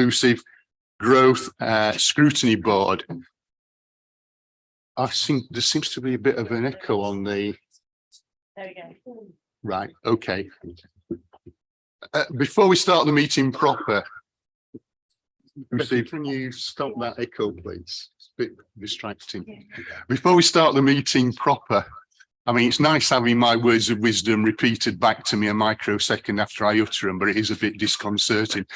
Inclusive Growth Scrutiny Board. I think there seems to be a bit of an echo on the. There we go. Right, okay. Before we start the meeting proper, Lucy, can you stop that echo, please? It's a bit distracting. Yeah. Before we start the meeting proper, I mean, it's nice having my words of wisdom repeated back to me a microsecond after I utter them, but it is a bit disconcerting.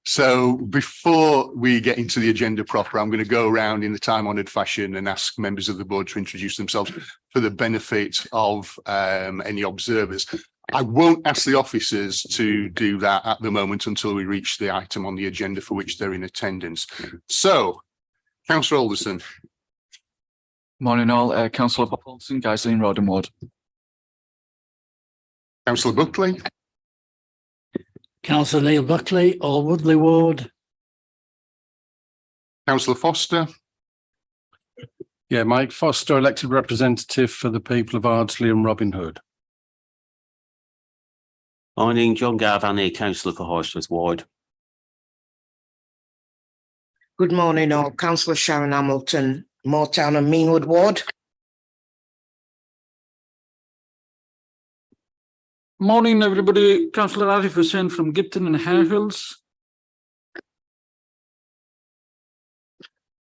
So before we get into the agenda proper, I'm going to go around in the time-honoured fashion and ask members of the board to introduce themselves for the benefit of any observers. I won't ask the officers to do that at the moment until we reach the item on the agenda for which they're in attendance. So, Councillor Alderson. Morning all, Councillor Bob Alderson, Gaisley Road and Ward. Councillor Buckley. Councillor Neil Buckley, All Woodley Ward. Councillor Foster. Yeah, Mike Foster, elected representative for the people of Ardsley and Robin Hood. Morning, John Garvani, Councillor for Horsforth Ward. Good morning all, Councillor Sharon Hamilton, Moortown and Meanwood Ward. Morning everybody, Councillor Arif Hussain from Gipton and Hare Hills.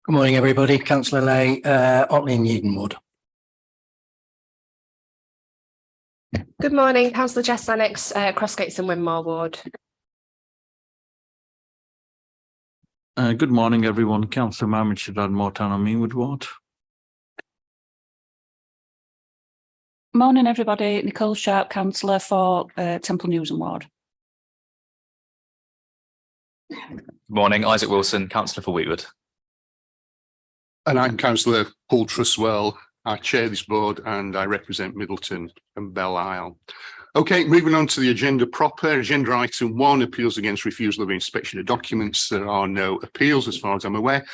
Good morning everybody, Councillor Lay, Otley and Yeadon Ward. Good morning, Councillor Jess Lennox, Crossgates and Winmore Ward. Good morning everyone, Councillor Mohammed Shadad, Moortown and Meanwood Ward. Morning everybody, Nicole Sharp, Councillor for Temple Newson Ward. Good morning, Isaac Wilson, Councillor for Wheatwood. And I'm Councillor Paul Truswell. I chair this board and I represent Middleton and Belle Isle. Okay, moving on to the agenda proper. Agenda item 1, appeals against refusal of inspection of documents. There are no appeals as far as I'm aware.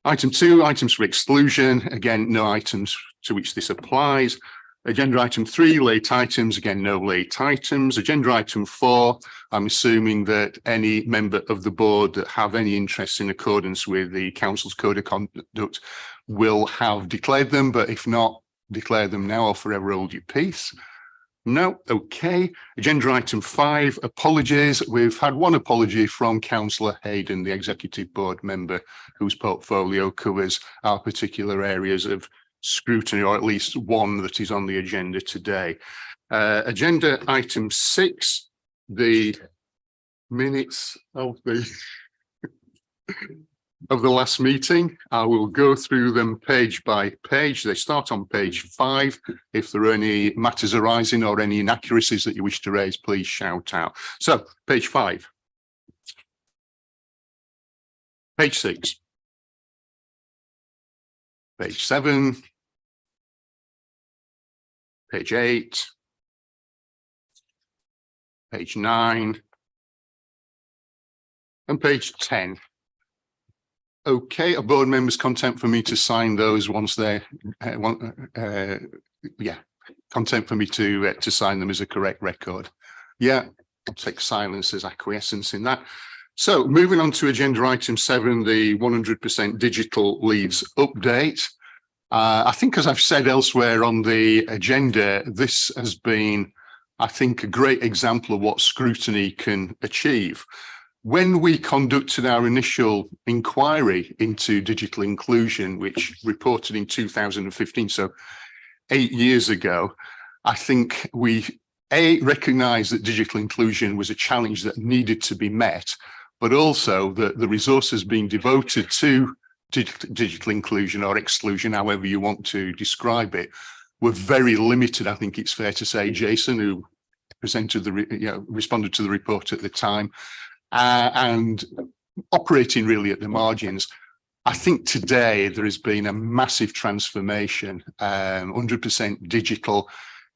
Item 2, items for exclusion. Again, no items to which this applies. Agenda item 3, late items. Again, no late items. Agenda item 4, I'm assuming that any member of the board that have any interest in accordance with the council's code of conduct will have declared them, but if not, declare them now or forever hold your peace. No, okay. Agenda item 5, apologies. We've had one apology from Councillor Hayden, the executive board member whose portfolio covers our particular areas of scrutiny, or at least one that is on the agenda today. Agenda item 6, the minutes of the last meeting. I will go through them page by page. They start on page 5. If there are any matters arising or any inaccuracies that you wish to raise, please shout out. So, page 5. Page 6. Page 7. Page 8. Page 9. And page 10. Okay, are board members content for me to sign those once they're, content for me to sign them as a correct record? Yeah, I'll take silence as acquiescence in that. So moving on to agenda item 7, the 100% digital Leeds update. I think, as I've said elsewhere on the agenda, this has been, I think, a great example of what scrutiny can achieve. When we conducted our initial inquiry into digital inclusion, which reported in 2015, so 8 years ago, I think we recognised that digital inclusion was a challenge that needed to be met, but also that the resources being devoted to digital inclusion or exclusion, however you want to describe it, were very limited. I think it's fair to say. Jason, who presented responded to the report at the time, and operating really at the margins. I think today there has been a massive transformation. 100% digital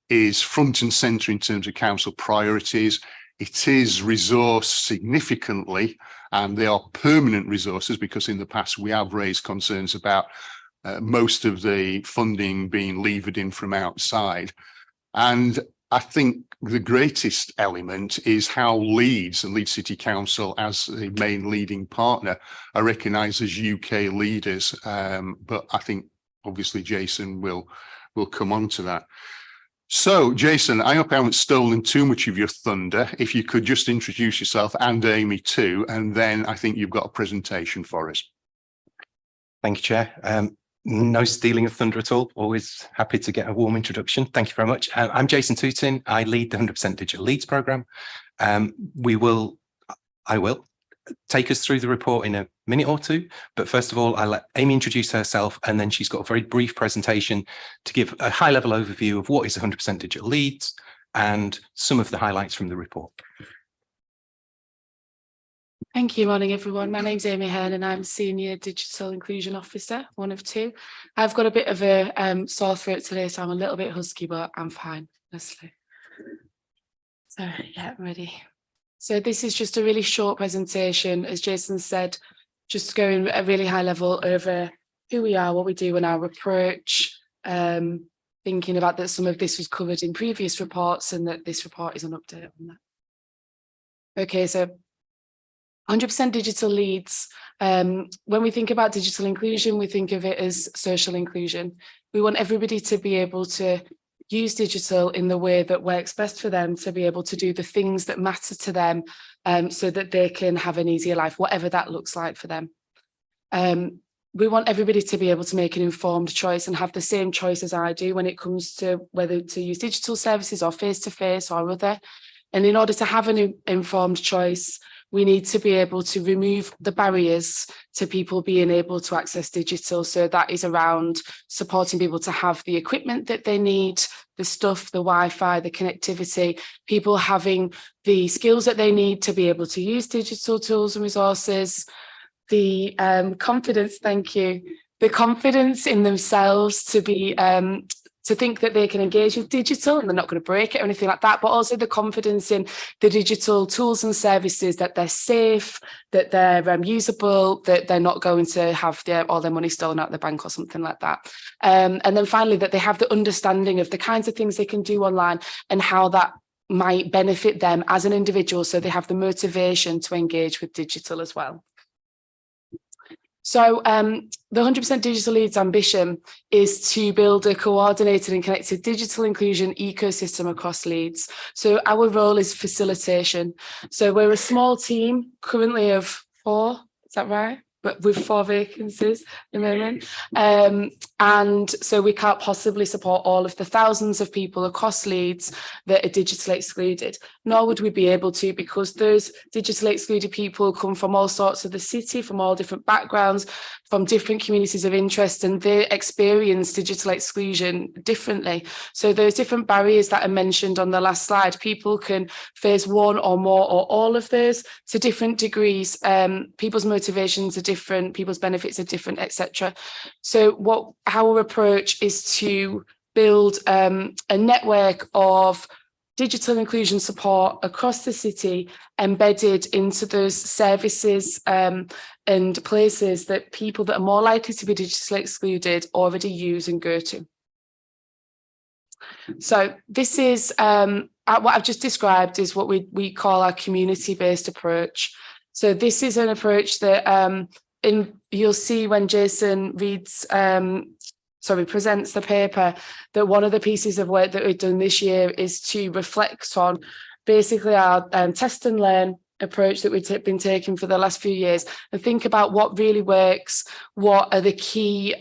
is front and centre in terms of council priorities. It is resourced significantly, and they are permanent resources, because in the past we have raised concerns about most of the funding being levered in from outside. And I think the greatest element is how Leeds and Leeds City Council, as the main leading partner, are recognised as UK leaders. But I think obviously Jason will come on to that. So, Jason, I hope I haven't stolen too much of your thunder. If you could just introduce yourself and Amy too, and then I think you've got a presentation for us. Thank you, Chair. No stealing of thunder at all. Always happy to get a warm introduction. Thank you very much. I'm Jason Tootin. I lead the 100% Digital Leeds programme. I will take us through the report in a minute or two. But first of all, I'll let Amy introduce herself, and then she's got a very brief presentation to give a high-level overview of what is 100% Digital Leeds and some of the highlights from the report. Thank you. Morning, everyone. My name's Amy Hearn and I'm Senior Digital Inclusion Officer, one of two. I've got a bit of a sore throat today, so I'm a little bit husky, but I'm fine, honestly. So, yeah, I'm ready. So this is just a really short presentation, as Jason said, just going at a really high level over who we are, what we do and our approach, thinking about that some of this was covered in previous reports and that this report is an update on that. Okay, so 100% Digital Leeds. When we think about digital inclusion, we think of it as social inclusion. We want everybody to be able to use digital in the way that works best for them, to be able to do the things that matter to them, so that they can have an easier life, whatever that looks like for them. We want everybody to be able to make an informed choice and have the same choice as I do when it comes to whether to use digital services or face-to-face or other. And in order to have an informed choice, we need to be able to remove the barriers to people being able to access digital. So that is around supporting people to have the equipment that they need, the stuff, the Wi-Fi, the connectivity, people having the skills that they need to be able to use digital tools and resources, the confidence, thank you, the confidence in themselves to be to think that they can engage with digital and they're not going to break it or anything like that, but also the confidence in the digital tools and services, that they're safe, that they're usable, that they're not going to have all their money stolen out of the bank or something like that. And then finally, that they have the understanding of the kinds of things they can do online and how that might benefit them as an individual, so they have the motivation to engage with digital as well. So the 100% Digital Leeds ambition is to build a coordinated and connected digital inclusion ecosystem across Leeds. So our role is facilitation. So we're a small team currently of 4, is that right? But with 4 vacancies at the moment. And so we can't possibly support all of the thousands of people across Leeds that are digitally excluded, nor would we be able to, because those digitally excluded people come from all sorts of the city, from all different backgrounds, from different communities of interest, and they experience digital exclusion differently. So those different barriers that are mentioned on the last slide, people can face one or more or all of those to different degrees. People's motivations are different, people's benefits are different, etc. So what our approach is to build a network of digital inclusion support across the city, embedded into those services and places that people that are more likely to be digitally excluded already use and go to. So this is what I've just described is what we call our community-based approach. So this is an approach that you'll see when Jason presents the paper, that one of the pieces of work that we've done this year is to reflect on basically our test and learn approach that we've been taking for the last few years, and think about what really works, what are the key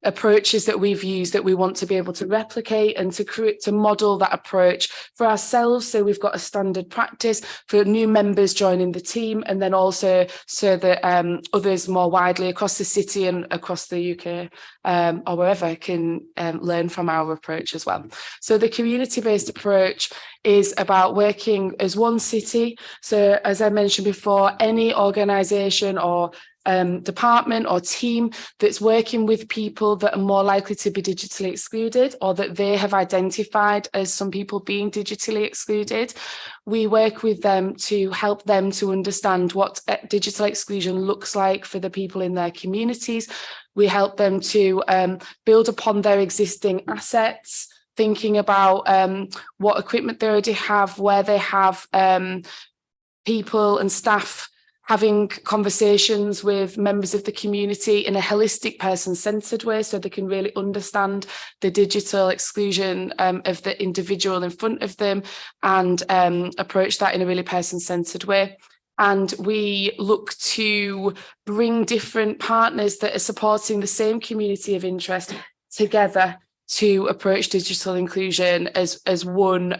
approaches that we've used that we want to be able to replicate and to model that approach for ourselves, so we've got a standard practice for new members joining the team, and then also so that others more widely across the city and across the UK or wherever can learn from our approach as well. So the community-based approach is about working as one city. So as I mentioned before, any organisation or department or team that's working with people that are more likely to be digitally excluded, or that they have identified as some people being digitally excluded, we work with them to help them to understand what digital exclusion looks like for the people in their communities. We help them to build upon their existing assets, thinking about what equipment they already have, where they have people and staff having conversations with members of the community in a holistic, person-centred way, so they can really understand the digital exclusion of the individual in front of them, and approach that in a really person-centred way. And we look to bring different partners that are supporting the same community of interest together to approach digital inclusion as one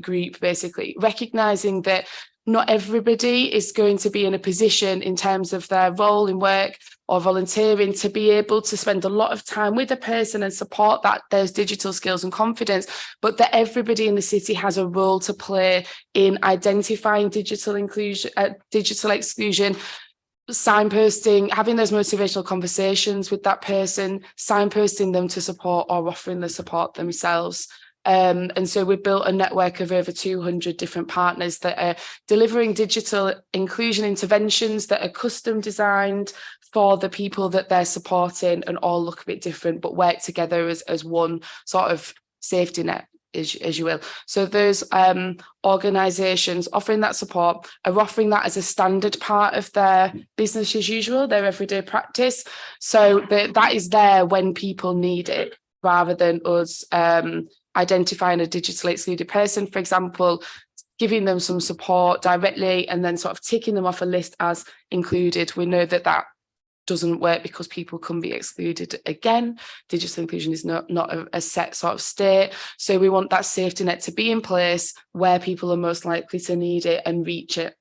group, basically, recognising that not everybody is going to be in a position in terms of their role in work or volunteering to be able to spend a lot of time with a person and support those digital skills and confidence, but that everybody in the city has a role to play in identifying digital inclusion, digital exclusion, signposting, having those motivational conversations with that person, signposting them to support or offering the support themselves. And so we've built a network of over 200 different partners that are delivering digital inclusion interventions that are custom designed for the people that they're supporting, and all look a bit different, but work together as one sort of safety net, as you will. So those organisations offering that support are offering that as a standard part of their business as usual, their everyday practice. So that is there when people need it, rather than us identifying a digitally excluded person, for example, giving them some support directly and then sort of ticking them off a list as included. We know that that doesn't work because people can be excluded again. Digital inclusion is not a set sort of state. So we want that safety net to be in place where people are most likely to need it and reach it.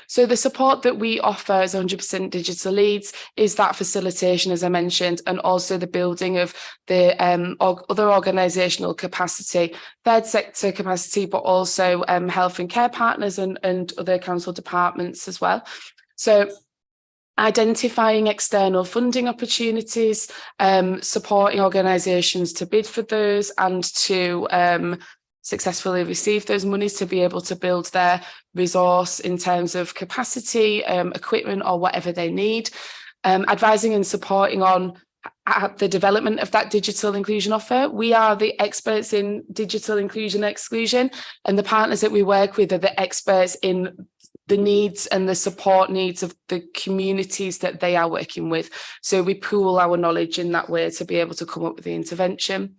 So the support that we offer as 100% Digital Leeds is that facilitation, as I mentioned, and also the building of the other organisational capacity, third sector capacity, but also health and care partners and other council departments as well. So identifying external funding opportunities, supporting organisations to bid for those and to successfully receive those monies to be able to build their resource in terms of capacity, equipment or whatever they need, advising and supporting on the development of that digital inclusion offer. We are the experts in digital inclusion and exclusion, and the partners that we work with are the experts in the needs and the support needs of the communities that they are working with. So we pool our knowledge in that way to be able to come up with the intervention.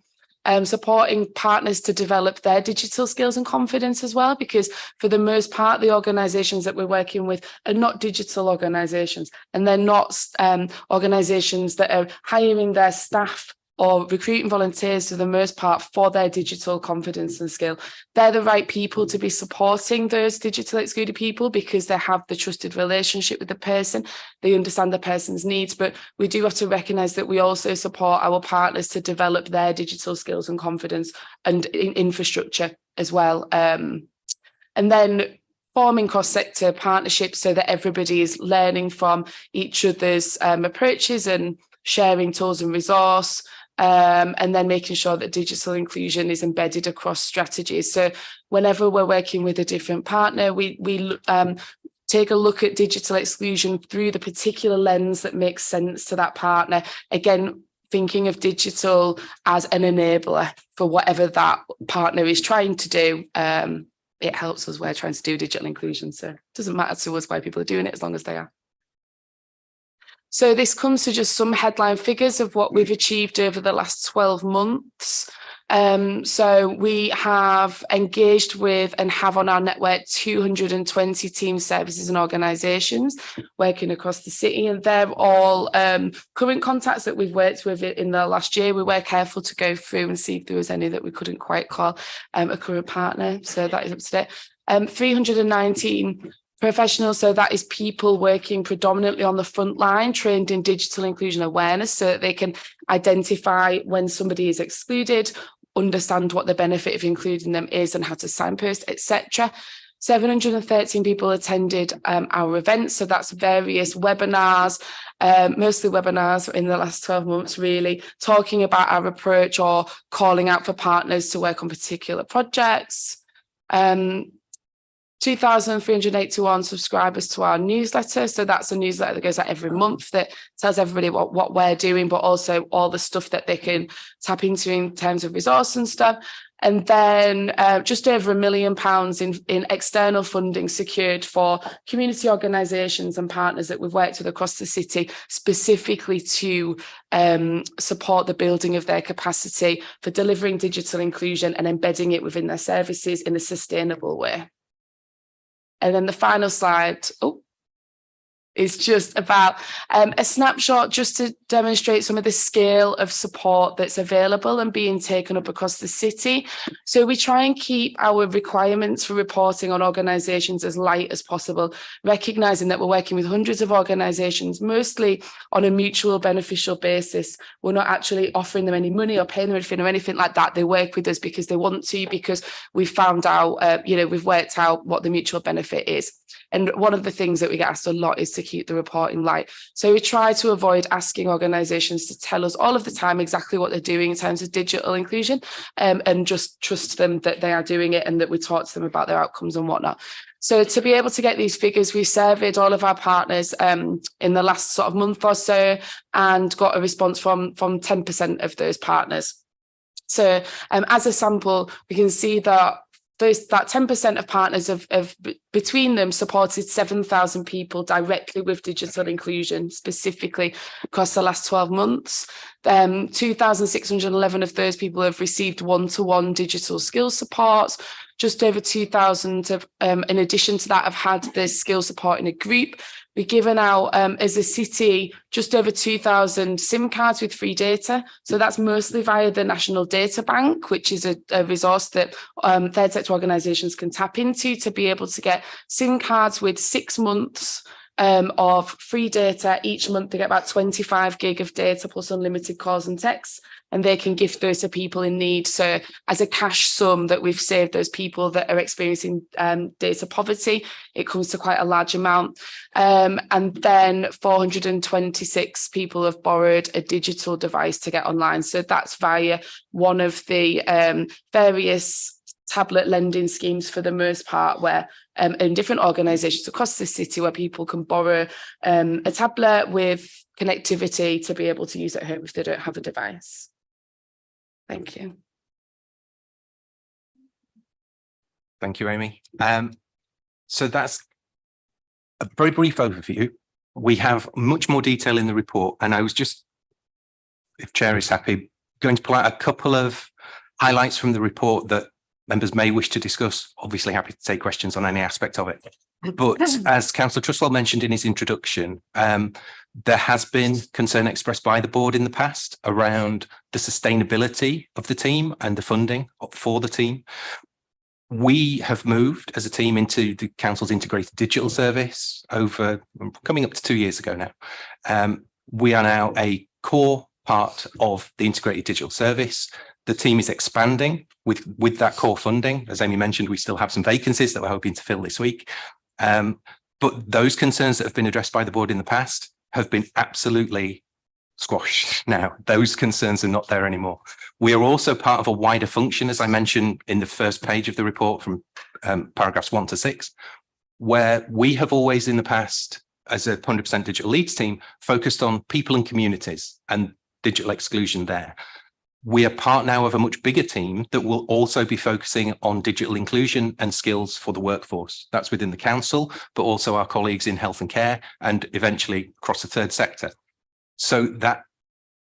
Supporting partners to develop their digital skills and confidence as well, because for the most part, the organisations that we're working with are not digital organisations, and they're not organisations that are hiring their staff or recruiting volunteers for the most part for their digital confidence and skill. They're the right people to be supporting those digital excluded people because they have the trusted relationship with the person, they understand the person's needs, but we do have to recognise that we also support our partners to develop their digital skills and confidence and infrastructure as well. And then forming cross-sector partnerships so that everybody is learning from each other's approaches and sharing tools and resource. And then making sure that digital inclusion is embedded across strategies. So whenever we're working with a different partner, we take a look at digital exclusion through the particular lens that makes sense to that partner. Again, thinking of digital as an enabler for whatever that partner is trying to do. It helps us, we're trying to do digital inclusion. So it doesn't matter to us why people are doing it as long as they are. So this comes to just some headline figures of what we've achieved over the last 12 months. So we have engaged with and have on our network 220 team services and organisations working across the city, and they're all current contacts that we've worked with in the last year. We were careful to go through and see if there was any that we couldn't quite call a current partner. So that is up to date. 319 professionals, so that is people working predominantly on the front line, trained in digital inclusion awareness so that they can identify when somebody is excluded, understand what the benefit of including them is and how to signpost, etc. 713 people attended our events, so that's various webinars, mostly webinars in the last 12 months, really, talking about our approach or calling out for partners to work on particular projects. 2,381 subscribers to our newsletter. So that's a newsletter that goes out every month that tells everybody what we're doing, but also all the stuff that they can tap into in terms of resource and stuff. And then just over £1 million in external funding secured for community organisations and partners that we've worked with across the city, specifically to support the building of their capacity for delivering digital inclusion and embedding it within their services in a sustainable way. And then the final slide, is just about a snapshot just to demonstrate some of the scale of support that's available and being taken up across the city. So we try and keep our requirements for reporting on organisations as light as possible, recognising that we're working with hundreds of organisations, mostly on a mutual beneficial basis. We're not actually offering them any money or paying them anything like that. They work with us because they want to, because we've found out, we've worked out what the mutual benefit is. And one of the things that we get asked a lot is to keep the reporting light. So we try to avoid asking organisations to tell us all of the time exactly what they're doing in terms of digital inclusion, and just trust them that they are doing it and that we talk to them about their outcomes and whatnot. So to be able to get these figures, we surveyed all of our partners in the last sort of month or so and got a response from 10% of those partners. So as a sample, we can see that that 10% of partners have between them supported 7,000 people directly with digital inclusion, specifically across the last 12 months. 2,611 of those people have received one-to-one digital skills supports. Just over 2,000 have, in addition to that, have had the skill support in a group. We've given out, as a city, just over 2,000 SIM cards with free data. So that's mostly via the National Data Bank, which is a resource that third sector organisations can tap into to be able to get SIM cards with 6 months of free data. Each month they get about 25 gig of data plus unlimited calls and texts, and they can gift those to people in need. So as a cash sum that we've saved those people that are experiencing data poverty, it comes to quite a large amount. And then 426 people have borrowed a digital device to get online. So that's via one of the various tablet lending schemes for the most part, where in different organisations across the city where people can borrow a tablet with connectivity to be able to use at home if they don't have a device. Thank you. Thank you, Amy. So that's a very brief overview. We have much more detail in the report, and I was just, if Chair is happy, going to pull out a couple of highlights from the report that members may wish to discuss. Obviously happy to take questions on any aspect of it. But as Councillor Trustwell mentioned in his introduction, there has been concern expressed by the board in the past around the sustainability of the team and the funding for the team. We have moved as a team into the council's integrated digital service over coming up to 2 years ago now. We are now a core part of the integrated digital service. The team is expanding with that core funding. As Amy mentioned, we still have some vacancies that we're hoping to fill this week. But those concerns that have been addressed by the board in the past have been absolutely squashed now. Those concerns are not there anymore. We are also part of a wider function, as I mentioned in the first page of the report from paragraphs 1 to 6, where we have always in the past, as a 100% digital Leeds team, focused on people and communities and digital exclusion there. We are part now of a much bigger team that will also be focusing on digital inclusion and skills for the workforce. That's within the council, but also our colleagues in health and care and eventually across the third sector. So that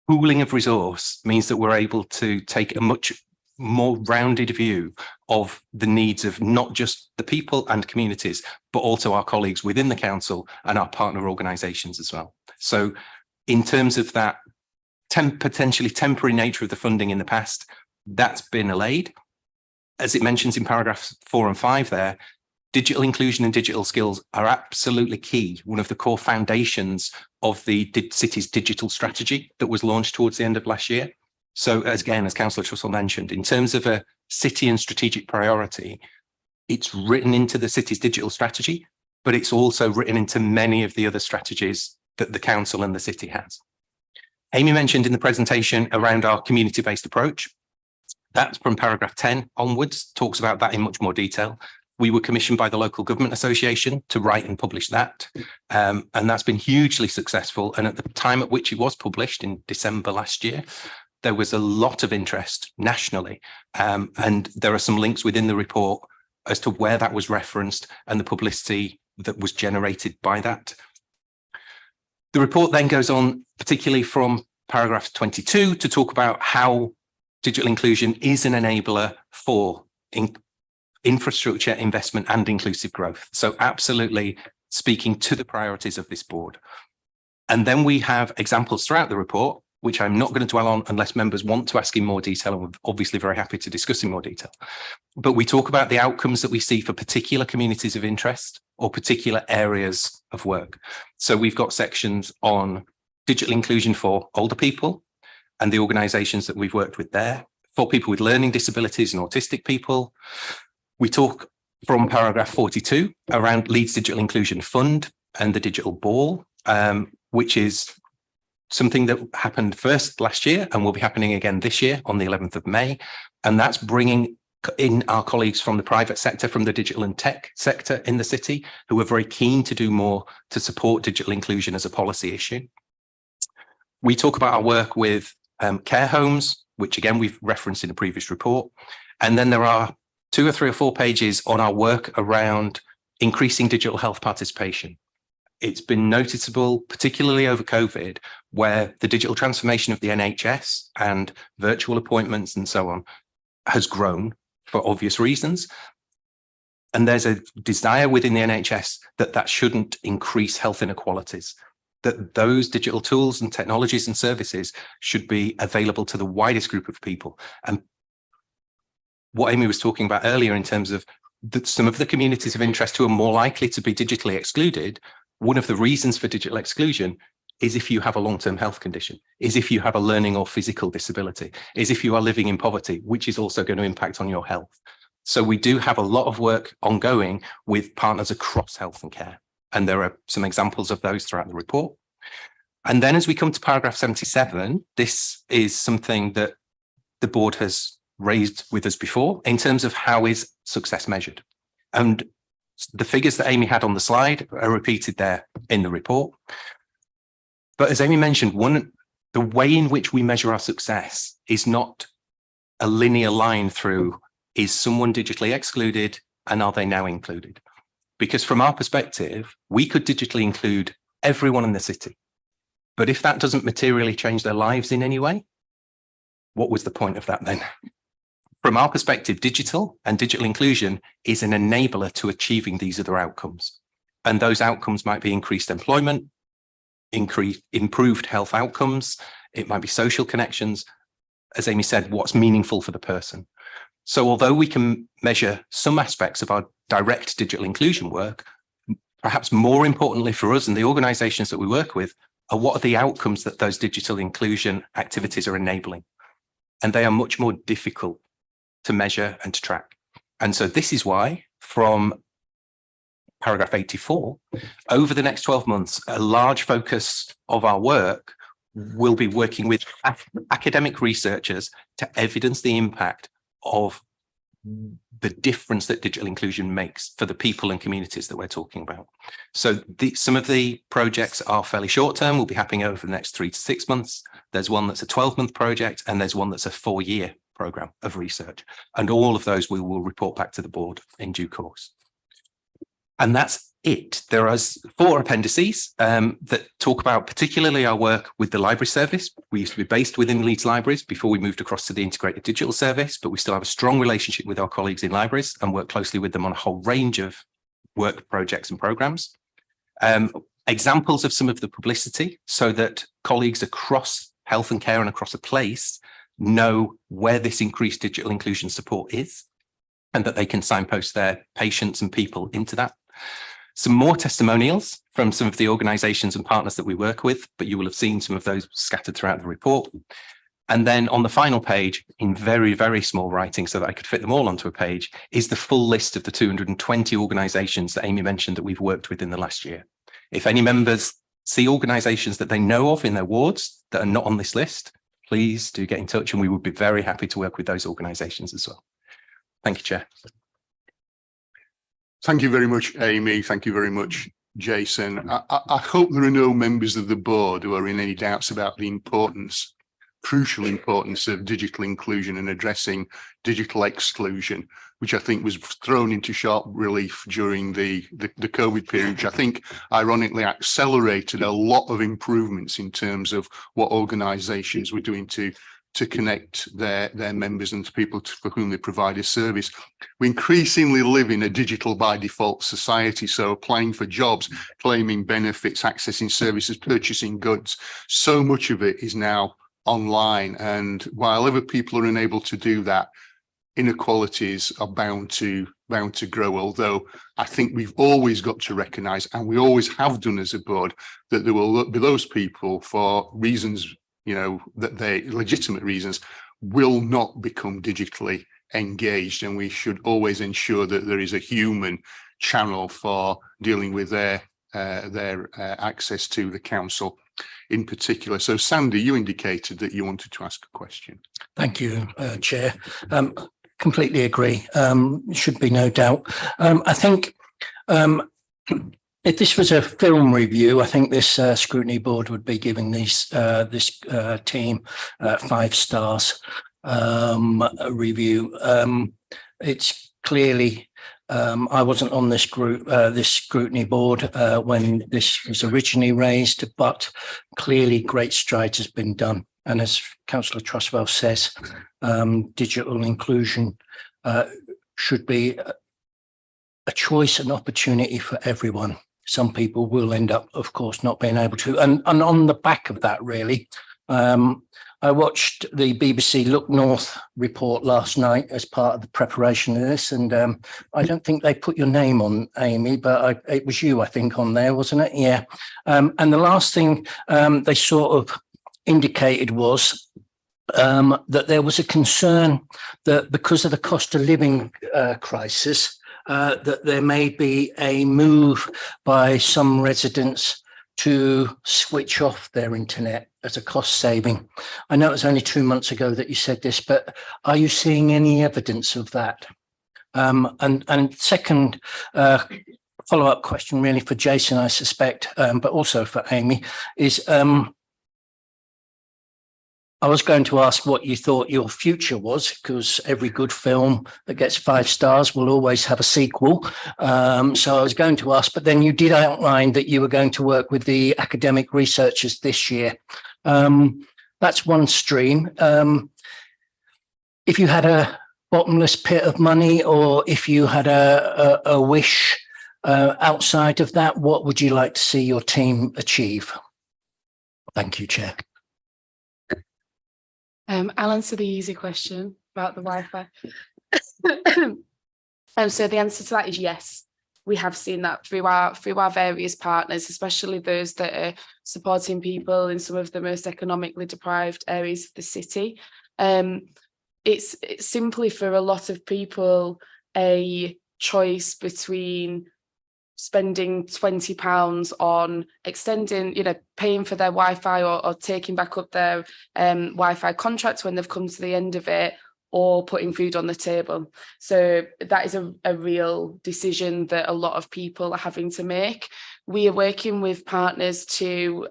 pooling of resource means that we're able to take a much more rounded view of the needs of not just the people and communities, but also our colleagues within the council and our partner organisations as well. So in terms of that potentially temporary nature of the funding in the past, that's been allayed. As it mentions in paragraphs 4 and 5 there, digital inclusion and digital skills are absolutely key, one of the core foundations of the city's digital strategy that was launched towards the end of last year. So as Councillor Trussell mentioned, in terms of a city and strategic priority, it's written into the city's digital strategy, but it's also written into many of the other strategies that the council and the city has. Amy mentioned in the presentation around our community-based approach. That's from paragraph 10 onwards, talks about that in much more detail. We were commissioned by the Local Government Association to write and publish that. And that's been hugely successful. And at the time at which it was published in December last year, there was a lot of interest nationally. And there are some links within the report as to where that was referenced and the publicity that was generated by that. The report then goes on, particularly from paragraph 22, to talk about how digital inclusion is an enabler for infrastructure investment and inclusive growth. So absolutely speaking to the priorities of this board. And then we have examples throughout the report, which I'm not going to dwell on unless members want to ask in more detail, and we're obviously very happy to discuss in more detail. But we talk about the outcomes that we see for particular communities of interest or particular areas of work. So we've got sections on digital inclusion for older people and the organisations that we've worked with there, for people with learning disabilities and autistic people. We talk from paragraph 42 around Leeds Digital Inclusion Fund and the Digital Ball, which is something that happened first last year and will be happening again this year on the 11th of May. And that's bringing in our colleagues from the private sector, from the digital and tech sector in the city, who are very keen to do more to support digital inclusion as a policy issue. We talk about our work with care homes, which again, we've referenced in a previous report. And then there are 2 or 3 or 4 pages on our work around increasing digital health participation. It's been noticeable, particularly over COVID, where the digital transformation of the NHS and virtual appointments and so on has grown for obvious reasons. And there's a desire within the NHS that that shouldn't increase health inequalities, that those digital tools and technologies and services should be available to the widest group of people. And what Amy was talking about earlier in terms of some of the communities of interest who are more likely to be digitally excluded, one of the reasons for digital exclusion is if you have a long-term health condition, is if you have a learning or physical disability, is if you are living in poverty, which is also going to impact on your health. So we do have a lot of work ongoing with partners across health and care. And there are some examples of those throughout the report. And then as we come to paragraph 77, this is something that the board has raised with us before in terms of how is success measured. And the figures that Amy had on the slide are repeated there in the report. But as Amy mentioned, the way in which we measure our success is not a linear line through, is someone digitally excluded and are they now included? Because from our perspective, we could digitally include everyone in the city. But if that doesn't materially change their lives in any way, what was the point of that then? From our perspective, digital and digital inclusion is an enabler to achieving these other outcomes. And those outcomes might be increased employment, improved health outcomes. It might be social connections. As Amy said, what's meaningful for the person. So although we can measure some aspects of our direct digital inclusion work, perhaps more importantly for us and the organizations that we work with are what are the outcomes that those digital inclusion activities are enabling. And they are much more difficult to measure and to track. And so this is why from paragraph 84, over the next 12 months, a large focus of our work will be working with academic researchers to evidence the impact of the difference that digital inclusion makes for the people and communities that we're talking about. So some of the projects are fairly short term, will be happening over the next 3 to 6 months. There's one that's a 12-month project, and there's one that's a 4-year program of research. And all of those we will report back to the board in due course. And that's it. There are 4 appendices that talk about particularly our work with the library service. We used to be based within Leeds Libraries before we moved across to the integrated digital service, but we still have a strong relationship with our colleagues in libraries and work closely with them on a whole range of work projects and programs. Examples of some of the publicity so that colleagues across health and care and across a place know where this increased digital inclusion support is and that they can signpost their patients and people into that. Some more testimonials from some of the organisations and partners that we work with, but you will have seen some of those scattered throughout the report. And then on the final page, in very, very small writing so that I could fit them all onto a page, is the full list of the 220 organisations that Amy mentioned that we've worked with in the last year. If any members see organisations that they know of in their wards that are not on this list, please do get in touch and we would be very happy to work with those organisations as well. Thank you, Chair. Thank you very much, Amy. Thank you very much, Jason. I hope there are no members of the board who are in any doubts about the crucial importance of digital inclusion and addressing digital exclusion, which I think was thrown into sharp relief during the COVID period, which I think ironically accelerated a lot of improvements in terms of what organisations were doing to connect their members and to people for whom they provide a service. We increasingly live in a digital by default society, so applying for jobs, claiming benefits, accessing services, purchasing goods, so much of it is now online. And while other people are unable to do that, inequalities are bound to grow. Although I think we've always got to recognise, and we always have done as a board, that there will be those people for reasons, that they legitimate reasons, will not become digitally engaged, and we should always ensure that there is a human channel for dealing with their access to the council in particular. So Sandy, you indicated that you wanted to ask a question. Thank you, Chair. Completely agree. Should be no doubt. I think if this was a film review, I think this scrutiny board would be giving this team 5 stars review. It's clearly, I wasn't on this scrutiny board when this was originally raised, but clearly great strides has been done. And as Councillor Trustwell says, digital inclusion should be a choice and opportunity for everyone. Some people will end up, of course, not being able to. And on the back of that, really, I watched the BBC Look North report last night as part of the preparation of this. And I don't think they put your name on, Amy, but it was you, I think, on there, wasn't it? Yeah. And the last thing they sort of indicated was that there was a concern that because of the cost of living crisis, that there may be a move by some residents to switch off their internet as a cost saving. I know it was only 2 months ago that you said this, but are you seeing any evidence of that? And second follow-up question really for Jason, I suspect, but also for Amy, is I was going to ask what you thought your future was, because every good film that gets 5 stars will always have a sequel. So I was going to ask, but then you did outline that you were going to work with the academic researchers this year. That's one stream. If you had a bottomless pit of money, or if you had a wish outside of that, what would you like to see your team achieve? Thank you, Chair. I'll answer the easy question about the Wi-Fi. So the answer to that is yes. We have seen that through our various partners, especially those that are supporting people in some of the most economically deprived areas of the city. It's simply for a lot of people a choice between spending £20 on extending, paying for their Wi-Fi or taking back up their Wi-Fi contract when they've come to the end of it, or putting food on the table. So that is a real decision that a lot of people are having to make. We are working with partners to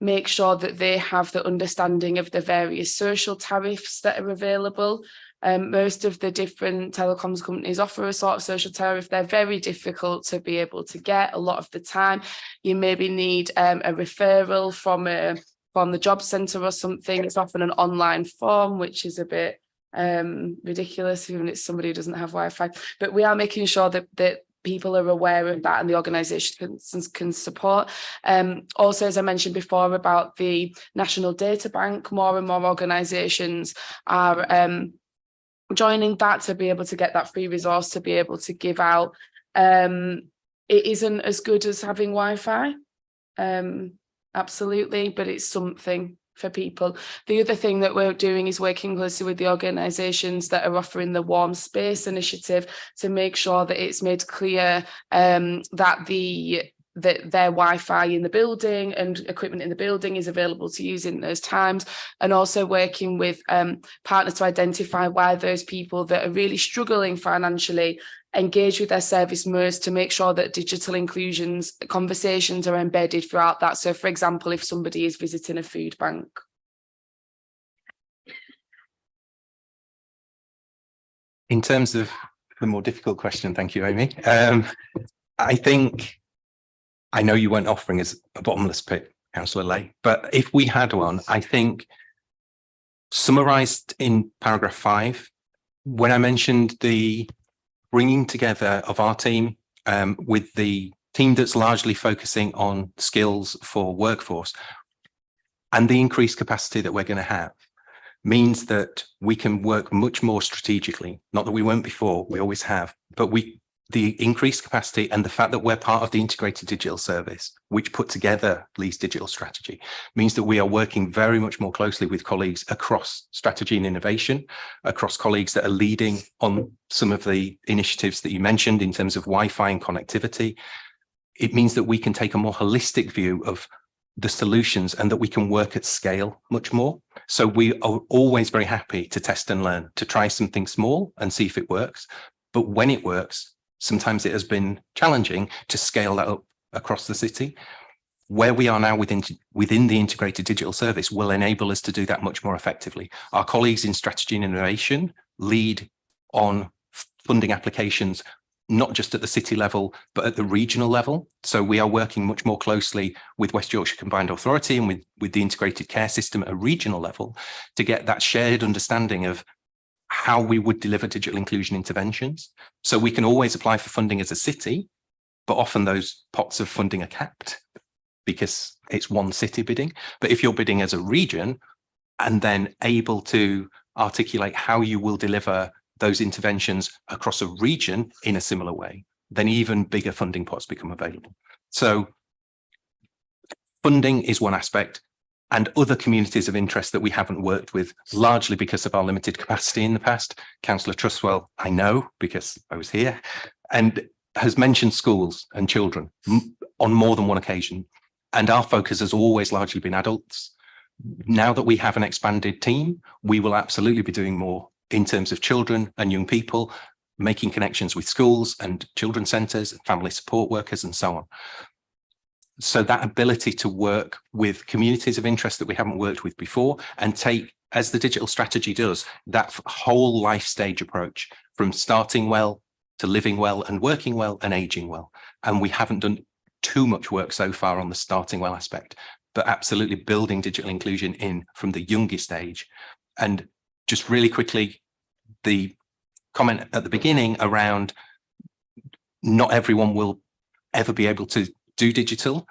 make sure that they have the understanding of the various social tariffs that are available. Most of the different telecoms companies offer a sort of social tariff. They're very difficult to be able to get a lot of the time. You maybe need a referral from the job centre or something. It's often an online form, which is a bit ridiculous, even if it's somebody who doesn't have Wi-Fi. But we are making sure that people are aware of that and the organisations can support. Also, as I mentioned before about the National Data Bank, more and more organisations are joining that to be able to get that free resource to be able to give out. It isn't as good as having Wi-Fi, absolutely, but it's something for people. The other thing that we're doing is working closely with the organisations that are offering the Warm Space initiative to make sure that it's made clear that their Wi-Fi in the building and equipment in the building is available to use in those times, and also working with partners to identify why those people that are really struggling financially engage with their service most to make sure that digital inclusions conversations are embedded throughout that. So, for example, if somebody is visiting a food bank. In terms of the more difficult question, thank you, Amy. I think, I know you weren't offering us a bottomless pit, Councillor Lay, but if we had one, I think summarised in paragraph 5, when I mentioned the bringing together of our team with the team that's largely focusing on skills for workforce and the increased capacity that we're going to have, means that we can work much more strategically. Not that we weren't before, we always have, but the increased capacity and the fact that we're part of the integrated digital service, which put together Leeds digital strategy, means that we are working very much more closely with colleagues across strategy and innovation, across colleagues that are leading on some of the initiatives that you mentioned in terms of Wi-Fi and connectivity. It means that we can take a more holistic view of the solutions and that we can work at scale much more. So we are always very happy to test and learn, to try something small and see if it works. But when it works, sometimes it has been challenging to scale that up across the city. Where we are now within the integrated digital service will enable us to do that much more effectively. Our colleagues in strategy and innovation lead on funding applications, not just at the city level, but at the regional level. So we are working much more closely with West Yorkshire Combined Authority and with the integrated care system at a regional level to get that shared understanding of how we would deliver digital inclusion interventions. So we can always apply for funding as a city, but often those pots of funding are capped because it's one city bidding. But if you're bidding as a region and then able to articulate how you will deliver those interventions across a region in a similar way, then even bigger funding pots become available. So funding is one aspect, and other communities of interest that we haven't worked with, largely because of our limited capacity in the past. Councillor Trustwell, I know because I was here, and has mentioned schools and children on more than one occasion. And our focus has always largely been adults. Now that we have an expanded team, we will absolutely be doing more in terms of children and young people, making connections with schools and children's centres and family support workers and so on. So that ability to work with communities of interest that we haven't worked with before and take, as the digital strategy does, that whole life stage approach from starting well to living well and working well and aging well. And we haven't done too much work so far on the starting well aspect, but absolutely building digital inclusion in from the youngest age. And just really quickly, the comment at the beginning around not everyone will ever be able to do digital.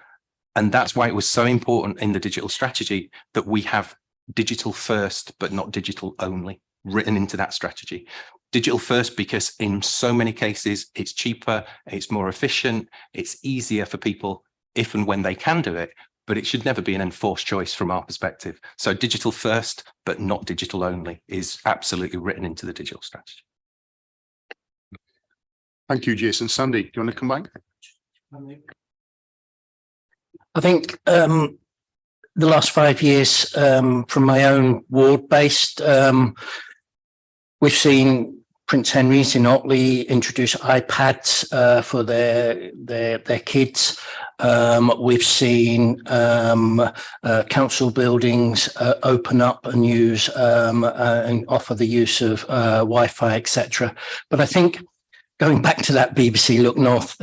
And that's why it was so important in the digital strategy that we have digital first, but not digital only written into that strategy. Digital first, because in so many cases, it's cheaper, it's more efficient, it's easier for people if and when they can do it, but it should never be an enforced choice from our perspective. So digital first, but not digital only is absolutely written into the digital strategy. Thank you, Jason. Sandy, do you want to come back? I think the last 5 years from my own ward-based, we've seen Prince Henry's in Otley introduce iPads for their kids. We've seen council buildings open up and use and offer the use of Wi-Fi, etc. But I think going back to that BBC Look North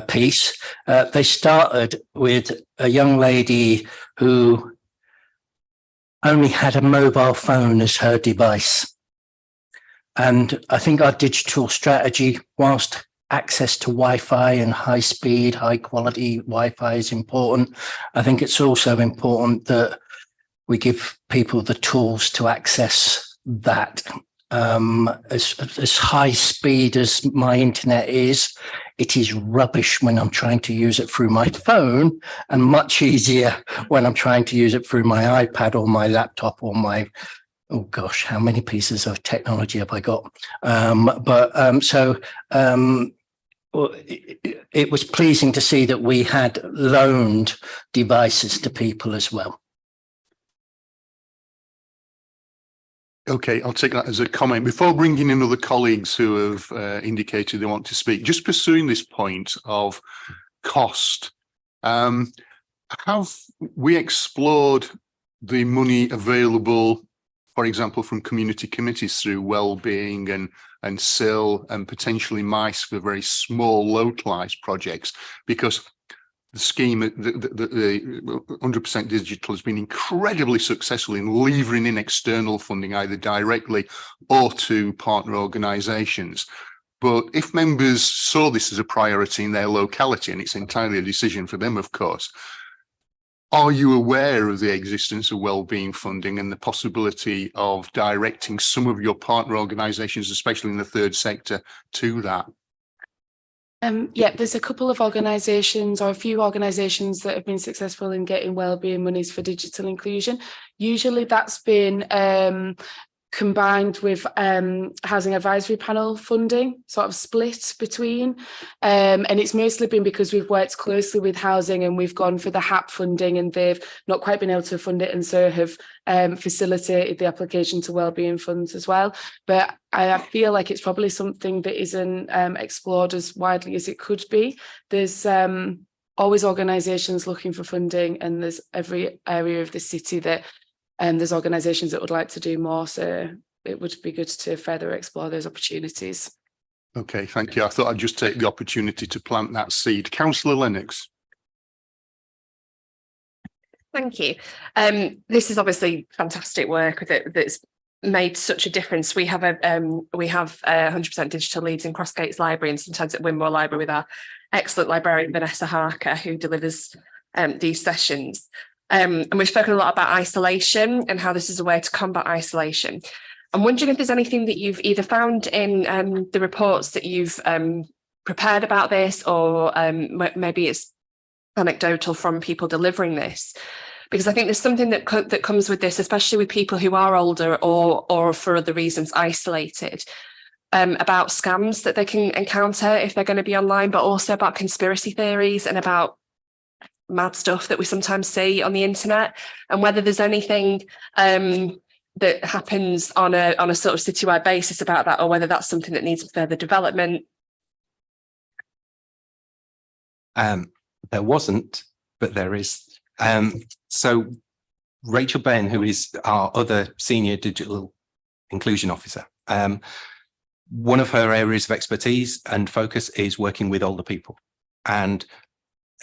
piece, they started with a young lady who only had a mobile phone as her device. And I think our digital strategy, whilst access to Wi-Fi and high speed, high quality Wi-Fi is important, I think it's also important that we give people the tools to access that. As high speed as my internet is, it is rubbish when I'm trying to use it through my phone, and much easier when I'm trying to use it through my iPad or my laptop or my, oh gosh, how many pieces of technology have I got? It was pleasing to see that we had loaned devices to people as well. Okay, I'll take that as a comment. Before bringing in other colleagues who have indicated they want to speak, just pursuing this point of cost, have we explored the money available, for example, from community committees through wellbeing and SIL and potentially MICE for very small localized projects? Because the scheme, the 100% digital has been incredibly successful in levering in external funding, either directly or to partner organisations. But if members saw this as a priority in their locality, and it's entirely a decision for them, of course, are you aware of the existence of wellbeing funding and the possibility of directing some of your partner organisations, especially in the third sector, to that? Yeah, there's a couple of organisations or a few organisations that have been successful in getting wellbeing monies for digital inclusion. Usually that's been combined with housing advisory panel funding, sort of split between, and it's mostly been because we've worked closely with housing and we've gone for the HAP funding and they've not quite been able to fund it, and so have facilitated the application to wellbeing funds as well. But I feel like it's probably something that isn't explored as widely as it could be. There's always organisations looking for funding, and there's every area of the city that there's organisations that would like to do more, so it would be good to further explore those opportunities. Okay, thank you. I thought I'd just take the opportunity to plant that seed. Councillor Lennox. Thank you. This is obviously fantastic work that's made such a difference. We have a 100% digital Leeds in Crossgates Library, and sometimes at Winmore Library with our excellent librarian Vanessa Harker, who delivers these sessions. And we've spoken a lot about isolation and how this is a way to combat isolation. I'm wondering if there's anything that you've either found in the reports that you've prepared about this, or maybe it's anecdotal from people delivering this, because I think there's something that comes with this, especially with people who are older or for other reasons isolated, about scams that they can encounter if they're going to be online, but also about conspiracy theories and about mad stuff that we sometimes see on the internet, and whether there's anything that happens on a sort of citywide basis about that, or whether that's something that needs further development. There wasn't, but there is. So Rachel Ben, who is our other senior digital inclusion officer, one of her areas of expertise and focus is working with older people. And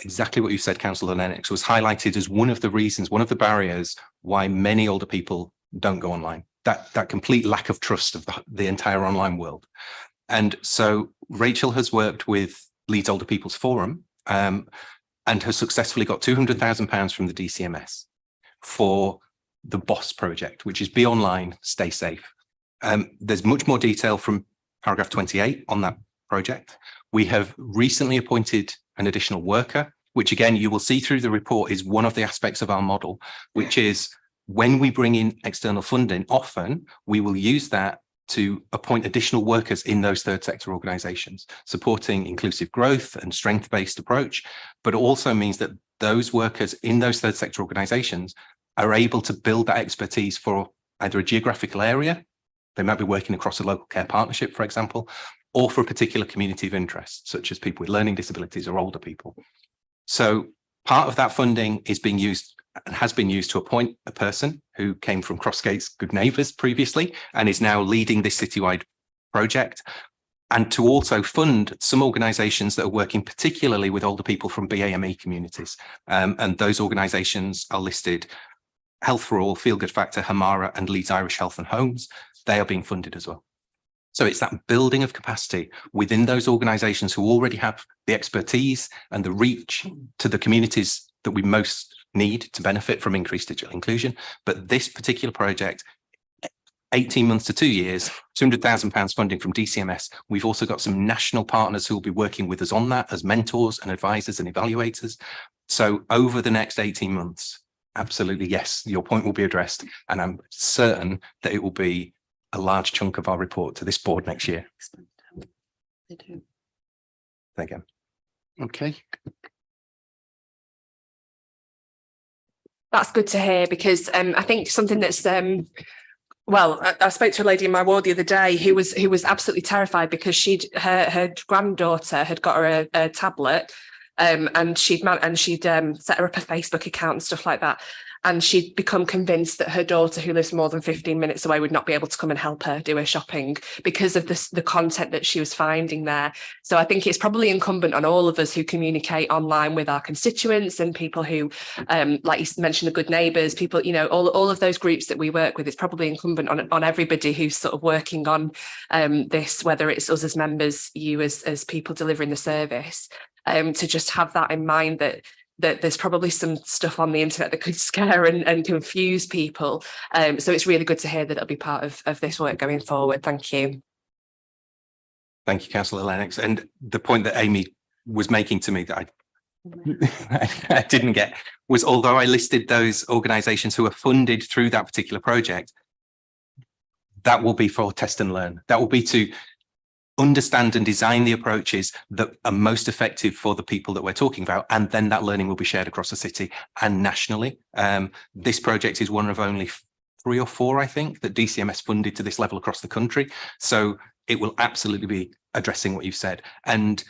exactly what you said, Councillor Lennox, was highlighted as one of the reasons, one of the barriers why many older people don't go online. That complete lack of trust of the entire online world. And so Rachel has worked with Leeds Older People's Forum and has successfully got £200,000 from the DCMS for the BOSS project, which is Be Online, Stay Safe. There's much more detail from paragraph 28 on that project. We have recently appointed an additional worker, which again, you will see through the report is one of the aspects of our model, which is when we bring in external funding, often we will use that to appoint additional workers in those third sector organisations, supporting inclusive growth and strength-based approach, but it also means that those workers in those third sector organisations are able to build that expertise for either a geographical area, they might be working across a local care partnership, for example, or for a particular community of interest, such as people with learning disabilities or older people. So part of that funding is being used and has been used to appoint a person who came from Crossgates Good Neighbours previously and is now leading this citywide project, and to also fund some organisations that are working particularly with older people from BAME communities. And those organisations are listed: Health for All, Feel Good Factor, Hamara and Leeds Irish Health and Homes. They are being funded as well. So it's that building of capacity within those organisations who already have the expertise and the reach to the communities that we most need to benefit from increased digital inclusion. But this particular project, 18 months to 2 years, £200,000 funding from DCMS. We've also got some national partners who will be working with us on that as mentors and advisors and evaluators. So over the next 18 months, absolutely, yes, your point will be addressed. And I'm certain that it will be a large chunk of our report to this board next year. Thank you. Okay. That's good to hear, because I think something that's Well, I spoke to a lady in my ward the other day who was absolutely terrified because her granddaughter had got her a tablet, and she'd set her up a Facebook account and stuff like that. And she'd become convinced that her daughter, who lives more than 15 minutes away, would not be able to come and help her do her shopping because of the content that she was finding there. So I think it's probably incumbent on all of us who communicate online with our constituents and people who, like you mentioned, the good neighbours, people, all of those groups that we work with. It's probably incumbent on everybody who's sort of working on this, whether it's us as members, you as people delivering the service, to just have that in mind that there's probably some stuff on the internet that could scare and confuse people. So it's really good to hear that it'll be part of this work going forward. Thank you. Thank you, Councillor Lennox. And the point that Amy was making to me that I didn't get was, although I listed those organisations who are funded through that particular project, that will be for test and learn. That will be to understand and design the approaches that are most effective for the people that we're talking about, and then that learning will be shared across the city and nationally. This project is one of only 3 or 4, I think, that DCMS funded to this level across the country. So it will absolutely be addressing what you've said. And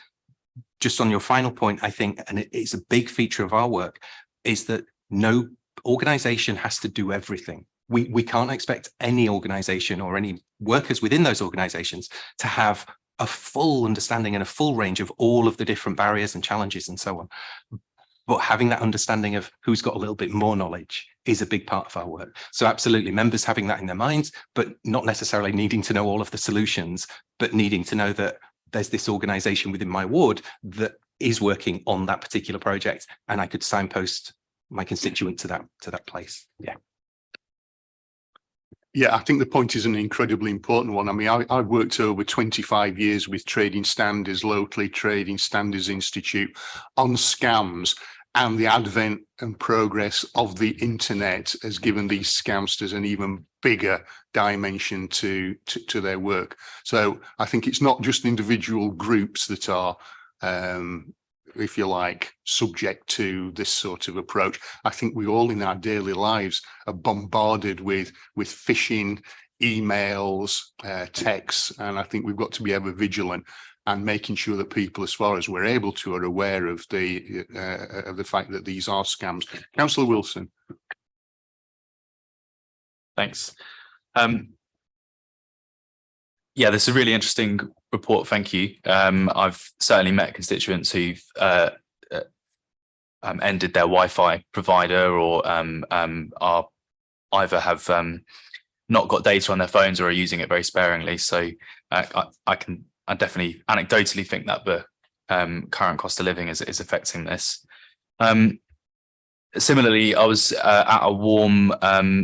just on your final point, I think, and it's a big feature of our work, is that no organisation has to do everything. We can't expect any organisation or any workers within those organisations to have a full understanding and a full range of all of the different barriers and challenges and so on. But having that understanding of who's got a little bit more knowledge is a big part of our work. So absolutely, members having that in their minds, but not necessarily needing to know all of the solutions, but needing to know that there's this organisation within my ward that is working on that particular project, and I could signpost my constituent to that place. Yeah. Yeah, I think the point is an incredibly important one. I mean, I've worked over 25 years with Trading Standards, locally Trading Standards Institute, on scams, and the advent and progress of the internet has given these scamsters an even bigger dimension to their work. So I think it's not just individual groups that are if you like, subject to this sort of approach. I think we all in our daily lives are bombarded with phishing, emails, texts, and I think we've got to be ever vigilant and making sure that people, as far as we're able to, are aware of the fact that these are scams. Councillor Wilson. Thanks. Yeah, this is a really interesting report. Thank you. I've certainly met constituents who've ended their Wi-Fi provider or are either have not got data on their phones or are using it very sparingly. So I definitely anecdotally think that the current cost of living is affecting this. Similarly, I was at a warm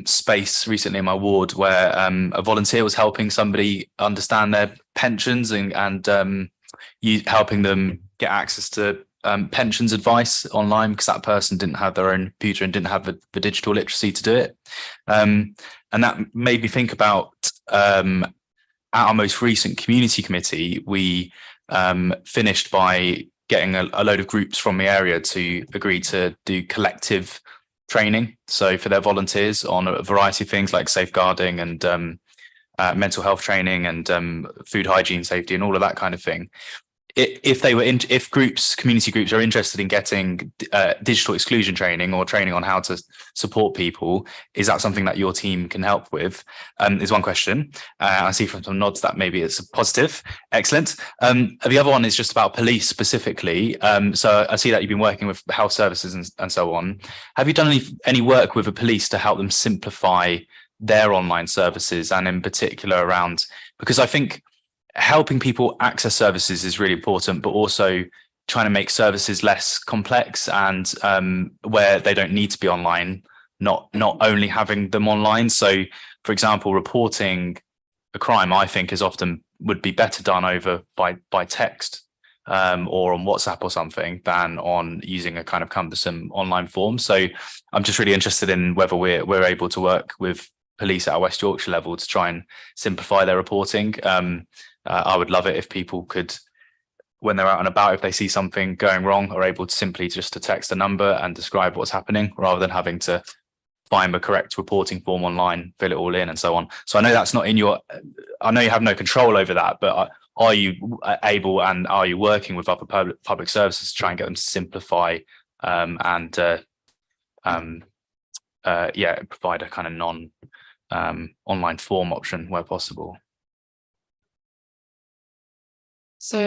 space recently in my ward where a volunteer was helping somebody understand their pensions and helping them get access to pensions advice online, because that person didn't have their own computer and didn't have the digital literacy to do it. And that made me think about at our most recent community committee, we finished by getting a load of groups from the area to agree to do collective training. So for their volunteers on a variety of things like safeguarding and mental health training and food hygiene safety and all of that kind of thing. If community groups are interested in getting digital exclusion training or training on how to support people, is that something that your team can help with? Is one question. I see from some nods that maybe it's a positive. Excellent. The other one is just about police specifically. So I see that you've been working with health services and so on. Have you done any work with the police to help them simplify their online services, and in particular around, because I think helping people access services is really important, but also trying to make services less complex and where they don't need to be online, not only having them online. So, for example, reporting a crime, I think, would be better done over by text or on WhatsApp or something than on using a kind of cumbersome online form. So I'm just really interested in whether we're able to work with police at a West Yorkshire level to try and simplify their reporting. I would love it if people could, when they're out and about, if they see something going wrong, are able to simply just to text a number and describe what's happening rather than having to find the correct reporting form online, fill it all in and so on. So I know that's not in your, I know you have no control over that, but are you able and are you working with other public services to try and get them to simplify provide a kind of online form option where possible? So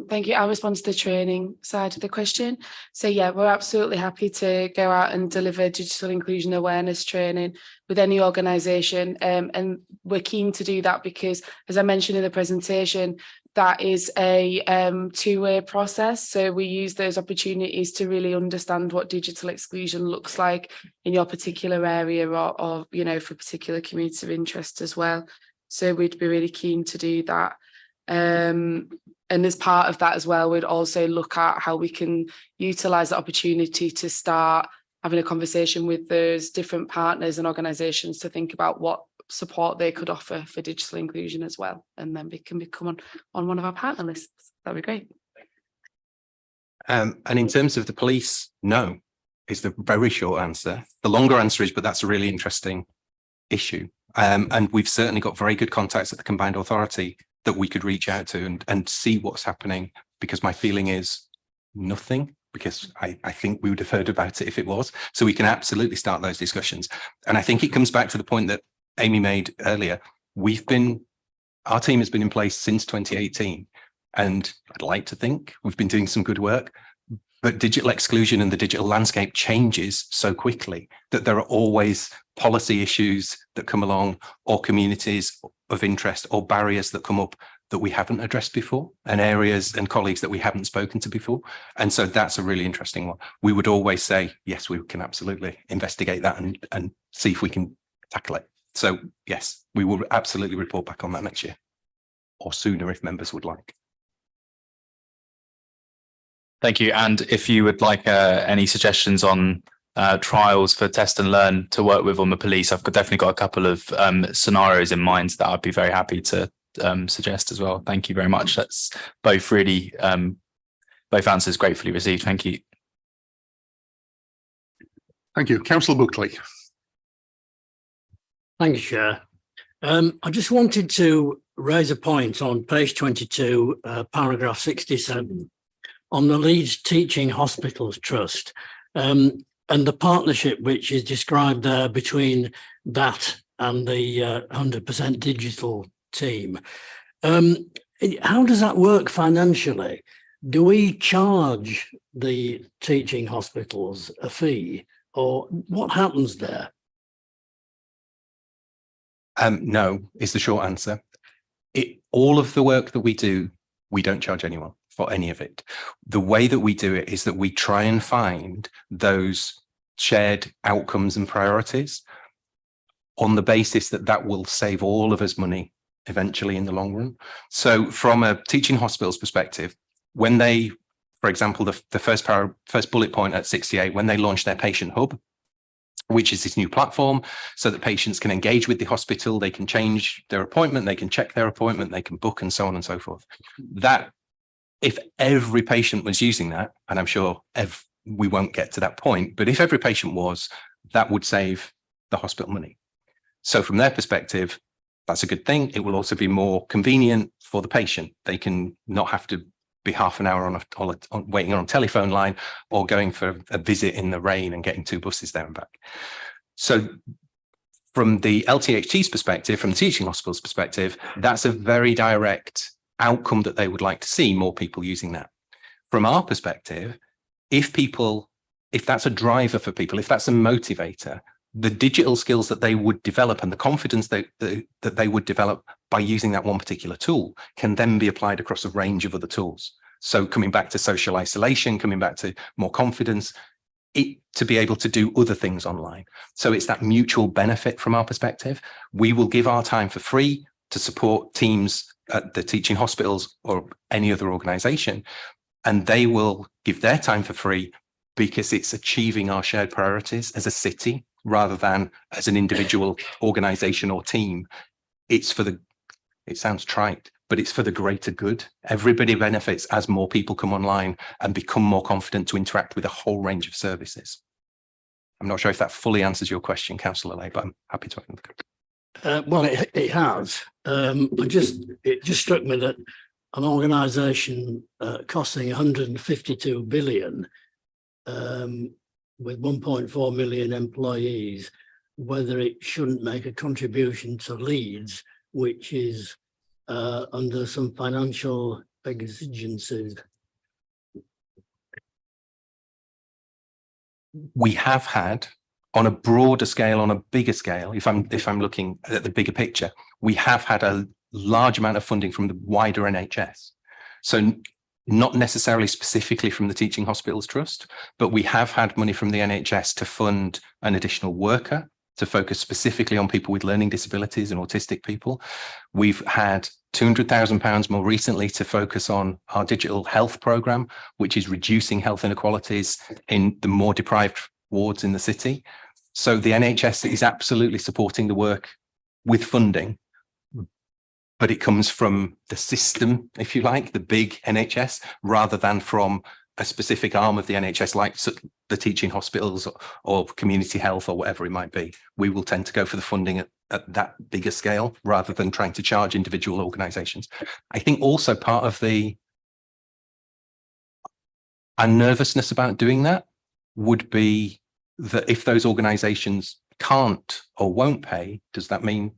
thank you. I'll respond to the training side of the question. So yeah, we're absolutely happy to go out and deliver digital inclusion awareness training with any organisation. And we're keen to do that because, as I mentioned in the presentation, that is a two-way process. So we use those opportunities to really understand what digital exclusion looks like in your particular area or you know, for particular communities of interest as well. So we'd be really keen to do that. And as part of that as well, we'd also look at how we can utilise the opportunity to start having a conversation with those different partners and organisations to think about what support they could offer for digital inclusion as well. And then we can become on one of our partner lists. That'd be great. And in terms of the police, no, is the very short answer. The longer answer is, but that's a really interesting issue. And we've certainly got very good contacts at the Combined Authority that we could reach out to and see what's happening, because my feeling is nothing, because I think we would have heard about it if it was. So we can absolutely start those discussions. And I think it comes back to the point that Amy made earlier. Our team has been in place since 2018, and I'd like to think we've been doing some good work, but digital exclusion and the digital landscape changes so quickly that there are always policy issues that come along, or communities of interest or barriers that come up that we haven't addressed before, and areas and colleagues that we haven't spoken to before. And so that's a really interesting one. We would always say, yes, we can absolutely investigate that and see if we can tackle it. So yes, we will absolutely report back on that next year, or sooner if members would like. Thank you. And if you would like any suggestions on trials for test and learn to work with on the police, I've definitely got a couple of scenarios in mind that I'd be very happy to suggest as well. Thank you very much. That's both really, both answers gratefully received. Thank you. Thank you. Councillor Buckley. Thank you, Chair. I just wanted to raise a point on page 22, paragraph 67, on the Leeds Teaching Hospitals Trust, and the partnership which is described there between that and the 100% digital team. How does that work financially? Do we charge the teaching hospitals a fee, or what happens there? No, is the short answer. All of the work that we do, we don't charge anyone for any of it. The way that we do it is that we try and find those shared outcomes and priorities on the basis that that will save all of us money eventually in the long run. So from a teaching hospitals perspective, when they, for example, the first bullet point at 68, when they launched their patient hub, which is this new platform so that patients can engage with the hospital, they can change their appointment, they can check their appointment, they can book, and so on and so forth. That, if every patient was using that, and I'm sure we won't get to that point, but if every patient was, that would save the hospital money. So from their perspective, that's a good thing. It will also be more convenient for the patient. They can not have to be half an hour on waiting on a telephone line, or going for a visit in the rain and getting 2 buses there and back. So from the LTHT's perspective, from the teaching hospital's perspective, that's a very direct outcome that they would like to see more people using that. From our perspective, if that's a driver for people, if that's a motivator, the digital skills that they would develop and the confidence that they would develop by using that one particular tool can then be applied across a range of other tools. So coming back to social isolation, coming back to more confidence, to be able to do other things online. So it's that mutual benefit from our perspective. We will give our time for free to support teams at the teaching hospitals or any other organization, and they will give their time for free because it's achieving our shared priorities as a city rather than as an individual organization or team. It's for it sounds trite, but it's for the greater good. Everybody benefits as more people come online and become more confident to interact with a whole range of services. I'm not sure if that fully answers your question, Councillor Lay, but I'm happy to. Well, it has. It just struck me that an organisation costing 152 billion with 1.4 million employees, whether it shouldn't make a contribution to Leeds, which is under some financial exigencies. We have had, on a broader scale, on a bigger scale, if I'm looking at the bigger picture, we have had a large amount of funding from the wider NHS. So not necessarily specifically from the Teaching Hospitals Trust, but we have had money from the NHS to fund an additional worker to focus specifically on people with learning disabilities and autistic people. We've had £200,000 more recently to focus on our digital health programme, which is reducing health inequalities in the more deprived wards in the city. So the NHS is absolutely supporting the work with funding, but it comes from the system, if you like, the big NHS, rather than from a specific arm of the NHS, like the teaching hospitals or community health or whatever it might be. We will tend to go for the funding at that bigger scale rather than trying to charge individual organisations. I think also part of our nervousness about doing that would be that if those organisations can't or won't pay, does that mean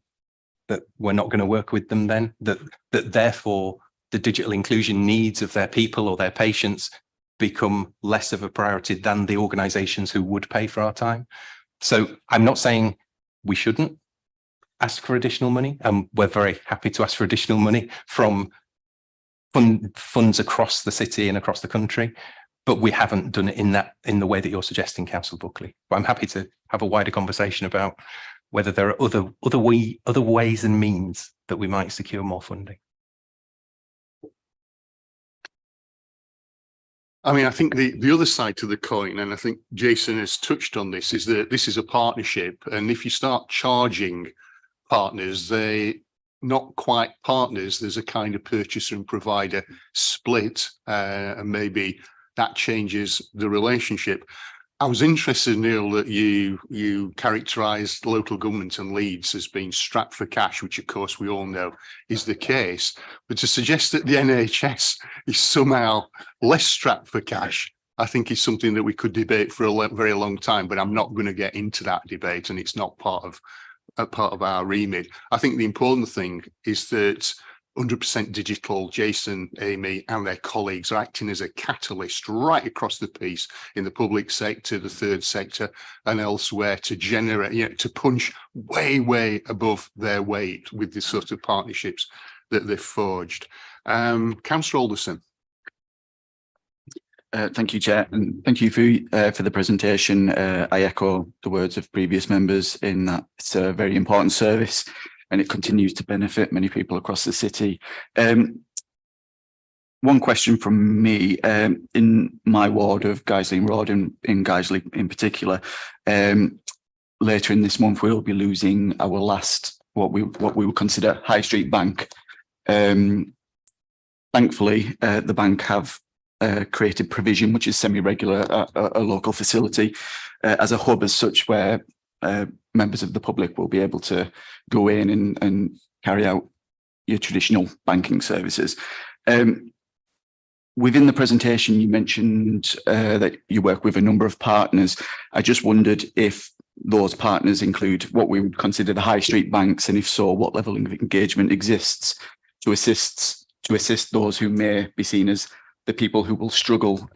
that we're not going to work with them then? That therefore the digital inclusion needs of their people or their patients become less of a priority than the organisations who would pay for our time. So I'm not saying we shouldn't ask for additional money, and we're very happy to ask for additional money from funds across the city and across the country, but we haven't done it in the way that you're suggesting, Councillor Buckley. But I'm happy to have a wider conversation about whether there are other ways and means that we might secure more funding. I mean, I think the other side to the coin, and I think Jason has touched on this, is that this is a partnership. And if you start charging partners, they're not quite partners. There's a kind of purchaser and provider split, and maybe that changes the relationship. I was interested, Neil, that you characterised local government and Leeds as being strapped for cash, which of course we all know is the case. But to suggest that the NHS is somehow less strapped for cash, I think is something that we could debate for a very long time. But I'm not going to get into that debate, and it's not part of our remit. I think the important thing is that 100% digital, Jason, Amy and their colleagues are acting as a catalyst right across the piece in the public sector, the third sector and elsewhere to generate, to punch way above their weight with the sort of partnerships that they've forged. Councillor Alderson. Thank you, Chair, and thank you for the presentation. I echo the words of previous members in that it's a very important service and it continues to benefit many people across the city. One question from me, in my ward of Guiseley Road, in Guiseley in particular, later in this month we'll be losing our last, what we would consider high street bank. Thankfully, the bank have created provision, which is semi-regular, a local facility as a hub as such, where members of the public will be able to go in and carry out your traditional banking services. Within the presentation, you mentioned that you work with a number of partners. I just wondered if those partners include what we would consider the high street banks, and if so, what level of engagement exists to assist those who may be seen as the people who will struggle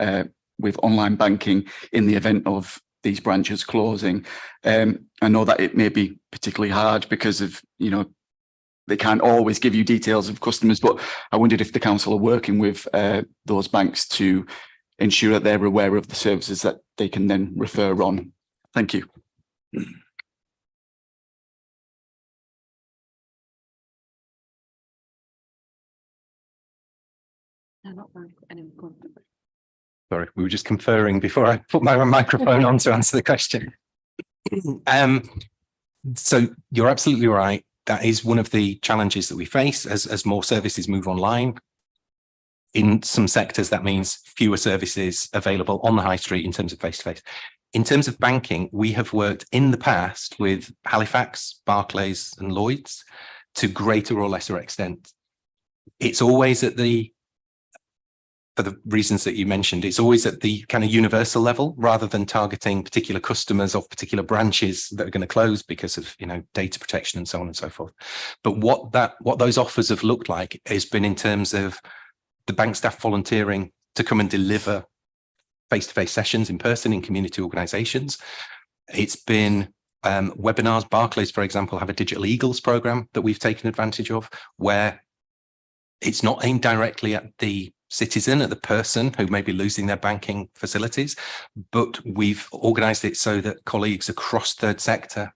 with online banking in the event of these branches closing. I know that it may be particularly hard because of, they can't always give you details of customers, but I wondered if the council are working with those banks to ensure that they're aware of the services that they can then refer on. Thank you. Sorry, we were just conferring before I put my microphone on to answer the question. So you're absolutely right. That is one of the challenges that we face as more services move online. In some sectors, that means fewer services available on the high street in terms of face-to-face. In terms of banking, we have worked in the past with Halifax, Barclays and Lloyds to greater or lesser extent. It's always at the, for the reasons that you mentioned, it's always at the kind of universal level rather than targeting particular customers of particular branches that are going to close because of, you know, data protection and so on and so forth. But what those offers have looked like has been in terms of the bank staff volunteering to come and deliver face-to-face sessions in person in community organisations. It's been webinars. Barclays, for example, have a Digital Eagles program that we've taken advantage of, where it's not aimed directly at the citizen, at the person who may be losing their banking facilities, but we've organised it so that colleagues across third sector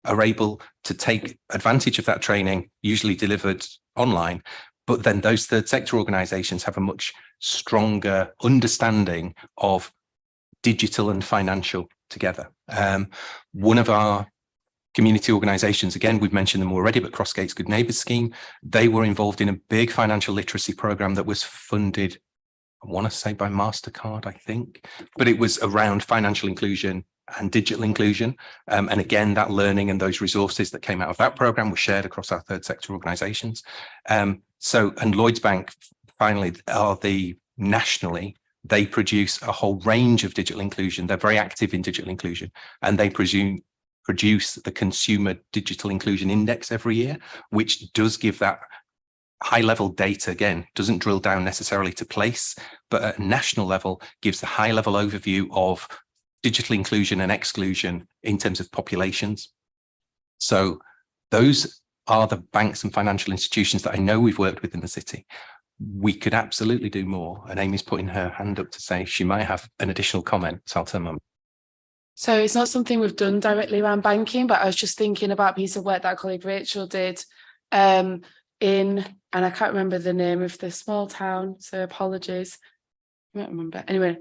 are able to take advantage of that training, usually delivered online. But then those third sector organisations have a much stronger understanding of digital and financial together. One of our community organisations, again, we've mentioned them already, but Crossgate's Good Neighbours scheme, they were involved in a big financial literacy programme that was funded, I want to say by MasterCard, I think, but it was around financial inclusion and digital inclusion. And again, that learning and those resources that came out of that programme were shared across our third sector organisations. And Lloyds Bank, finally, are the nationally, they produce a whole range of digital inclusion. They're very active in digital inclusion, and they produce the Consumer Digital Inclusion Index every year, which does give that high level data. Again, doesn't drill down necessarily to place, but at a national level gives the high level overview of digital inclusion and exclusion in terms of populations. So those are the banks and financial institutions that I know we've worked with in the city. We could absolutely do more. And Amy's putting her hand up to say she might have an additional comment. So I'll turn my. So it's not something we've done directly around banking, but I was just thinking about a piece of work that colleague Rachel did and I can't remember the name of the small town, so apologies. I don't remember. Anyway,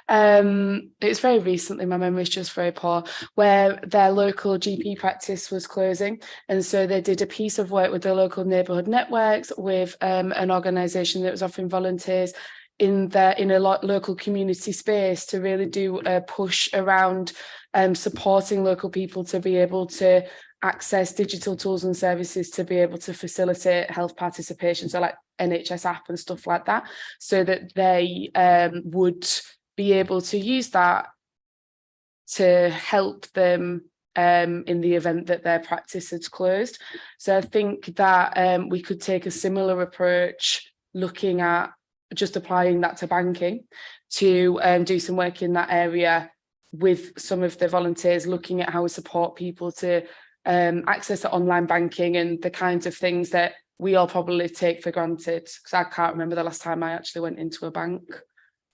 it's very recently, my memory is just very poor, where their local GP practice was closing. And so they did a piece of work with the local neighbourhood networks with an organisation that was offering volunteers in a local community space to really do a push around supporting local people to be able to access digital tools and services to be able to facilitate health participation, so like NHS app and stuff like that, so that they would be able to use that to help them in the event that their practice had closed. So I think that we could take a similar approach, looking at just applying that to banking, to do some work in that area with some of the volunteers, looking at how we support people to access to online banking and the kinds of things that we all probably take for granted, because I can't remember the last time I actually went into a bank.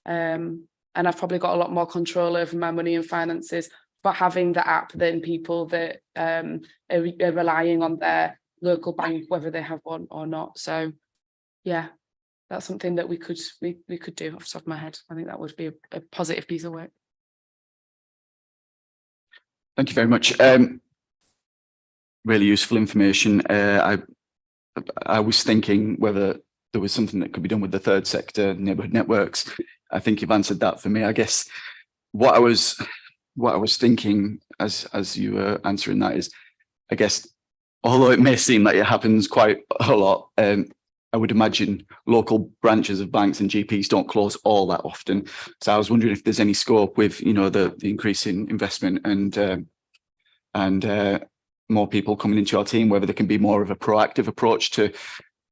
And I've probably got a lot more control over my money and finances for having the app than people that are relying on their local bank, whether they have one or not. So yeah, that's something that we could do off the top of my head. I think that would be a positive piece of work. Thank you very much. Really useful information. I was thinking whether there was something that could be done with the third sector neighbourhood networks. I think you've answered that for me. I guess what I was thinking as you were answering that is, I guess, although it may seem like it happens quite a lot, I would imagine local branches of banks and GPs don't close all that often. So I was wondering if there's any scope with, you know, the increase in investment and more people coming into your team, whether there can be more of a proactive approach to,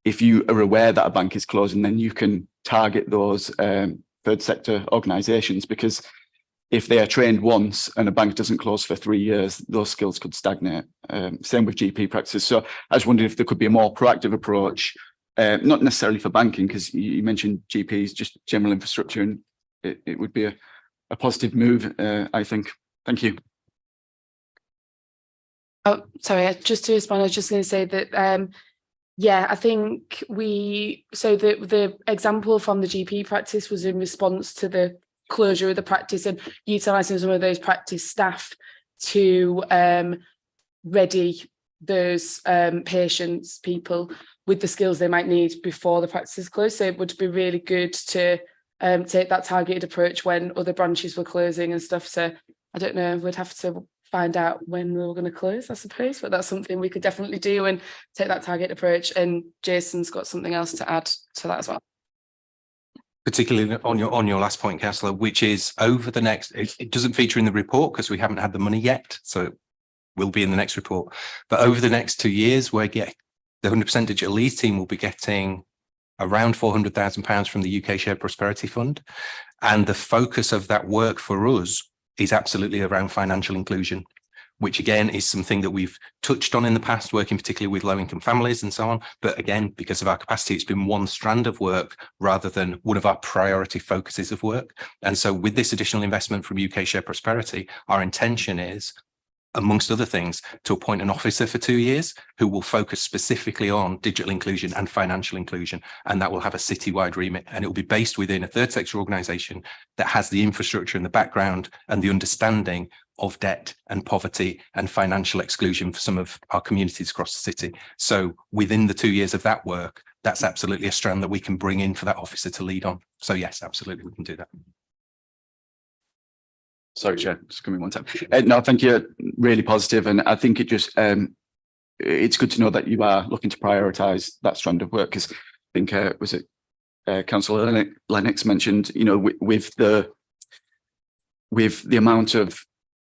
if you are aware that a bank is closing, then you can target those third sector organisations, because if they are trained once and a bank doesn't close for 3 years, those skills could stagnate. Same with GP practices. So I was wondering if there could be a more proactive approach, not necessarily for banking, because you mentioned GPs, just general infrastructure, and it would be a positive move, I think. Thank you. Oh, sorry, just to respond, I was just going to say that, yeah, I think the example from the GP practice was in response to the closure of the practice and utilising some of those practice staff to ready those people with the skills they might need before the practice is closed. So it would be really good to take that targeted approach when other branches were closing and stuff. So I don't know, we'd have to find out when we were going to close, I suppose, but that's something we could definitely do and take that target approach. And Jason's got something else to add to that as well. Particularly on your last point, Councillor, which is over the next, it doesn't feature in the report because we haven't had the money yet, so it will be in the next report. But over the next 2 years, the 100% Digital Leeds team will be getting around £400,000 from the UK Shared Prosperity Fund. And the focus of that work for us is absolutely around financial inclusion, which again is something that we've touched on in the past, working particularly with low-income families and so on. But again, because of our capacity, it's been one strand of work rather than one of our priority focuses of work. And so with this additional investment from UK Shared Prosperity, our intention is, amongst other things, to appoint an officer for 2 years who will focus specifically on digital inclusion and financial inclusion. And that will have a citywide remit, and it will be based within a third sector organisation that has the infrastructure and the background and the understanding of debt and poverty and financial exclusion for some of our communities across the city. So within the 2 years of that work, that's absolutely a strand that we can bring in for that officer to lead on. So yes, absolutely, we can do that. Sorry, Chair, just coming one time. No, thank you. Really positive, and I think it just it's good to know that you are looking to prioritise that strand of work. Because I think was it Councillor Lennox mentioned, you know, with the amount of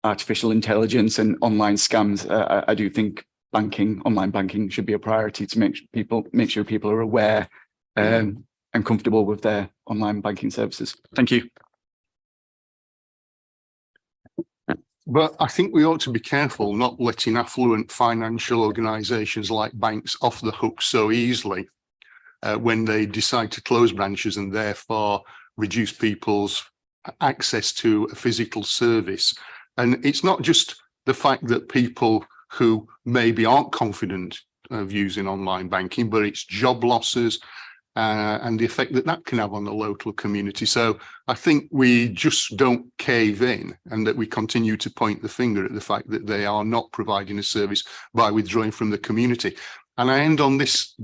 artificial intelligence and online scams, I do think online banking should be a priority to make sure people are aware and comfortable with their online banking services. Thank you. But I think we ought to be careful not letting affluent financial organisations like banks off the hook so easily when they decide to close branches and therefore reduce people's access to a physical service. And it's not just the fact that people who maybe aren't confident of using online banking, but it's job losses and the effect that that can have on the local community. So I think we just don't cave in, and that we continue to point the finger at the fact that they are not providing a service by withdrawing from the community. And I end on this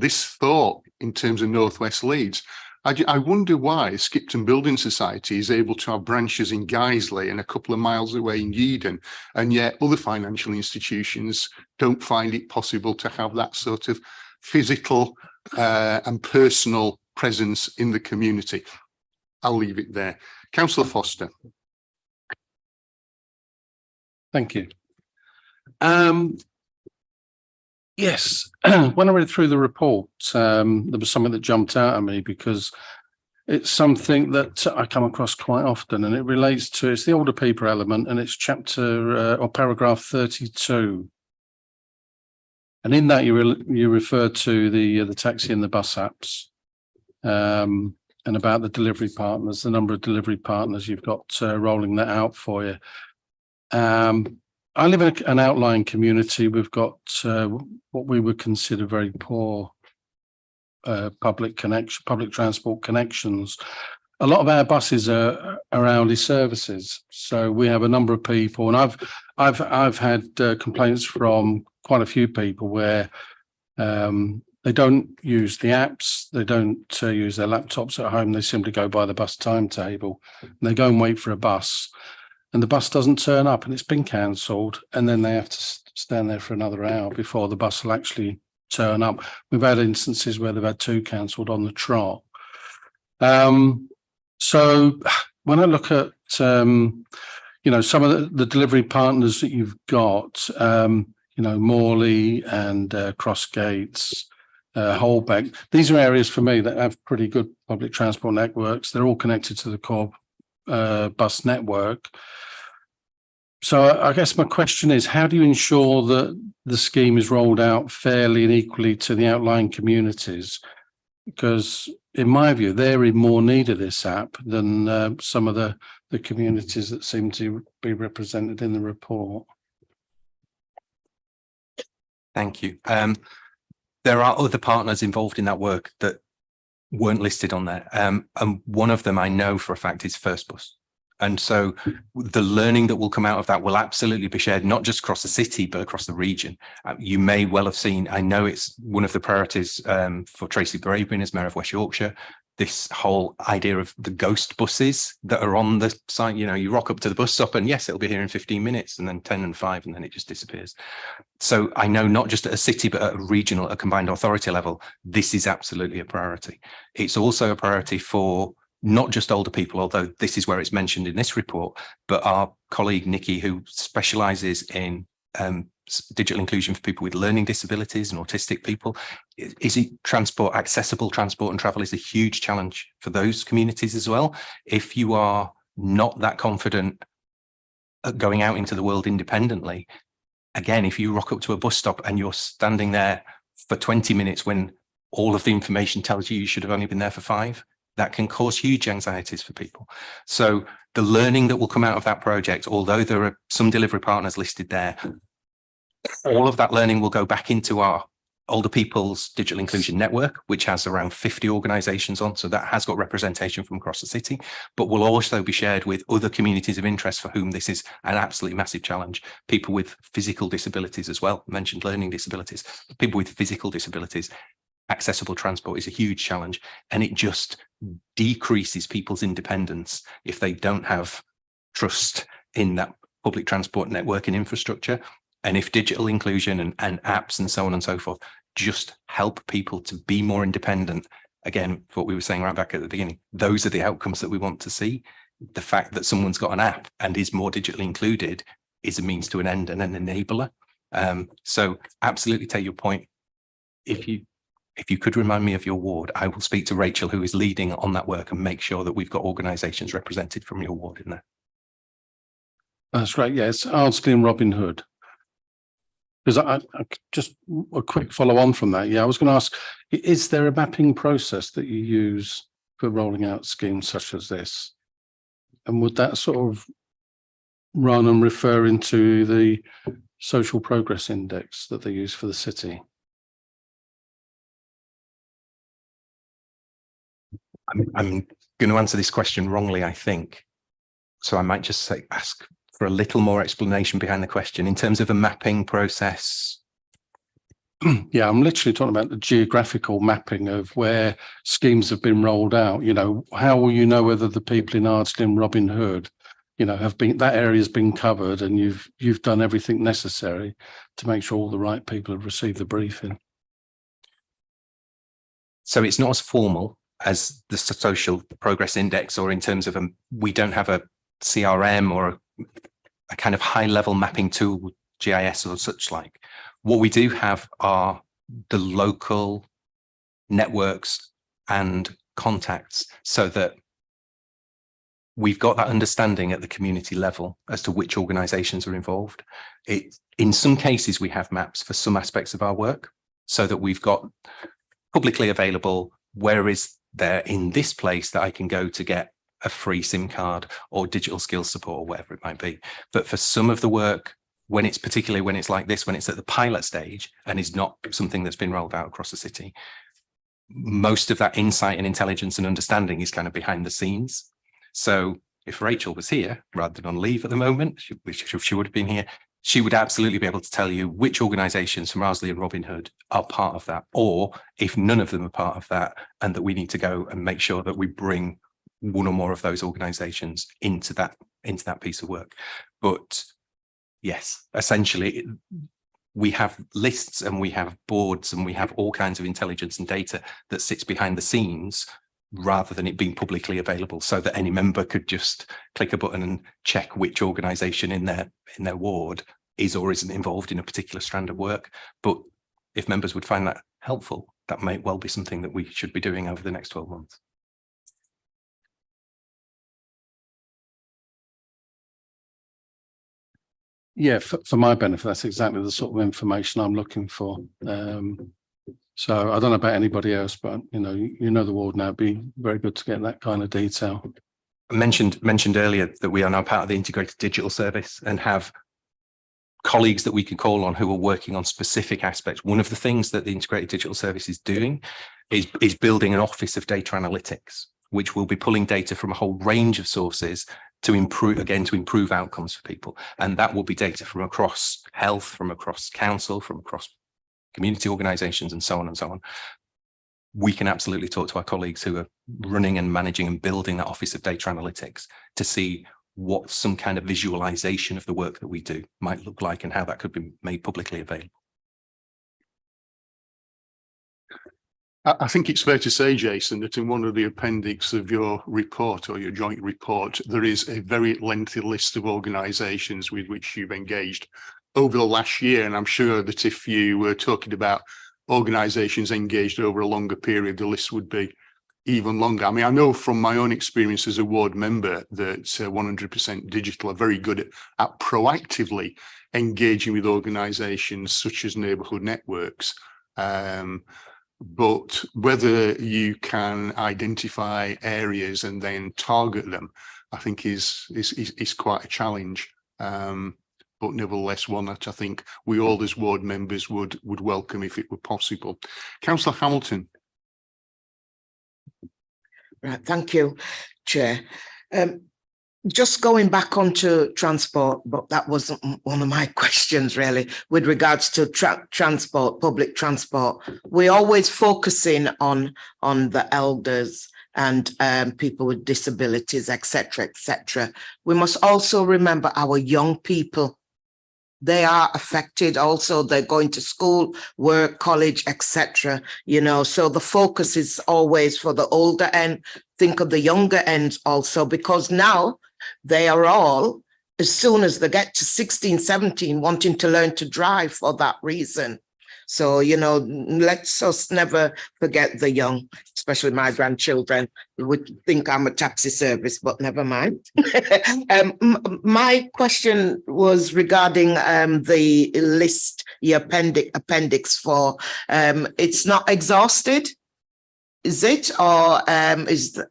thought in terms of North West Leeds. I wonder why Skipton Building Society is able to have branches in Guiseley and a couple of miles away in Yeadon, and yet other financial institutions don't find it possible to have that sort of physical and personal presence in the community. I'll leave it there. Councillor Foster. Thank you. Yes, when I read through the report, there was something that jumped out at me because it's something that I come across quite often, and it relates to, it's the older people element, and it's chapter or paragraph 32. And in that you refer to the taxi and the bus apps, and about the delivery partners, the number of delivery partners you've got rolling that out for you. I live in an outlying community. We've got what we would consider very poor public transport connections. A lot of our buses are hourly services, so we have a number of people, and I've had complaints from quite a few people where they don't use the apps, they don't use their laptops at home, they simply go by the bus timetable, and they go and wait for a bus, and the bus doesn't turn up, and it's been cancelled, and then they have to stand there for another hour before the bus will actually turn up. We've had instances where they've had 2 cancelled on the trot. So when I look at you know, some of the delivery partners that you've got, you know, Morley and Crossgates, Holbeck, these are areas for me that have pretty good public transport networks. They're all connected to the core bus network. So I guess my question is, how do you ensure that the scheme is rolled out fairly and equally to the outlying communities? Because in my view, they're in more need of this app than some of the communities that seem to be represented in the report. Thank you. There are other partners involved in that work that weren't listed on there. And one of them I know for a fact is First Bus. And so the learning that will come out of that will absolutely be shared, not just across the city, but across the region. You may well have seen, I know it's one of the priorities for Tracy Braben as Mayor of West Yorkshire. this whole idea of the ghost buses that are on the site. You know, you rock up to the bus stop and yes, it'll be here in 15 minutes and then 10 and 5 and then it just disappears. So I know not just at a city, but at a regional, a combined authority level, this is absolutely a priority. It's also a priority for not just older people, although this is where it's mentioned in this report, but our colleague Nikki, who specialises in digital inclusion for people with learning disabilities and autistic people. Accessible transport and travel is a huge challenge for those communities as well. If you are not that confident at going out into the world independently, again, if you rock up to a bus stop and you're standing there for 20 minutes when all of the information tells you should have only been there for 5, that can cause huge anxieties for people. So the learning that will come out of that project, although there are some delivery partners listed there, all of that learning will go back into our Older People's Digital Inclusion Network, which has around 50 organisations on. So that has got representation from across the city, but will also be shared with other communities of interest for whom this is an absolutely massive challenge. People with physical disabilities as well, I mentioned learning disabilities, people with physical disabilities. Accessible transport is a huge challenge, and it just decreases people's independence if they don't have trust in that public transport network and infrastructure. And if digital inclusion and apps and so on and so forth just help people to be more independent, again, what we were saying right back at the beginning, those are the outcomes that we want to see. The fact that someone's got an app and is more digitally included is a means to an end and an enabler. So absolutely take your point. If you could remind me of your ward, I will speak to Rachel, who is leading on that work, and make sure that we've got organisations represented from your ward in there. That's great. Yes, Ardsley and Robin Hood. Because I just a quick follow on from that. Yeah, I was going to ask, is there a mapping process that you use for rolling out schemes such as this? And would that sort of run and refer into the social progress index that they use for the city? I'm going to answer this question wrongly, I think. So I might just ask for a little more explanation behind the question in terms of a mapping process. Yeah, I'm literally talking about the geographical mapping of where schemes have been rolled out. You know, how will you know whether the people in Ardsley and Robin Hood, you know, have been, that area has been covered and you've done everything necessary to make sure all the right people have received the briefing? So it's not as formal as the social progress index, or in terms of we don't have a CRM or a kind of high level mapping tool, GIS or such like. What we do have are the local networks and contacts, so that we've got that understanding at the community level as to which organisations are involved. In some cases, we have maps for some aspects of our work, so that we've got publicly available, where is there in this place that I can go to get a free SIM card or digital skills support or whatever it might be. But for some of the work, particularly when it's like this, when it's at the pilot stage and is not something that's been rolled out across the city, most of that insight and intelligence and understanding is kind of behind the scenes. So if Rachel was here rather than on leave at the moment, she would have been here, she would absolutely be able to tell you which organisations from Ardsley and Robin Hood are part of that, or if none of them are part of that, and that we need to go and make sure that we bring one or more of those organisations into that piece of work. But yes, essentially, we have lists and we have boards and we have all kinds of intelligence and data that sits behind the scenes, rather than it being publicly available, so that any member could just click a button and check which organisation in their ward is or isn't involved in a particular strand of work. But if members would find that helpful, that may well be something that we should be doing over the next 12 months. Yeah, for my benefit, that's exactly the sort of information I'm looking for. So I don't know about anybody else, but you know the ward now. It'd be very good to get that kind of detail. I mentioned earlier that we are now part of the integrated digital service and have colleagues that we can call on who are working on specific aspects. One of the things that the integrated digital service is doing is building an office of data analytics, which will be pulling data from a whole range of sources to improve outcomes for people. And that will be data from across health, from across council, from across community organisations, and so on and so on. we can absolutely talk to our colleagues who are running and managing and building that Office of Data Analytics to see what some kind of visualization of the work that we do might look like and how that could be made publicly available. I think it's fair to say, Jason, that in one of the appendix of your report or your joint report, there is a very lengthy list of organisations with which you've engaged over the last year. And I'm sure that if you were talking about organisations engaged over a longer period, the list would be even longer. I mean, I know from my own experience as a ward member that 100% Digital are very good at proactively engaging with organisations such as neighbourhood networks. But whether you can identify areas and then target them, I think is quite a challenge. But nevertheless, one that I think we all as ward members would welcome if it were possible. Councillor Hamilton. Right, thank you, Chair. Just going back onto transport, but that wasn't one of my questions really, with regards to transport, public transport. We're always focusing on the elders and people with disabilities, etc., etc. We must also remember our young people. They are affected also. They're going to school, work, college, etc. You know, so the focus is always for the older end. Think of the younger ends also, because now they are all, as soon as they get to 16, 17, wanting to learn to drive for that reason. So, you know, let's us never forget the young, especially my grandchildren who would think I'm a taxi service, but never mind. My question was regarding the list, your appendix for, it's not exhausted. Is it, or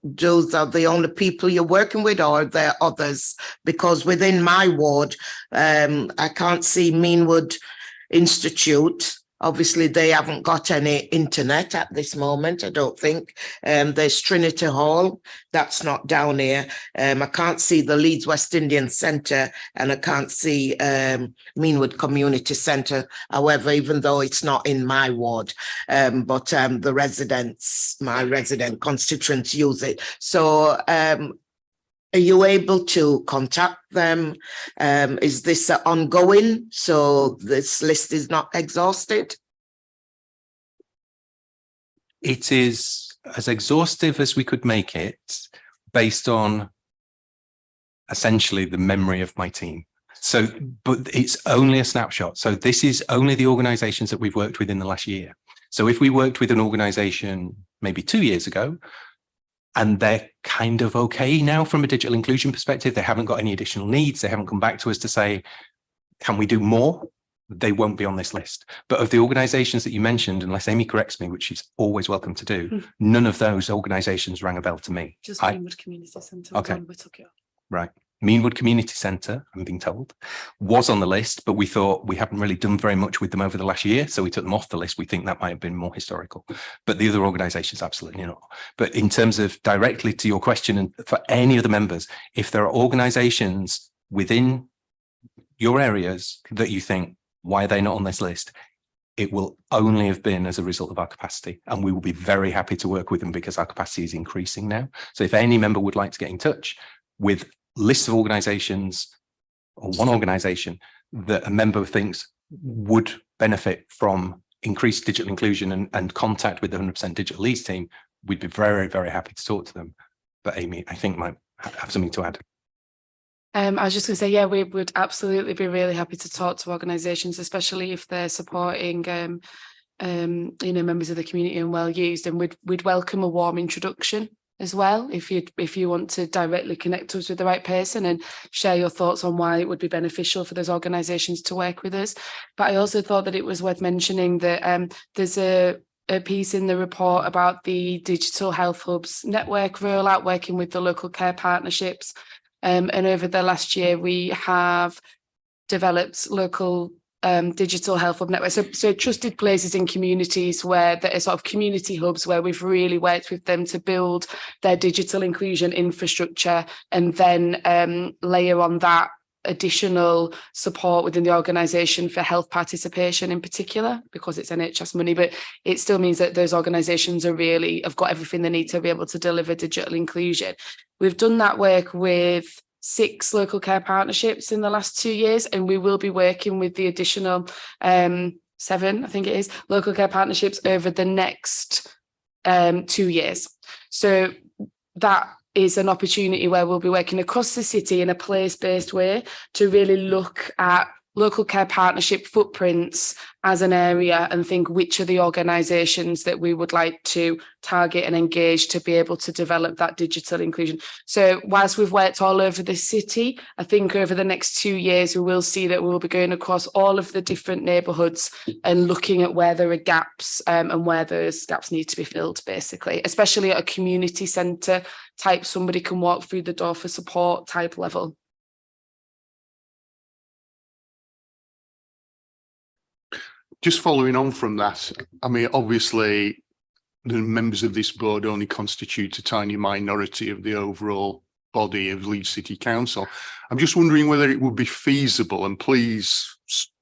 those are the only people you're working with, or are there others? Because within my ward, I can't see Meanwood Institute. Obviously, they haven't got any internet at this moment, I don't think. There's Trinity Hall, that's not down here. I can't see the Leeds West Indian Centre, and I can't see Meanwood Community Centre. However, even though it's not in my ward, but the residents, my resident constituents use it. So are you able to contact them? Is this ongoing? So this list is not exhausted? It is as exhaustive as we could make it based on essentially the memory of my team. So, but it's only a snapshot. So this is only the organizations that we've worked with in the last year. So if we worked with an organization maybe 2 years ago, and they're kind of okay now from a digital inclusion perspective, they haven't got any additional needs, they haven't come back to us to say, can we do more? They won't be on this list. But of the organizations that you mentioned, unless Amy corrects me, which she's always welcome to do, none of those organizations rang a bell to me. Just Meanwood Community Centre. Okay. We took it off. Right. Meanwood Community Centre, I'm being told, was on the list, but we thought we haven't really done very much with them over the last year, so we took them off the list. We think that might have been more historical, but the other organisations, absolutely not. But in terms of directly to your question, and for any of the members, if there are organisations within your areas that you think, why are they not on this list? It will only have been as a result of our capacity, and we will be very happy to work with them because our capacity is increasing now. So if any member would like to get in touch with lists of organizations or one organization that a member thinks would benefit from increased digital inclusion and contact with the 100% Digital Leeds team, we'd be very, very happy to talk to them. But Amy, I think might have something to add. I was just going to say, yeah, we would absolutely be really happy to talk to organisations, especially if they're supporting, you know, members of the community and well used, and we'd welcome a warm introduction as well, if you want to directly connect us with the right person and share your thoughts on why it would be beneficial for those organisations to work with us. But I also thought that it was worth mentioning that there's a piece in the report about the Digital Health Hubs network rollout, working with the local care partnerships. And over the last year, we have developed local digital health hub network. So trusted places in communities where there are sort of community hubs where we've really worked with them to build their digital inclusion infrastructure, and then layer on that additional support within the organisation for health participation in particular, because it's NHS money, but it still means that those organisations are really have got everything they need to be able to deliver digital inclusion. We've done that work with 6 local care partnerships in the last 2 years, and we will be working with the additional 7, I think it is, local care partnerships over the next 2 years. So that is an opportunity where we'll be working across the city in a place-based way to really look at local care partnership footprints as an area and think which are the organisations that we would like to target and engage to be able to develop that digital inclusion. So whilst we've worked all over the city, I think over the next 2 years, we will see that we will be going across all of the different neighbourhoods and looking at where there are gaps and where those gaps need to be filled, basically, especially at a community centre type, somebody can walk through the door for support type level. Just following on from that, I mean, obviously, the members of this board only constitute a tiny minority of the overall body of Leeds City Council. I'm just wondering whether it would be feasible, and please,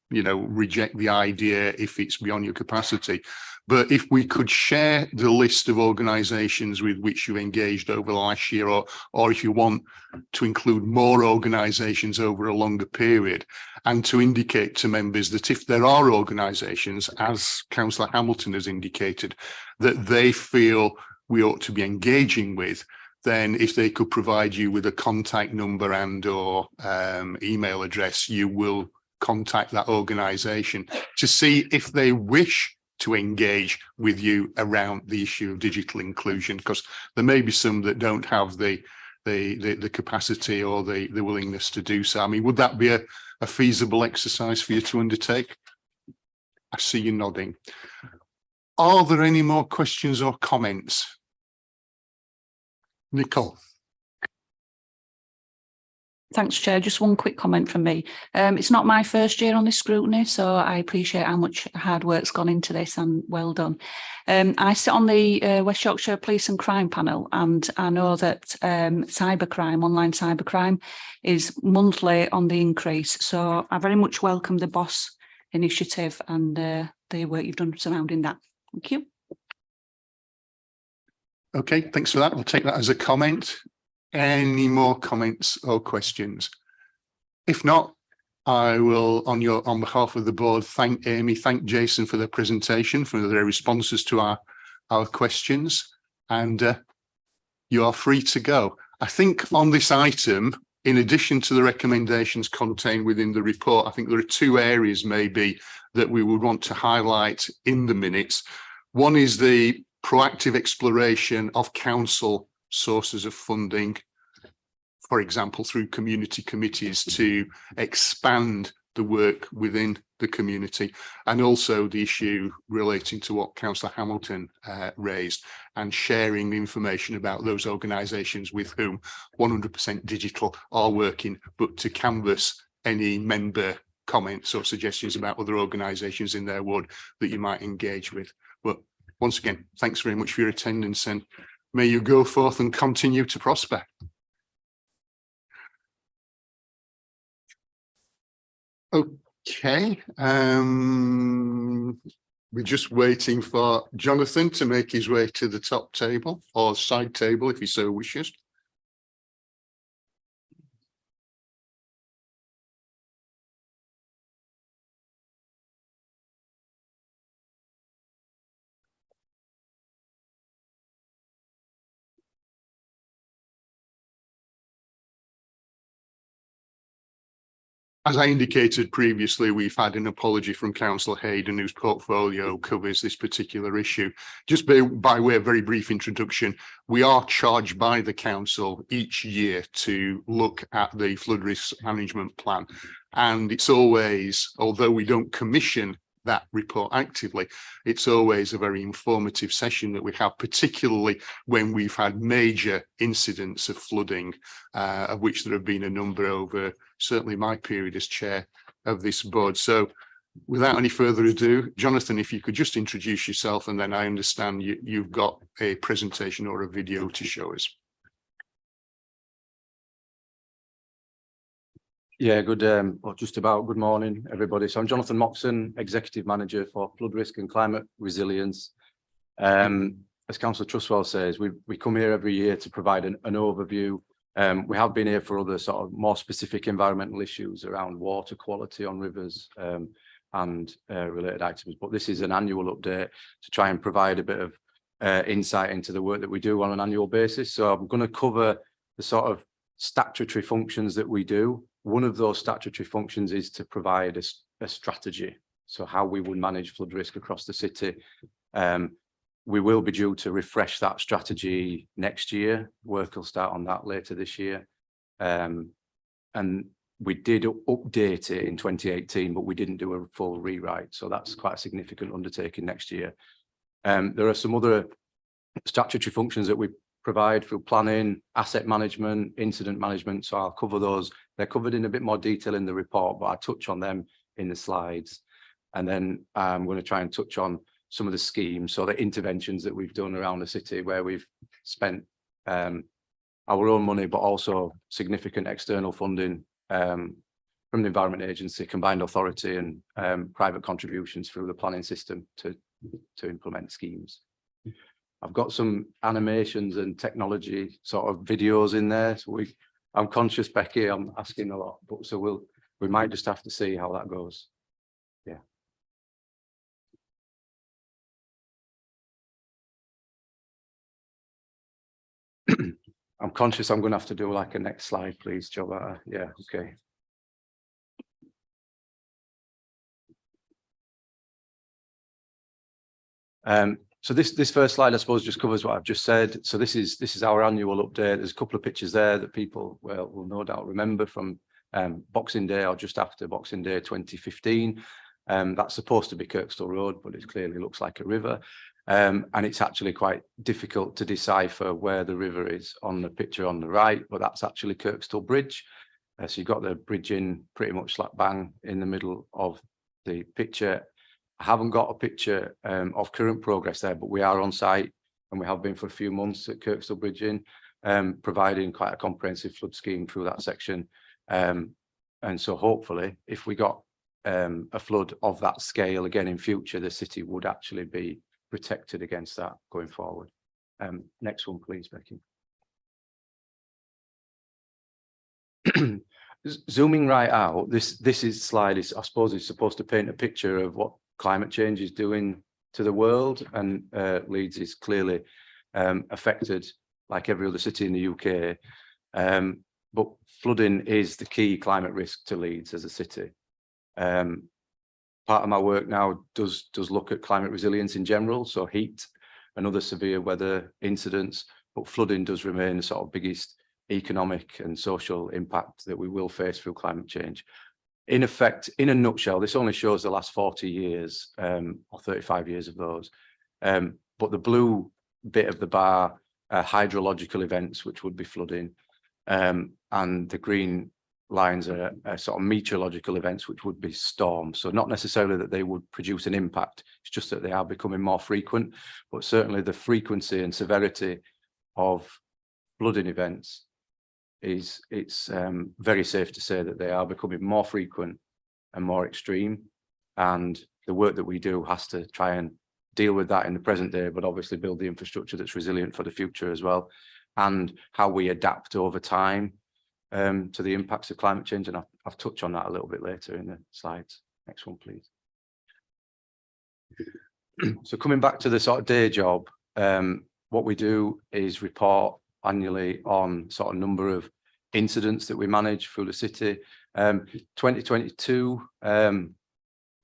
you know, reject the idea if it's beyond your capacity, but if we could share the list of organisations with which you engaged over the last year, or if you want to include more organisations over a longer period, and to indicate to members that if there are organisations, as Councillor Hamilton has indicated, that they feel we ought to be engaging with, then if they could provide you with a contact number and or email address, you will contact that organisation to see if they wish to engage with you around the issue of digital inclusion, because there may be some that don't have the capacity or the willingness to do so. I mean, would that be a feasible exercise for you to undertake? I see you nodding. Are there any more questions or comments? Nicole. Thanks, Chair. Just one quick comment from me. It's not my first year on this scrutiny, so I appreciate how much hard work's gone into this, and well done. I sit on the West Yorkshire Police and Crime panel, and I know that cybercrime, online cybercrime, is monthly on the increase. So I very much welcome the BOSS initiative and the work you've done surrounding that. Thank you. Okay, thanks for that. We'll take that as a comment. Any more comments or questions? If not, I will, on behalf of the board, thank Amy, thank Jason for their presentation, for their responses to our questions, and you are free to go. I think on this item, in addition to the recommendations contained within the report, I think there are 2 areas maybe that we would want to highlight in the minutes. One is the proactive exploration of council sources of funding, for example, through community committees to expand the work within the community, and also the issue relating to what Councillor Hamilton raised, and sharing information about those organisations with whom 100% digital are working, but to canvass any member comments or suggestions about other organisations in their ward that you might engage with. But once again, thanks very much for your attendance, and may you go forth and continue to prosper. Okay, we're just waiting for Jonathan to make his way to the top table, or side table if he so wishes. As I indicated previously, we've had an apology from Councillor Hayden, whose portfolio covers this particular issue. Just by way of very brief introduction, we are charged by the council each year to look at the flood risk management plan. And it's always, although we don't commission that report actively, it's always a very informative session that we have, particularly when we've had major incidents of flooding, of which there have been a number over certainly my period as chair of this board. So without any further ado, Jonathan, if you could just introduce yourself, and then I understand you've got a presentation or a video to show us. Yeah, good, or just about good morning, everybody. So I'm Jonathan Moxon, Executive Manager for Flood Risk and Climate Resilience. As Councillor Trustwell says, we come here every year to provide an overview. We have been here for other sort of more specific environmental issues around water quality on rivers and related items. But this is an annual update to try and provide a bit of insight into the work that we do on an annual basis. So I'm going to cover the sort of statutory functions that we do. One of those statutory functions is to provide a strategy. So how we would manage flood risk across the city. We will be due to refresh that strategy next year. Work will start on that later this year. And we did update it in 2018, but we didn't do a full rewrite. So that's quite a significant undertaking next year. There are some other statutory functions that we provide through planning, asset management, incident management. So I'll cover those. They're covered in a bit more detail in the report, but I touch on them in the slides. And then I'm going to try and touch on some of the schemes, so the interventions that we've done around the city where we've spent our own money, but also significant external funding from the Environment Agency, Combined Authority and private contributions through the planning system to implement schemes. I've got some animations and technology sort of videos in there. So I'm conscious, Becky, I'm asking a lot, but so we might just have to see how that goes. Yeah. I'm conscious I'm going to have to do like a next slide, please, Joe. Yeah, okay. So this first slide, I suppose, just covers what I've just said. So this is our annual update. There's a couple of pictures there that people will no doubt remember from Boxing Day or just after Boxing Day 2015. That's supposed to be Kirkstall Road, but it clearly looks like a river. And it's actually quite difficult to decipher where the river is on the picture on the right, but that's actually Kirkstall Bridge. So you've got the bridge in pretty much slap bang in the middle of the picture. I haven't got a picture of current progress there, but we are on site and we have been for a few months at Kirkstall Bridge in, providing quite a comprehensive flood scheme through that section. And so hopefully if we got a flood of that scale again in future, the city would actually be protected against that going forward. Next one, please, Becky. Zooming right out, this slide is, I suppose, is supposed to paint a picture of what climate change is doing to the world, and Leeds is clearly affected like every other city in the UK. But flooding is the key climate risk to Leeds as a city. Part of my work now does look at climate resilience in general, so heat and other severe weather incidents, but flooding does remain the sort of biggest economic and social impact that we will face through climate change. In effect, in a nutshell, this only shows the last 40 years or 35 years of those. But the blue bit of the bar are hydrological events, which would be flooding, and the green lines are sort of meteorological events, which would be storms. So not necessarily that they would produce an impact, it's just that they are becoming more frequent, but certainly the frequency and severity of flooding events it's very safe to say that they are becoming more frequent and more extreme. And the work that we do has to try and deal with that in the present day, but obviously build the infrastructure that's resilient for the future as well, and how we adapt over time to the impacts of climate change. And I've touched on that a little bit later in the slides. Next one, please. So coming back to the sort of day job, what we do is report annually on sort of number of incidents that we manage through the city. 2022 and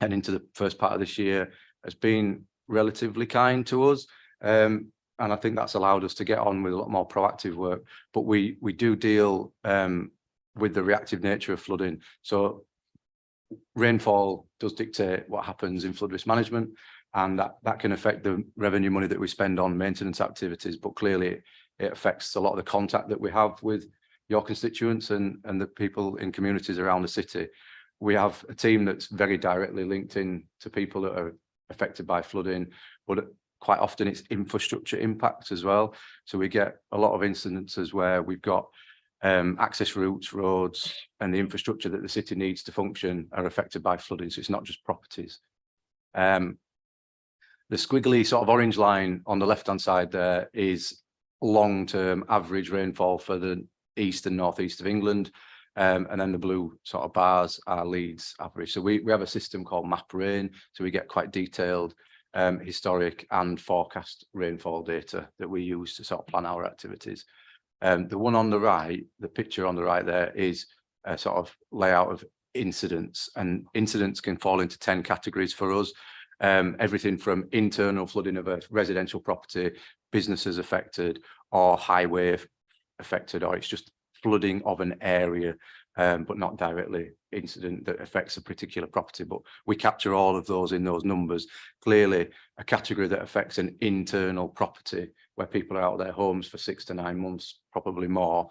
into the first part of this year has been relatively kind to us. And I think that's allowed us to get on with a lot more proactive work, but we do deal with the reactive nature of flooding. So rainfall does dictate what happens in flood risk management, and that can affect the revenue money that we spend on maintenance activities, but clearly it affects a lot of the contact that we have with your constituents and the people in communities around the city. We have a team that's very directly linked in to people that are affected by flooding, but quite often it's infrastructure impacts as well. So we get a lot of incidences where we've got access routes, roads, and the infrastructure that the city needs to function are affected by flooding. So it's not just properties. The squiggly sort of orange line on the left-hand side there is long-term average rainfall for the east and northeast of England. And then the blue sort of bars are Leeds average. So we have a system called Map Rain. So we get quite detailed historic and forecast rainfall data that we use to sort of plan our activities. The one on the right, the picture on the right there, is a sort of layout of incidents, and incidents can fall into 10 categories for us. Everything from internal flooding of a residential property, businesses affected, or highway affected, or it's just flooding of an area, but not directly incident that affects a particular property. But we capture all of those in those numbers. Clearly, a category that affects an internal property where people are out of their homes for 6 to 9 months, probably more,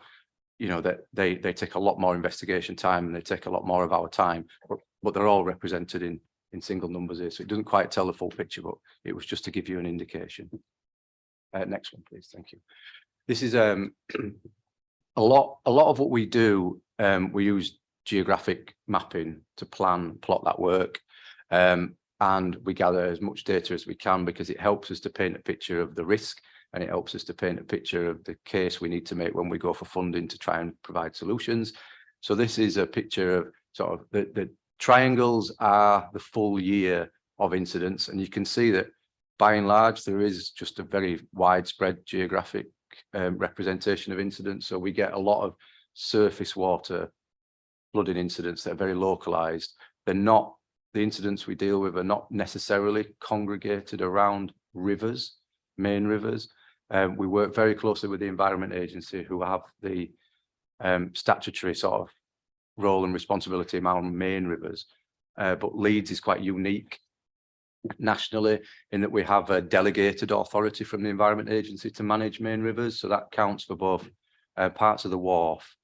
you know, that they take a lot more investigation time and they take a lot more of our time, but they're all represented in single numbers here. So it doesn't quite tell the full picture, but it was just to give you an indication. Next one, please. Thank you. This is a lot of what we do. We use geographic mapping to plot that work. And we gather as much data as we can because it helps us to paint a picture of the risk, and it helps us to paint a picture of the case we need to make when we go for funding to try and provide solutions. So this is a picture of sort of the triangles are the full year of incidents, and you can see that by and large there is just a very widespread geographic representation of incidents. So we get a lot of surface water flooding incidents that are very localized. They're not, the incidents we deal with are not necessarily congregated around rivers, main rivers. We work very closely with the Environment Agency, who have the statutory sort of role and responsibility around main rivers. But Leeds is quite unique nationally in that we have a delegated authority from the Environment Agency to manage main rivers. So that counts for both parts of the wharf,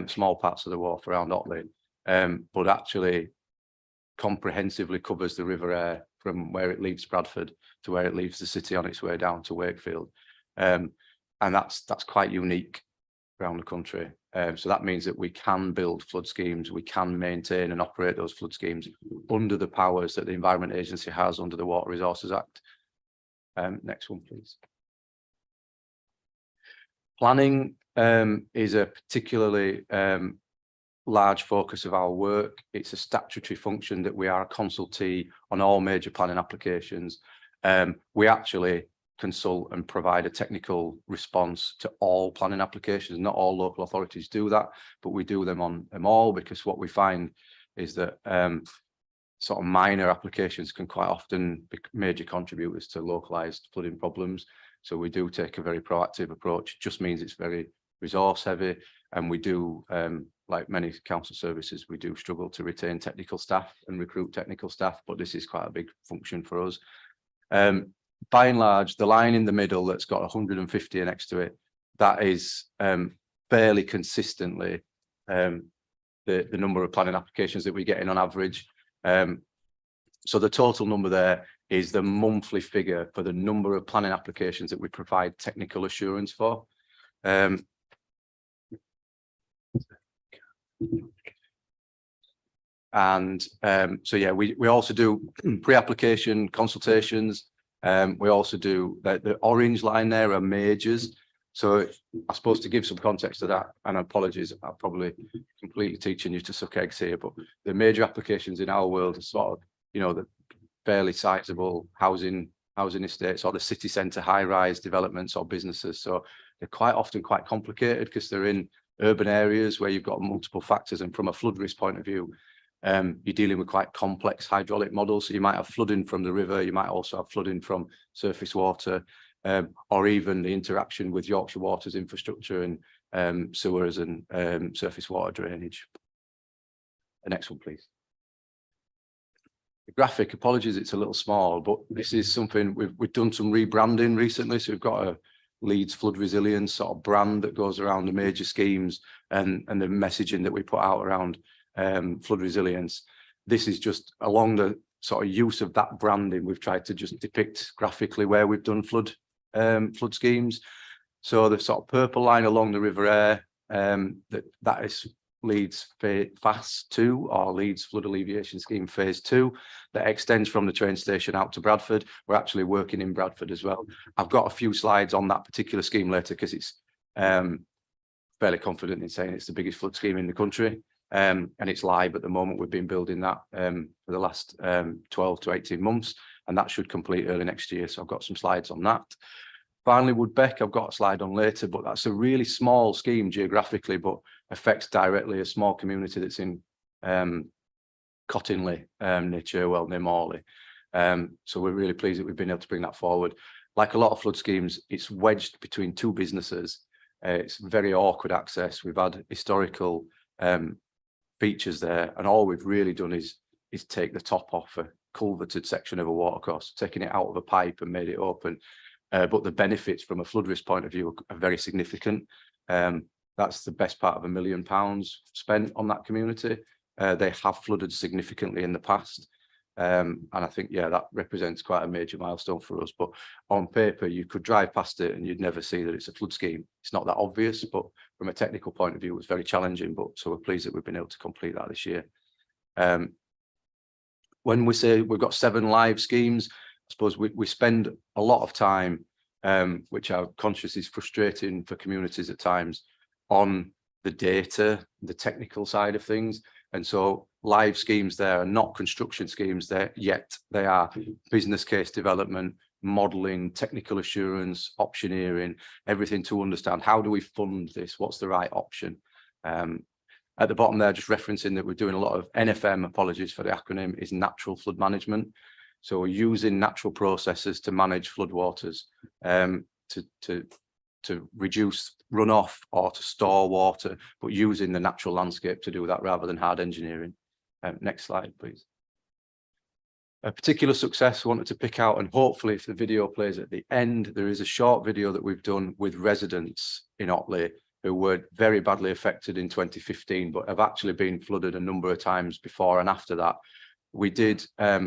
small parts of the wharf around Otley, but actually comprehensively covers the River Aire from where it leaves Bradford to where it leaves the city on its way down to Wakefield. And that's quite unique around the country. So that means that we can build flood schemes, we can maintain and operate those flood schemes under the powers that the Environment Agency has under the Water Resources Act. Next one, please. Planning is a particularly large focus of our work. It's a statutory function that we are a consultee on all major planning applications. We actually consult and provide a technical response to all planning applications. Not all local authorities do that, but we do them on them all, because what we find is that sort of minor applications can quite often be major contributors to localized flooding problems. So we do take a very proactive approach. It just means it's very resource heavy, and we do, like many council services, we do struggle to retain technical staff and recruit technical staff, but this is quite a big function for us. By and large, the line in the middle that's got 150 next to it, that is fairly consistently the number of planning applications that we get in on average. So the total number there is the monthly figure for the number of planning applications that we provide technical assurance for. So yeah, we also do pre-application consultations. We also do the orange line there are majors. So I suppose to give some context to that, and apologies, I'm probably completely teaching you to suck eggs here, but the major applications in our world are sort of, you know, the fairly sizable housing estates or the city centre high-rise developments or businesses. So they're quite often quite complicated because they're in urban areas where you've got multiple factors, and from a flood risk point of view, you're dealing with quite complex hydraulic models. So you might have flooding from the river, you might also have flooding from surface water, or even the interaction with Yorkshire Water's infrastructure and sewers and surface water drainage. The next one, please. The graphic, apologies, it's a little small, but this is something we've done some rebranding recently. So we've got a Leeds flood resilience sort of brand that goes around the major schemes and the messaging that we put out around flood resilience. This is just along the sort of use of that branding. We've tried to just depict graphically where we've done flood schemes. So the sort of purple line along the River Aire that is Leeds Fast 2 or Leeds Flood Alleviation Scheme Phase 2 that extends from the train station out to Bradford. We're actually working in Bradford as well. I've got a few slides on that particular scheme later because it's fairly confident in saying it's the biggest flood scheme in the country. And it's live at the moment. We've been building that for the last 12 to 18 months, and that should complete early next year. So I've got some slides on that. Finally, Woodbeck, I've got a slide on later, but that's a really small scheme geographically, but affects directly a small community that's in Cottingley, near Cherwell, near Morley. So we're really pleased that we've been able to bring that forward. Like a lot of flood schemes, it's wedged between two businesses. It's very awkward access. We've had historical features there, and all we've really done is take the top off a culverted section of a watercourse, taking it out of a pipe and made it open. But the benefits from a flood risk point of view are very significant. That's the best part of £1 million spent on that community. They have flooded significantly in the past. And I think, yeah, that represents quite a major milestone for us. But on paper, you could drive past it and you'd never see that it's a flood scheme. It's not that obvious, but from a technical point of view, it was very challenging. But so we're pleased that we've been able to complete that this year. When we say we've got 7 live schemes, I suppose we spend a lot of time, which I'm conscious is frustrating for communities at times, on the data, the technical side of things. And so live schemes there are not construction schemes there yet. They are business case development, modelling, technical assurance, optioneering, everything to understand how do we fund this? What's the right option? At the bottom there, just referencing that we're doing a lot of NFM, apologies for the acronym, is natural flood management. So we're using natural processes to manage floodwaters, to reduce runoff or to store water, but using the natural landscape to do that rather than hard engineering. Next slide, please. A particular success I wanted to pick out, and hopefully if the video plays at the end, there is a short video that we've done with residents in Otley who were very badly affected in 2015, but have actually been flooded a number of times before and after that. We did a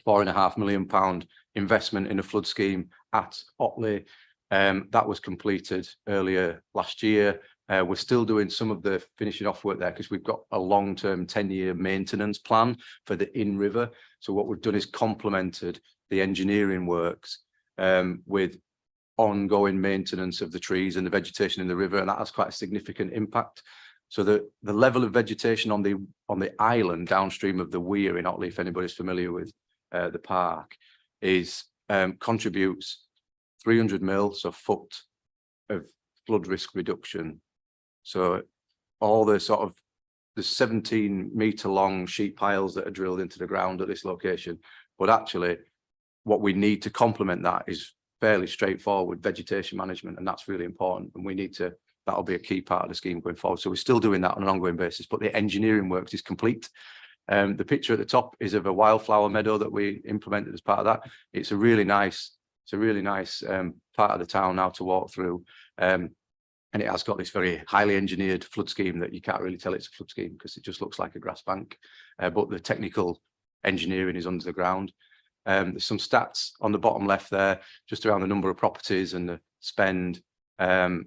£4.5 million investment in a flood scheme at Otley. That was completed earlier last year. We're still doing some of the finishing off work there because we've got a long-term 10-year maintenance plan for the in-river. So what we've done is complemented the engineering works with ongoing maintenance of the trees and the vegetation in the river, and that has quite a significant impact. So the level of vegetation on the island downstream of the weir in Otley, if anybody's familiar with the park, is contributes 300 mil, so foot of flood risk reduction. So all the sort of the 17-meter long sheet piles that are drilled into the ground at this location, but actually what we need to complement that is fairly straightforward vegetation management, and that's really important, and we need to, that'll be a key part of the scheme going forward. So we're still doing that on an ongoing basis, but the engineering works is complete. The picture at the top is of a wildflower meadow that we implemented as part of that. It's a really nice part of the town now to walk through, and it has got this very highly engineered flood scheme that you can't really tell it's a flood scheme because it just looks like a grass bank, but the technical engineering is under the ground. There's some stats on the bottom left there, just around the number of properties and the spend and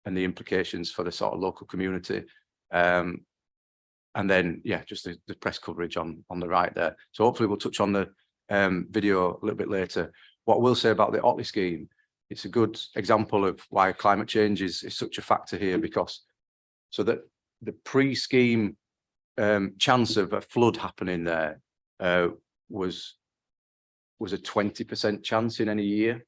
the implications for the sort of local community. And then, yeah, just the press coverage on the right there. So hopefully we'll touch on the video a little bit later. What we'll say about the Otley scheme, it's a good example of why climate change is such a factor here, because so that the pre-scheme chance of a flood happening there was a 20% chance in any year.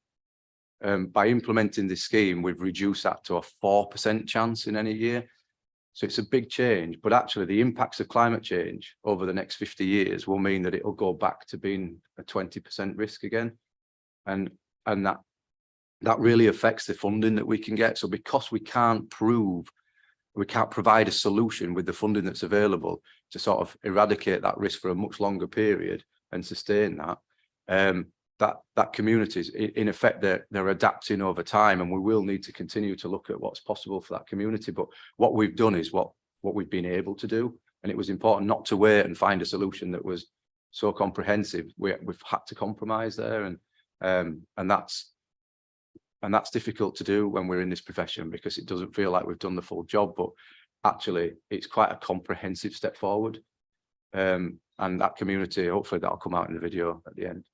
By implementing this scheme, we've reduced that to a 4% chance in any year. So it's a big change, but actually the impacts of climate change over the next 50 years will mean that it will go back to being a 20% risk again. And that really affects the funding that we can get. So because we can't provide a solution with the funding that's available to sort of eradicate that risk for a much longer period and sustain that, that communities, in effect, they're adapting over time, and we will need to continue to look at what's possible for that community. But what we've done is what we've been able to do, and it was important not to wait and find a solution that was so comprehensive. We've had to compromise there, and that's And that's difficult to do when we're in this profession because it doesn't feel like we've done the full job, but actually it's quite a comprehensive step forward. And that community, hopefully that'll come out in the video at the end.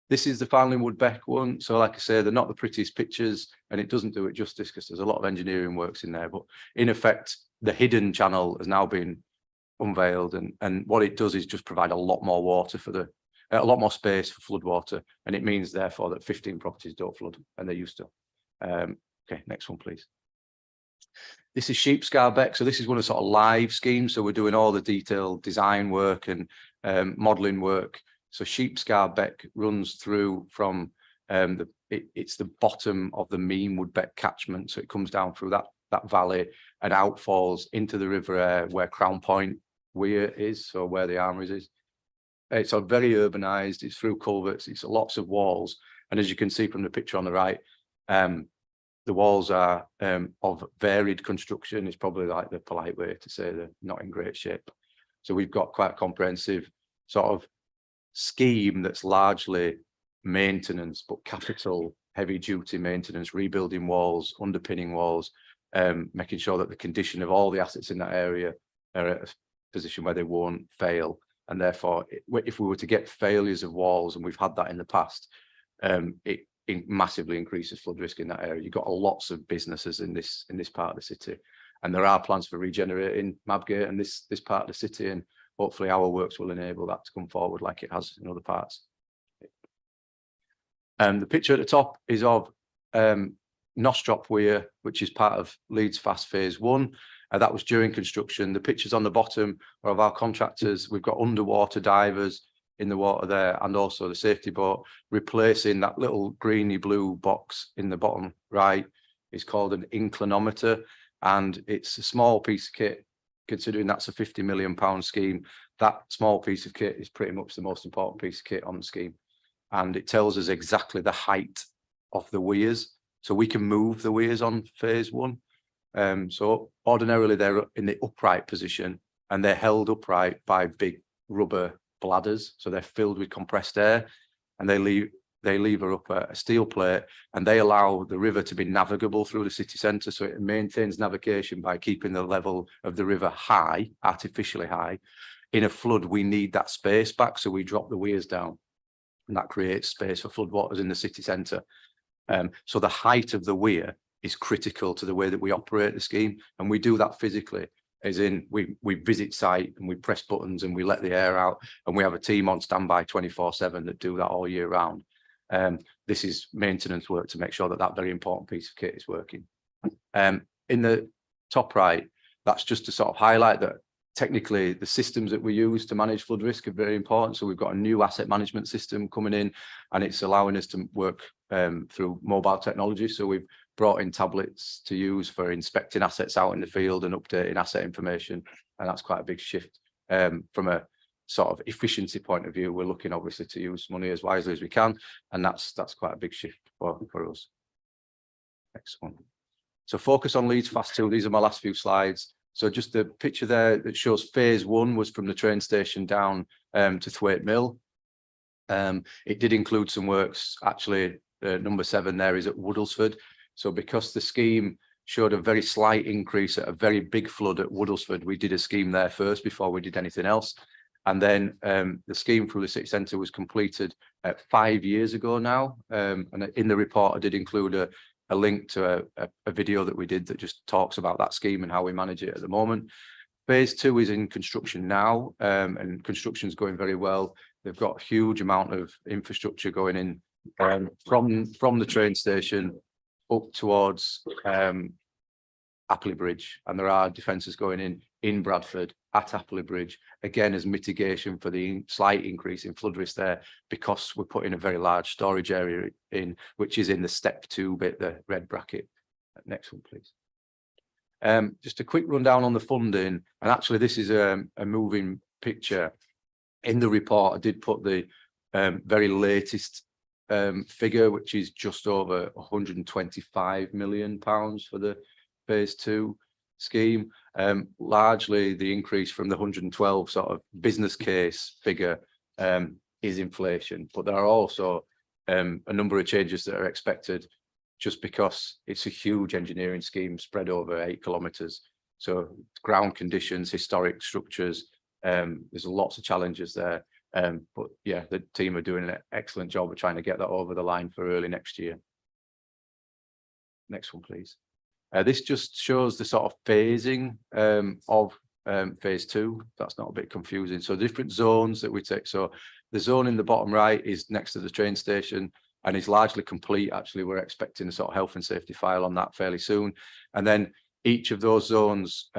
This is the Farnley Wood Beck one. So like I say, they're not the prettiest pictures and it doesn't do it justice because there's a lot of engineering works in there, but in effect, the hidden channel has now been unveiled and what it does is just provide a lot more water for a lot more space for flood water. And it means therefore that 15 properties don't flood and they're used to. Okay, next one, please. This is Sheepscar Beck. So this is one of the sort of live schemes. So we're doing all the detailed design work and modelling work. So Sheepscar Beck runs through from it's the bottom of the mean Woodbeck catchment. So it comes down through that valley and outfalls into the River where Crown Point Weir is, so where the Armouries is. It's very urbanised. It's through culverts. It's lots of walls. And as you can see from the picture on the right, the walls are of varied construction. It's probably like the polite way to say they're not in great shape. So we've got quite a comprehensive sort of scheme that's largely maintenance, but capital heavy duty maintenance, rebuilding walls, underpinning walls, making sure that the condition of all the assets in that area are at a position where they won't fail. And therefore, if we were to get failures of walls, and we've had that in the past, it massively increases flood risk in that area. You've got lots of businesses in this part of the city, and there are plans for regenerating Mabgate and this part of the city, and hopefully our works will enable that to come forward like it has in other parts. The picture at the top is of Nostrop Weir, which is part of Leeds Fast Phase 1. That was during construction. The pictures on the bottom are of our contractors. We've got underwater divers in the water there, and also the safety boat. Replacing that little greeny blue box in the bottom right is called an inclinometer, and it's a small piece of kit. Considering that's a £50 million scheme, that small piece of kit is pretty much the most important piece of kit on the scheme, and it tells us exactly the height of the weirs, so we can move the weirs on phase 1. So ordinarily they're in the upright position and they're held upright by big rubber bladders. So they're filled with compressed air, and they lever up a steel plate, and they allow the river to be navigable through the city centre. So it maintains navigation by keeping the level of the river high, artificially high. In a flood, we need that space back, so we drop the weirs down, and that creates space for floodwaters in the city centre. So the height of the weir is critical to the way that we operate the scheme, and we do that physically, as in we visit site and we press buttons and we let the air out, and we have a team on standby 24/7 that do that all year round. This is maintenance work to make sure that that very important piece of kit is working. In the top right, that's just to sort of highlight that technically the systems that we use to manage flood risk are very important. So we've got a new asset management system coming in, and it's allowing us to work through mobile technology. So we've brought in tablets to use for inspecting assets out in the field and updating asset information, and that's quite a big shift. From a sort of efficiency point of view, we're looking obviously to use money as wisely as we can, and that's quite a big shift for us. Next one. So focus on Leeds Fast 2. These are my last few slides. So just the picture there that shows phase 1 was from the train station down to Thwaite Mill. It did include some works. Actually, number 7 there is at Woodlesford. So because the scheme showed a very slight increase at a very big flood at Woodlesford, we did a scheme there first before we did anything else. And then the scheme through the city centre was completed 5 years ago now. And in the report, I did include a link to a video that we did that just talks about that scheme and how we manage it at the moment. Phase 2 is in construction now, and construction is going very well. They've got a huge amount of infrastructure going in from the train station up towards Appley Bridge, and there are defences going in Bradford at Appley Bridge, again as mitigation for the slight increase in flood risk there, because we're putting a very large storage area in, which is in the step 2 bit, the red bracket. Next one, please. Just a quick rundown on the funding, and actually this is a moving picture. In the report, I did put the very latest figure, which is just over £125 million for the phase 2 scheme. Largely the increase from the 112 sort of business case figure is inflation, but there are also a number of changes that are expected just because it's a huge engineering scheme spread over 8 kilometres. So ground conditions, historic structures, there's lots of challenges there. But yeah, the team are doing an excellent job of trying to get that over the line for early next year. Next one, please. This just shows the sort of phasing of phase 2. That's not a bit confusing. So different zones that we take. So the zone in the bottom right is next to the train station and is largely complete. Actually, we're expecting a sort of health and safety file on that fairly soon. And then each of those zones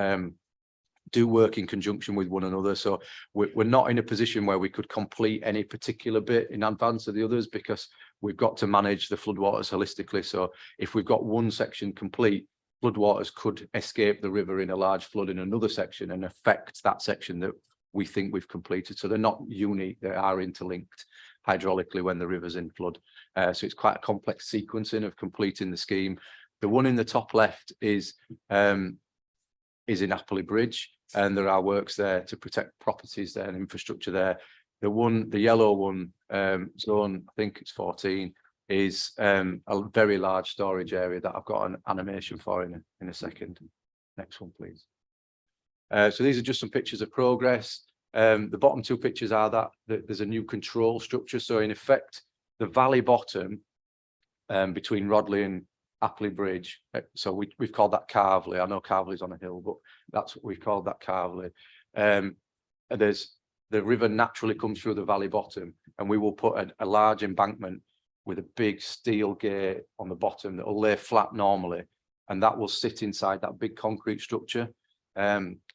do work in conjunction with one another. So we're not in a position where we could complete any particular bit in advance of the others because we've got to manage the floodwaters holistically. So if we've got one section complete, floodwaters could escape the river in a large flood in another section and affect that section that we think we've completed. So they're not unique, they are interlinked hydraulically when the river's in flood. So it's quite a complex sequencing of completing the scheme. The one in the top left is in Appley Bridge, and there are works there to protect properties there and infrastructure there. The yellow one, zone, I think it's 14, is a very large storage area that I've got an animation for in a second. Next one, please. So these are just some pictures of progress. The bottom 2 pictures are that there's a new control structure. So in effect, the valley bottom between Rodley and Appley Bridge. So we've called that Carveley. I know Carveley's on a hill, but that's what we've called that Carveley. And the river naturally comes through the valley bottom, and we will put a large embankment with a big steel gate on the bottom that will lay flat normally, and that will sit inside that big concrete structure.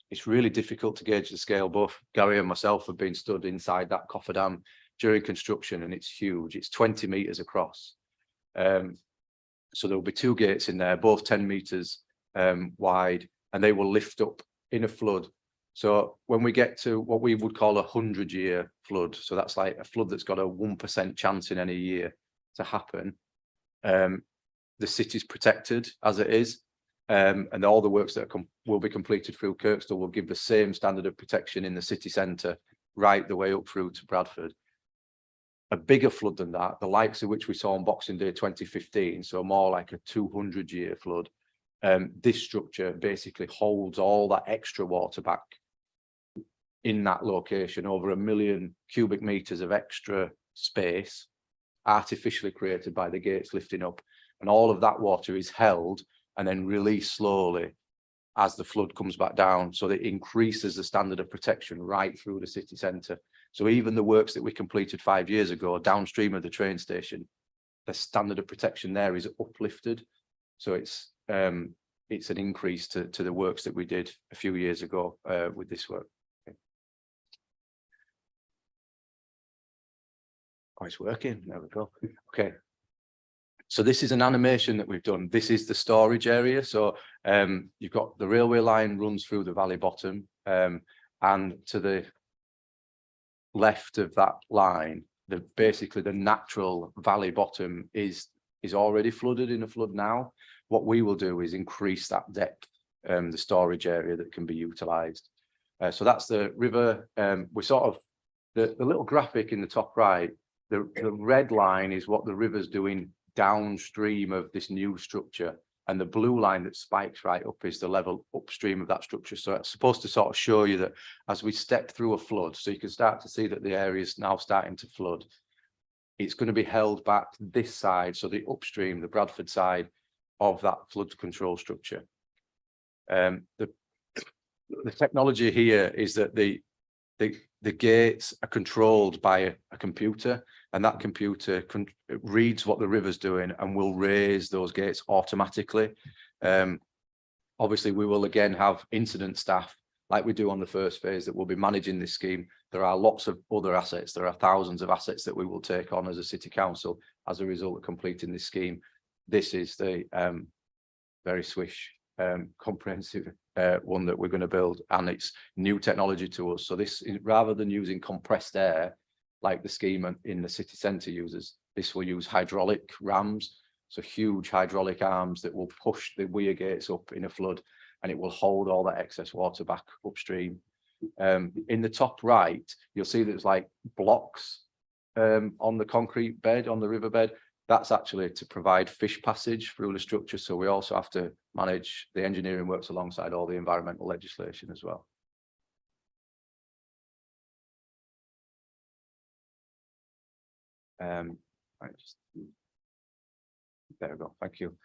It's really difficult to gauge the scale. Both Gary and myself have been stood inside that cofferdam during construction, and it's huge. It's 20 meters across. So there will be 2 gates in there, both 10 meters wide, and they will lift up in a flood. So when we get to what we would call a 100-year flood, so that's like a flood that's got a 1% chance in any year to happen, the city's protected as it is, and all the works that will be completed through Kirkstall will give the same standard of protection in the city centre right the way up through to Bradford. A bigger flood than that, the likes of which we saw on Boxing Day 2015, so more like a 200-year flood, this structure basically holds all that extra water back in that location, over 1 million cubic meters of extra space artificially created by the gates lifting up, and all of that water is held and then released slowly as the flood comes back down, so that it increases the standard of protection right through the city centre. So even the works that we completed 5 years ago downstream of the train station, the standard of protection there is uplifted. So it's an increase to the works that we did a few years ago with this work. Oh, it's working. There we go. Okay. So this is an animation that we've done. This is the storage area. So you've got the railway line runs through the valley bottom, and to the left of that line, basically the natural valley bottom is already flooded in a flood now. What we will do is increase that depth, the storage area that can be utilised. So that's the river. We sort of the little graphic in the top right. The red line is what the river's doing downstream of this new structure, and the blue line that spikes right up is the level upstream of that structure. So it's supposed to sort of show you that as we step through a flood, so you can start to see that the area is now starting to flood, it's going to be held back this side, so the upstream, the Bradford side of that flood control structure. The technology here is that the gates are controlled by a computer, and that computer reads what the river's doing and will raise those gates automatically. Obviously, we will again have incident staff like we do on the first phase that will be managing this scheme. There are lots of other assets. There are thousands of assets that we will take on as a city council as a result of completing this scheme. This is the very swish, comprehensive one that we're going to build, and it's new technology to us. So this, rather than using compressed air like the scheme in the city centre uses, this will use hydraulic rams, so huge hydraulic arms that will push the weir gates up in a flood, and it will hold all that excess water back upstream. In the top right, you'll see there's like blocks on the concrete bed, on the riverbed, that's actually to provide fish passage through the structure. So we also have to manage the engineering works alongside all the environmental legislation as well. There we go. Thank you.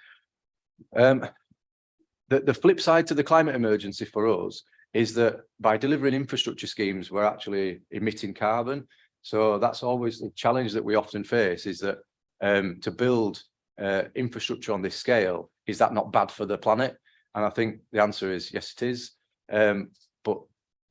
The flip side to the climate emergency for us is that by delivering infrastructure schemes, we're actually emitting carbon. So that's always the challenge that we often face, is that to build infrastructure on this scale, is that not bad for the planet? And I think the answer is yes, it is. But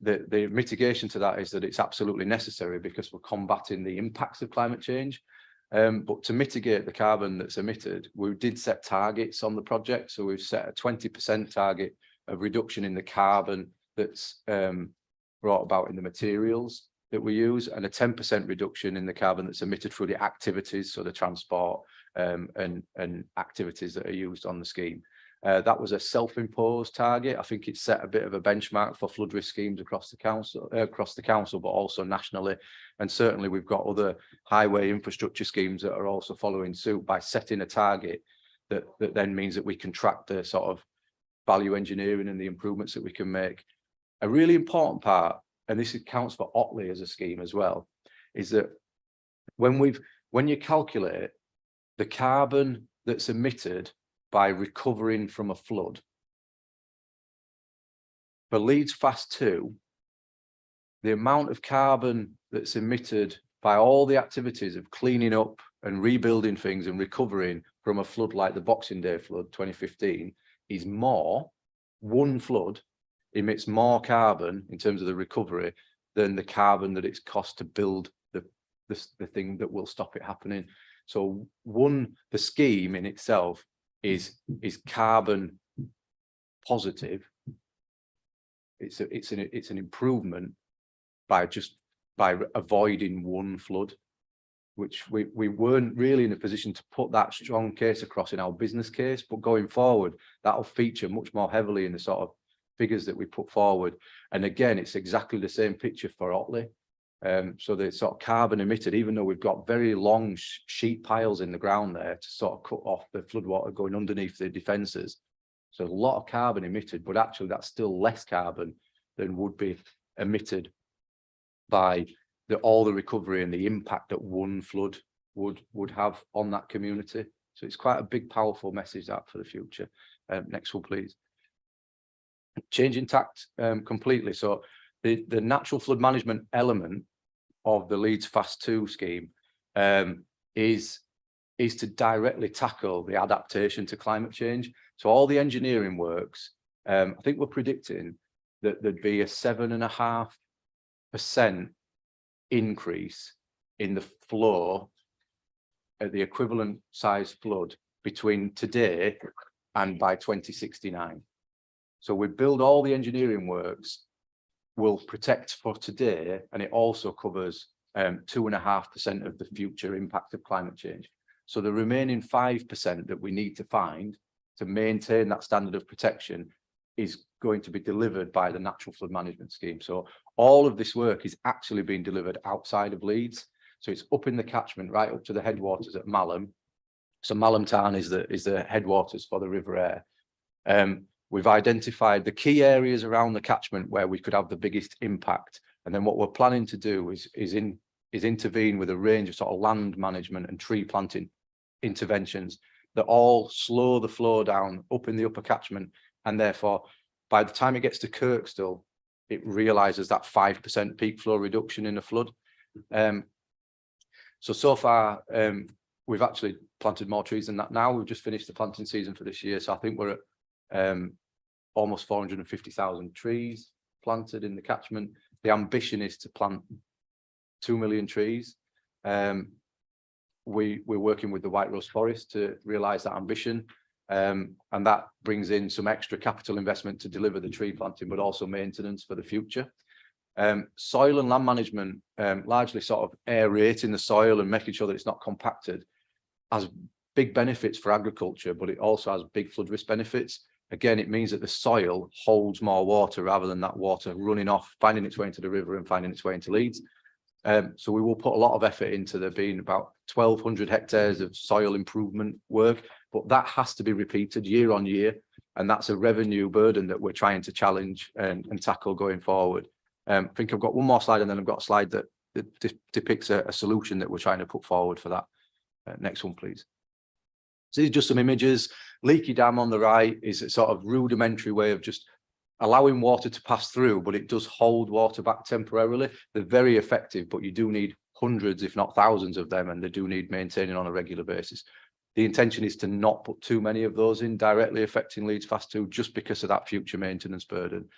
the mitigation to that is that it's absolutely necessary, because we're combating the impacts of climate change. But to mitigate the carbon that's emitted, we did set targets on the project. So we've set a 20% target of reduction in the carbon that's brought about in the materials that we use, and a 10% reduction in the carbon that's emitted through the activities, so the transport and activities that are used on the scheme. That was a self-imposed target. I think it set a bit of a benchmark for flood risk schemes across the council, but also nationally. And certainly we've got other highway infrastructure schemes that are also following suit by setting a target that then means that we can track the sort of value engineering and the improvements that we can make. A really important part, and this counts for Otley as a scheme as well, is that when you calculate the carbon that's emitted by recovering from a flood, for Leeds Fast 2, the amount of carbon that's emitted by all the activities of cleaning up and rebuilding things and recovering from a flood like the Boxing Day flood 2015 is more. One flood emits more carbon in terms of the recovery than the carbon that it's cost to build the thing that will stop it happening. So the scheme in itself is carbon positive. It's an improvement by avoiding one flood, which we weren't really in a position to put that strong case across in our business case, but going forward, that'll feature much more heavily in the sort of figures that we put forward. And again, it's exactly the same picture for Otley. So the sort of carbon emitted, even though we've got very long sheet piles in the ground there to sort of cut off the floodwater going underneath the defences. So a lot of carbon emitted, but actually that's still less carbon than would be emitted by all the recovery and the impact that one flood would have on that community. So it's quite a big, powerful message that for the future. Next one, please. Changing tact completely. So the natural flood management element of the Leeds Fast 2 scheme is to directly tackle the adaptation to climate change. So all the engineering works, I think we're predicting that there'd be a 7.5% increase in the flow at the equivalent size flood between today and by 2069. So we build all the engineering works, will protect for today, and it also covers 2.5% of the future impact of climate change. So the remaining 5% that we need to find to maintain that standard of protection is going to be delivered by the Natural Flood Management Scheme. So all of this work is actually being delivered outside of Leeds. So it's up in the catchment, right up to the headwaters at Malham. So Malham Town is the headwaters for the River Aire. We've identified the key areas around the catchment where we could have the biggest impact. And then what we're planning to do is intervene with a range of sort of land management and tree planting interventions that all slow the flow down up in the upper catchment. And therefore, by the time it gets to Kirkstall, it realizes that 5% peak flow reduction in the flood. So far, we've actually planted more trees than that now. We've just finished the planting season for this year. So I think we're at almost 450,000 trees planted in the catchment. The ambition is to plant 2 million trees. We're working with the White Rose Forest to realise that ambition. And that brings in some extra capital investment to deliver the tree planting, but also maintenance for the future. Soil and land management, largely sort of aerating the soil and making sure that it's not compacted, has big benefits for agriculture, but it also has big flood risk benefits. Again, it means that the soil holds more water rather than that water running off, finding its way into the river and finding its way into Leeds. So we will put a lot of effort into there being about 1,200 hectares of soil improvement work, but that has to be repeated year on year. And that's a revenue burden that we're trying to challenge and tackle going forward. I think I've got one more slide, and then I've got a slide that depicts a solution that we're trying to put forward for that. Next one, please. So these are just some images. Leaky dam on the right is a sort of rudimentary way of just allowing water to pass through, but it does hold water back temporarily. They're very effective, but you do need hundreds, if not thousands of them, and they do need maintaining on a regular basis. The intention is to not put too many of those in, directly affecting Leeds Fast 2, just because of that future maintenance burden.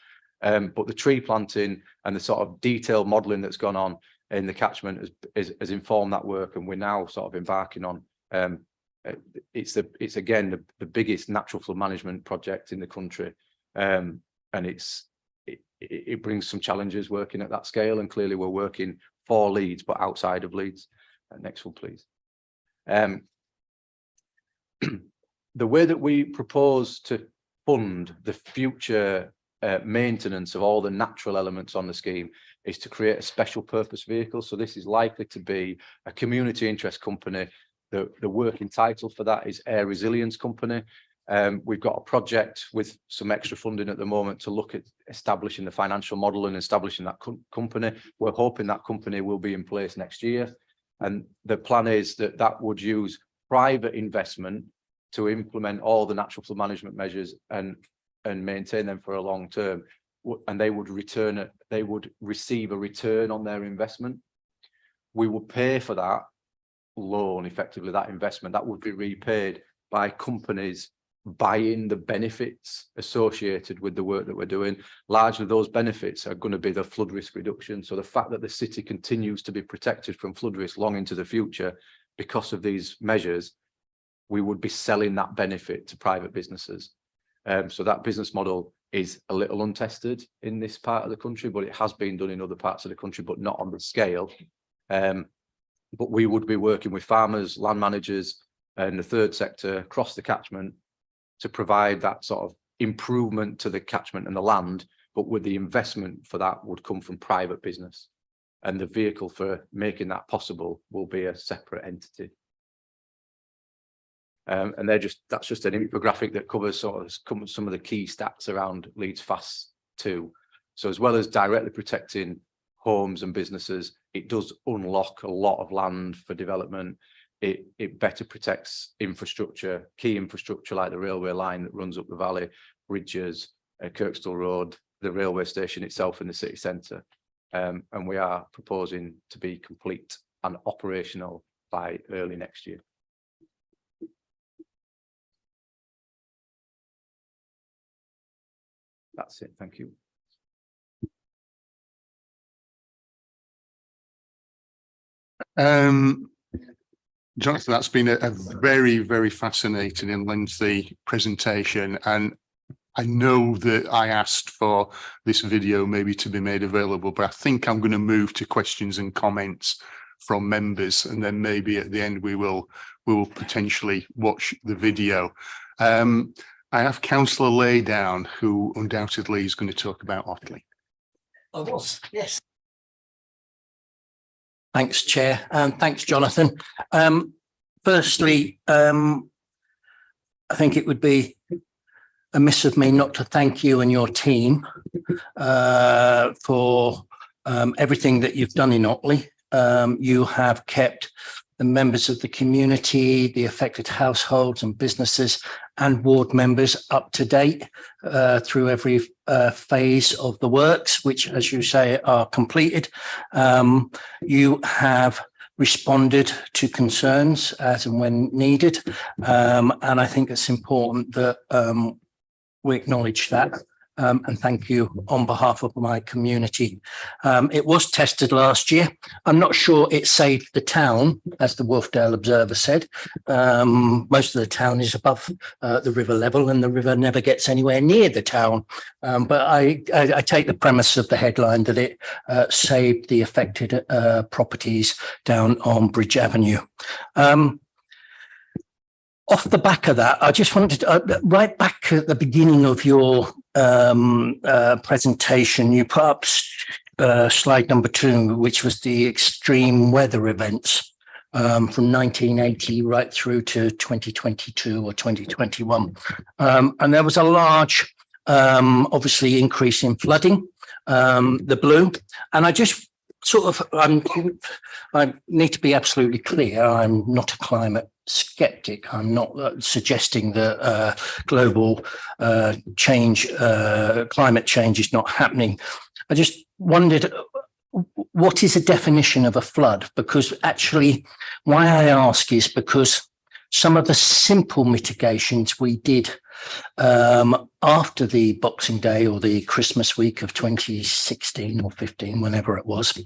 But the tree planting and the sort of detailed modelling that's gone on in the catchment has informed that work, and we're now sort of embarking on. It's again the biggest natural flood management project in the country, and it brings some challenges working at that scale, and clearly we're working for Leeds but outside of Leeds. Next one, please. The way that we propose to fund the future maintenance of all the natural elements on the scheme is to create a special purpose vehicle. So this is likely to be a community interest company. The working title for that is Air Resilience Company. We've got a project with some extra funding at the moment to look at establishing the financial model and establishing that company. We're hoping that company will be in place next year. And the plan is that that would use private investment to implement all the natural flood management measures and maintain them for a long term. And they would receive a return on their investment. We will pay for that loan, effectively that investment, that would be repaid by companies buying the benefits associated with the work that we're doing. Largely those benefits are going to be the flood risk reduction. So the fact that the city continues to be protected from flood risk long into the future because of these measures, we would be selling that benefit to private businesses. So that business model is a little untested in this part of the country, but it has been done in other parts of the country, but not on the scale. But we would be working with farmers, land managers, and the third sector across the catchment to provide that sort of improvement to the catchment and the land, but with the investment for that would come from private business. And the vehicle for making that possible will be a separate entity. And that's just an infographic that covers sort of some of the key stats around Leeds Fast 2. So as well as directly protecting homes and businesses, it does unlock a lot of land for development. It better protects infrastructure, key infrastructure like the railway line that runs up the valley, bridges, Kirkstall Road, the railway station itself in the city centre. And we are proposing to be complete and operational by early next year. That's it. Thank you. Jonathan, that's been a very, very fascinating and lengthy presentation. And I know that I asked for this video maybe to be made available, but I think I'm going to move to questions and comments from members, and then maybe at the end we will potentially watch the video. I have Councillor Laydown, who undoubtedly is going to talk about Otley. I was, yes. Thanks, Chair, and thanks, Jonathan. Firstly, I think it would be amiss of me not to thank you and your team for everything that you've done in Otley. You have kept the members of the community, the affected households and businesses and ward members up to date through every phase of the works, which, as you say, are completed. You have responded to concerns as and when needed. And I think it's important that we acknowledge that. And thank you on behalf of my community. It was tested last year. I'm not sure it saved the town, as the Wolfdale Observer said. Most of the town is above the river level, and the river never gets anywhere near the town. But I take the premise of the headline that it saved the affected properties down on Bridge Avenue. Off the back of that, I just wanted to, right back at the beginning of your presentation, you put up slide number 2, which was the extreme weather events from 1980 right through to 2022 or 2021. And there was a large, obviously, increase in flooding, the blue. And I just sort of, I need to be absolutely clear. I'm not a climate skeptic. I'm not suggesting that global change, climate change is not happening. I just wondered, what is a definition of a flood? Because actually, why I ask is because some of the simple mitigations we did after the Boxing Day or the Christmas week of 2016 or 15, whenever it was,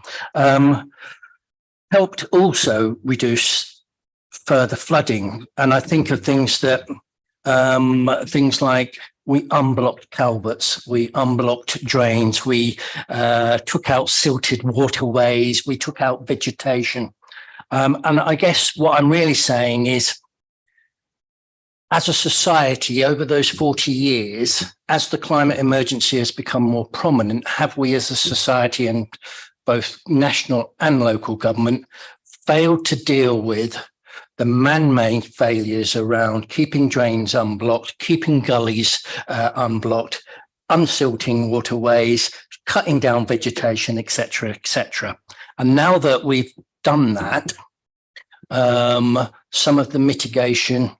helped also reduce further flooding. And I think of things that, things like we unblocked culverts, we unblocked drains, we took out silted waterways, we took out vegetation. And I guess what I'm really saying is, as a society over those 40 years, as the climate emergency has become more prominent, have we as a society and both national and local government failed to deal with the man-made failures around keeping drains unblocked, keeping gullies unblocked, unsilting waterways, cutting down vegetation, etc., etc. And now that we've done that, some of the mitigation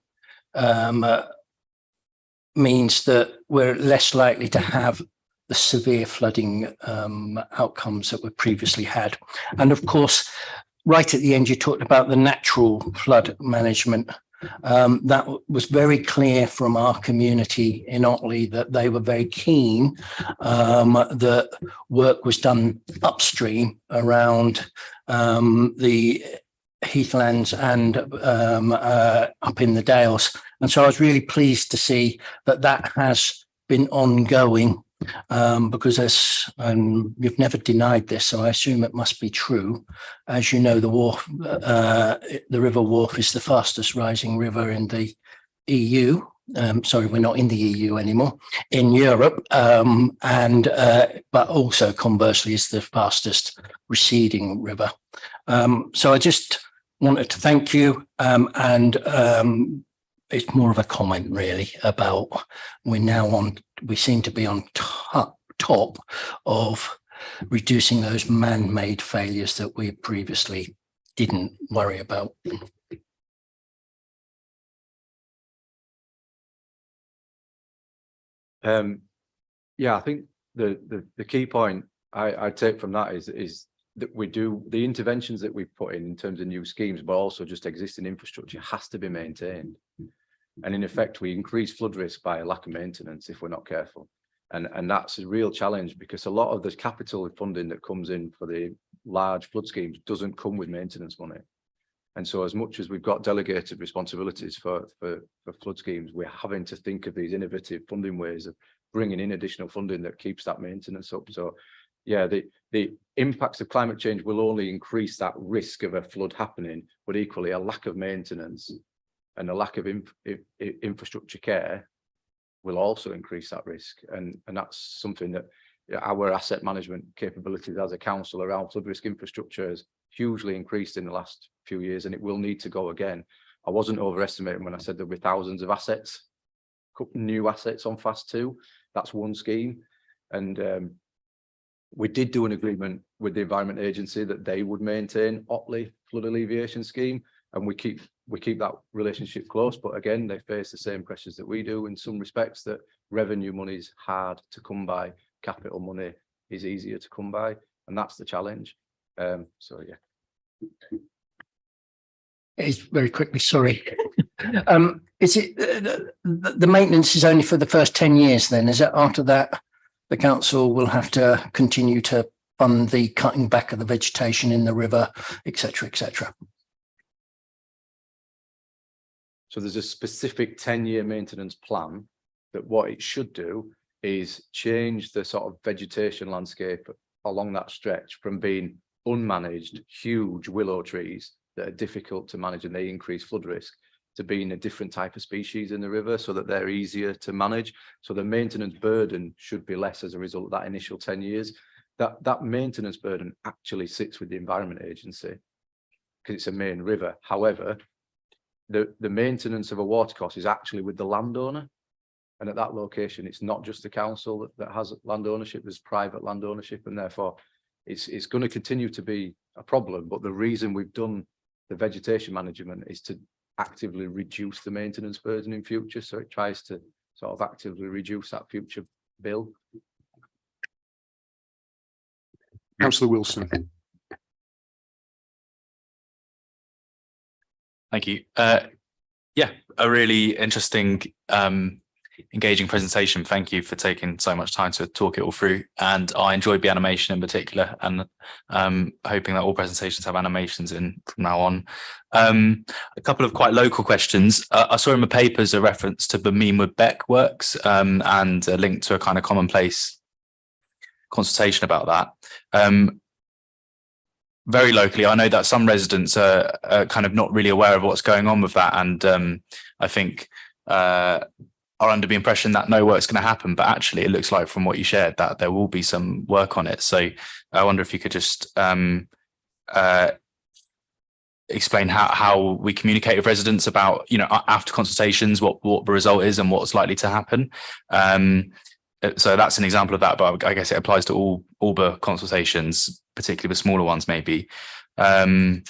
means that we're less likely to have the severe flooding outcomes that we previously had. And of course, right at the end, you talked about the natural flood management. That was very clear from our community in Otley that they were very keen that work was done upstream around the heathlands and up in the Dales. And so I was really pleased to see that that has been ongoing, because you've never denied this, so I assume it must be true. As you know, the Wharfe, the River Wharfe is the fastest rising river in the EU. Sorry, we're not in the EU anymore, in Europe, but also conversely is the fastest receding river. So I just wanted to thank you, and it's more of a comment really about we seem to be on top of reducing those man-made failures that we previously didn't worry about. Yeah, I think the key point I take from that is that we do the interventions that we put in terms of new schemes, but also just existing infrastructure has to be maintained. And in effect, we increase flood risk by a lack of maintenance if we're not careful. And that's a real challenge, because a lot of the capital funding that comes in for the large flood schemes doesn't come with maintenance money. And so as much as we've got delegated responsibilities for flood schemes, we're having to think of these innovative funding ways of bringing in additional funding that keeps that maintenance up. So yeah, the impacts of climate change will only increase that risk of a flood happening, but equally a lack of maintenance and a lack of infrastructure care will also increase that risk. And that's something that our asset management capabilities as a council around flood risk infrastructure has hugely increased in the last few years, and it will need to go again. I wasn't overestimating when I said there'll be thousands of assets, new assets on Fast 2. That's one scheme. And we did do an agreement with the Environment Agency that they would maintain Otley flood alleviation scheme, and we keep that relationship close. But again, they face the same pressures that we do in some respects, that revenue money is hard to come by, capital money is easier to come by, and that's the challenge. So yeah. It's very quickly, sorry. Is it the maintenance is only for the first 10 years then? Is it after that the council will have to continue to fund the cutting back of the vegetation in the river, etc., etc.? So there's a specific 10-year maintenance plan that what it should do is change the sort of vegetation landscape along that stretch from being unmanaged, huge willow trees that are difficult to manage and they increase flood risk, to being a different type of species in the river so that they're easier to manage. So the maintenance burden should be less as a result of that initial 10 years. that maintenance burden actually sits with the Environment Agency because it's a main river. However, the maintenance of a watercourse is actually with the landowner. And at that location, it's not just the council that has land ownership, there's private land ownership, and therefore it's going to continue to be a problem. But the reason we've done the vegetation management is to actively reduce the maintenance burden in future. So it tries to sort of actively reduce that future bill. Councillor Wilson. Thank you. Yeah, a really interesting, engaging presentation. Thank you for taking so much time to talk it all through. And I enjoyed the animation in particular, and hoping that all presentations have animations in from now on. A couple of quite local questions. I saw in the papers a reference to the Meanwood Beck works and a link to a kind of commonplace consultation about that. Very locally, I know that some residents are kind of not really aware of what's going on with that, and I think are under the impression that no work's going to happen, but actually it looks like from what you shared that there will be some work on it. So I wonder if you could just explain how we communicate with residents about, you know, after consultations, what the result is and what's likely to happen. So that's an example of that, but I guess it applies to all the consultations, particularly the smaller ones, maybe. And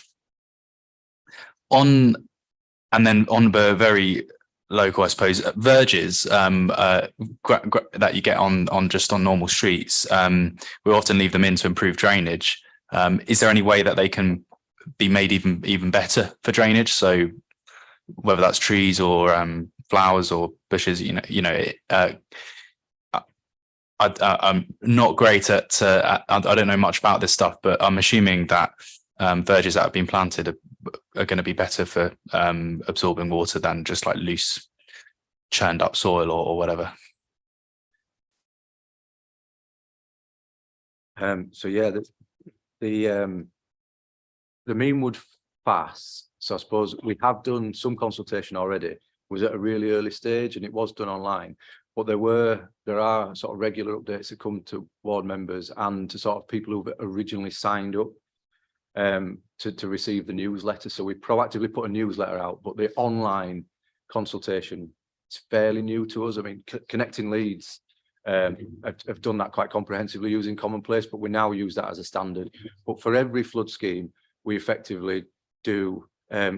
then on the very local, I suppose, verges that you get on just on normal streets, we often leave them in to improve drainage. Is there any way that they can be made even better for drainage? So whether that's trees or flowers or bushes, I'm not great at I don't know much about this stuff, but I'm assuming that verges that have been planted are going to be better for absorbing water than just like loose churned up soil or whatever. So yeah, the Meanwood FAS, so I suppose we have done some consultation already, was at a really early stage and it was done online, but there are sort of regular updates that come to ward members and to sort of people who've originally signed up to receive the newsletter. So we proactively put a newsletter out, but the online consultation is fairly new to us. I mean, Connecting Leeds have done that quite comprehensively using Commonplace, but we now use that as a standard. But for every flood scheme, we effectively do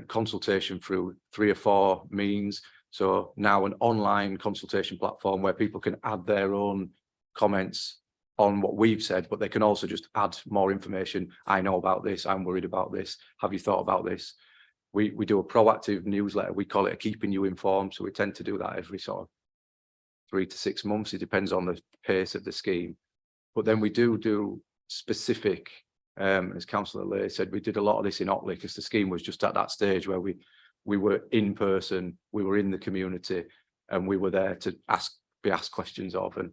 consultation through 3 or 4 means. So now an online consultation platform where people can add their own comments on what we've said, but they can also just add more information. I know about this, I'm worried about this, have you thought about this? We do a proactive newsletter, we call it a keeping you informed. So we tend to do that every sort of 3 to 6 months. It depends on the pace of the scheme. But then we do specific, as Councillor Lay said, we did a lot of this in Otley because the scheme was just at that stage where we were in person, we were in the community, and we were there to be asked questions of. And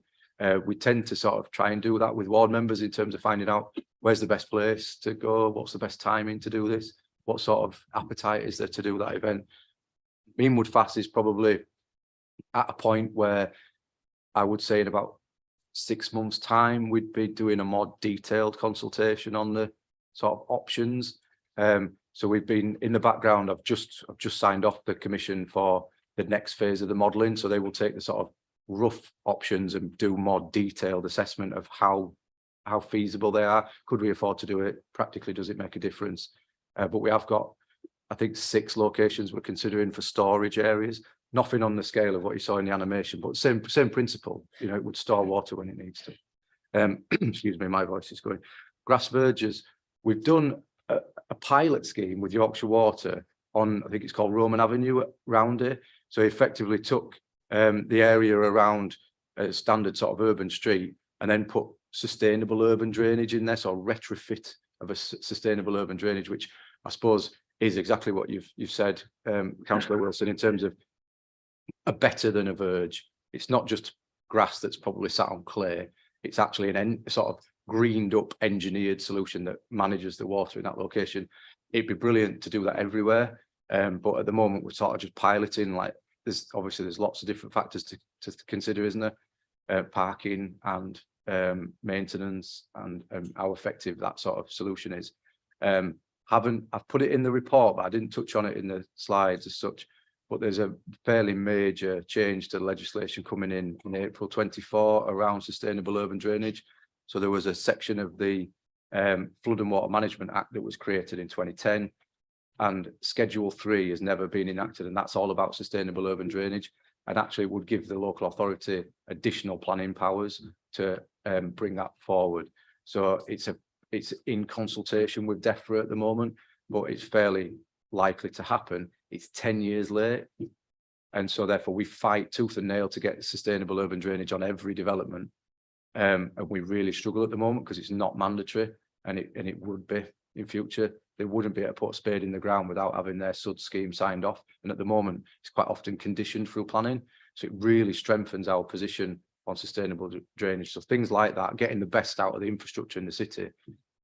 we tend to sort of try and do that with ward members in terms of finding out where's the best place to go, what's the best timing to do this, what sort of appetite is there to do that event. Meanwood FAS is probably at a point where I would say in about 6 months' time, we'd be doing a more detailed consultation on the sort of options. So we've been in the background. I've just signed off the commission for the next phase of the modelling. So they will take the sort of rough options and do more detailed assessment of how feasible they are. Could we afford to do it? Practically, does it make a difference? But we have got, I think, 6 locations we're considering for storage areas. Nothing on the scale of what you saw in the animation, but same principle. You know, it would store water when it needs to. Excuse me, my voice is going. Grass verges. We've done a pilot scheme with Yorkshire Water on, I think it's called Roman Avenue around it. So effectively took the area around a standard sort of urban street and then put sustainable urban drainage in there. So retrofit of a sustainable urban drainage, which I suppose is exactly what you've said, Councillor Wilson, in terms of a better than a verge. It's not just grass that's probably sat on clay. It's actually a sort of greened up engineered solution that manages the water in that location. It'd be brilliant to do that everywhere. But at the moment we're sort of just piloting, like there's lots of different factors to consider, isn't there? Parking and maintenance and how effective that sort of solution is. I've put it in the report, but I didn't touch on it in the slides as such. But there's a fairly major change to the legislation coming in April 24 around sustainable urban drainage. So there was a section of the Flood and Water Management Act that was created in 2010, and Schedule 3 has never been enacted, and that's all about sustainable urban drainage, and actually would give the local authority additional planning powers to bring that forward. So it's in consultation with DEFRA at the moment, but it's fairly likely to happen. It's 10 years late, and so therefore we fight tooth and nail to get sustainable urban drainage on every development, and we really struggle at the moment because it's not mandatory, and it would be in future. They wouldn't be able to put a spade in the ground without having their SUD scheme signed off, and at the moment it's quite often conditioned through planning, so it really strengthens our position on sustainable drainage. So things like that, getting the best out of the infrastructure in the city,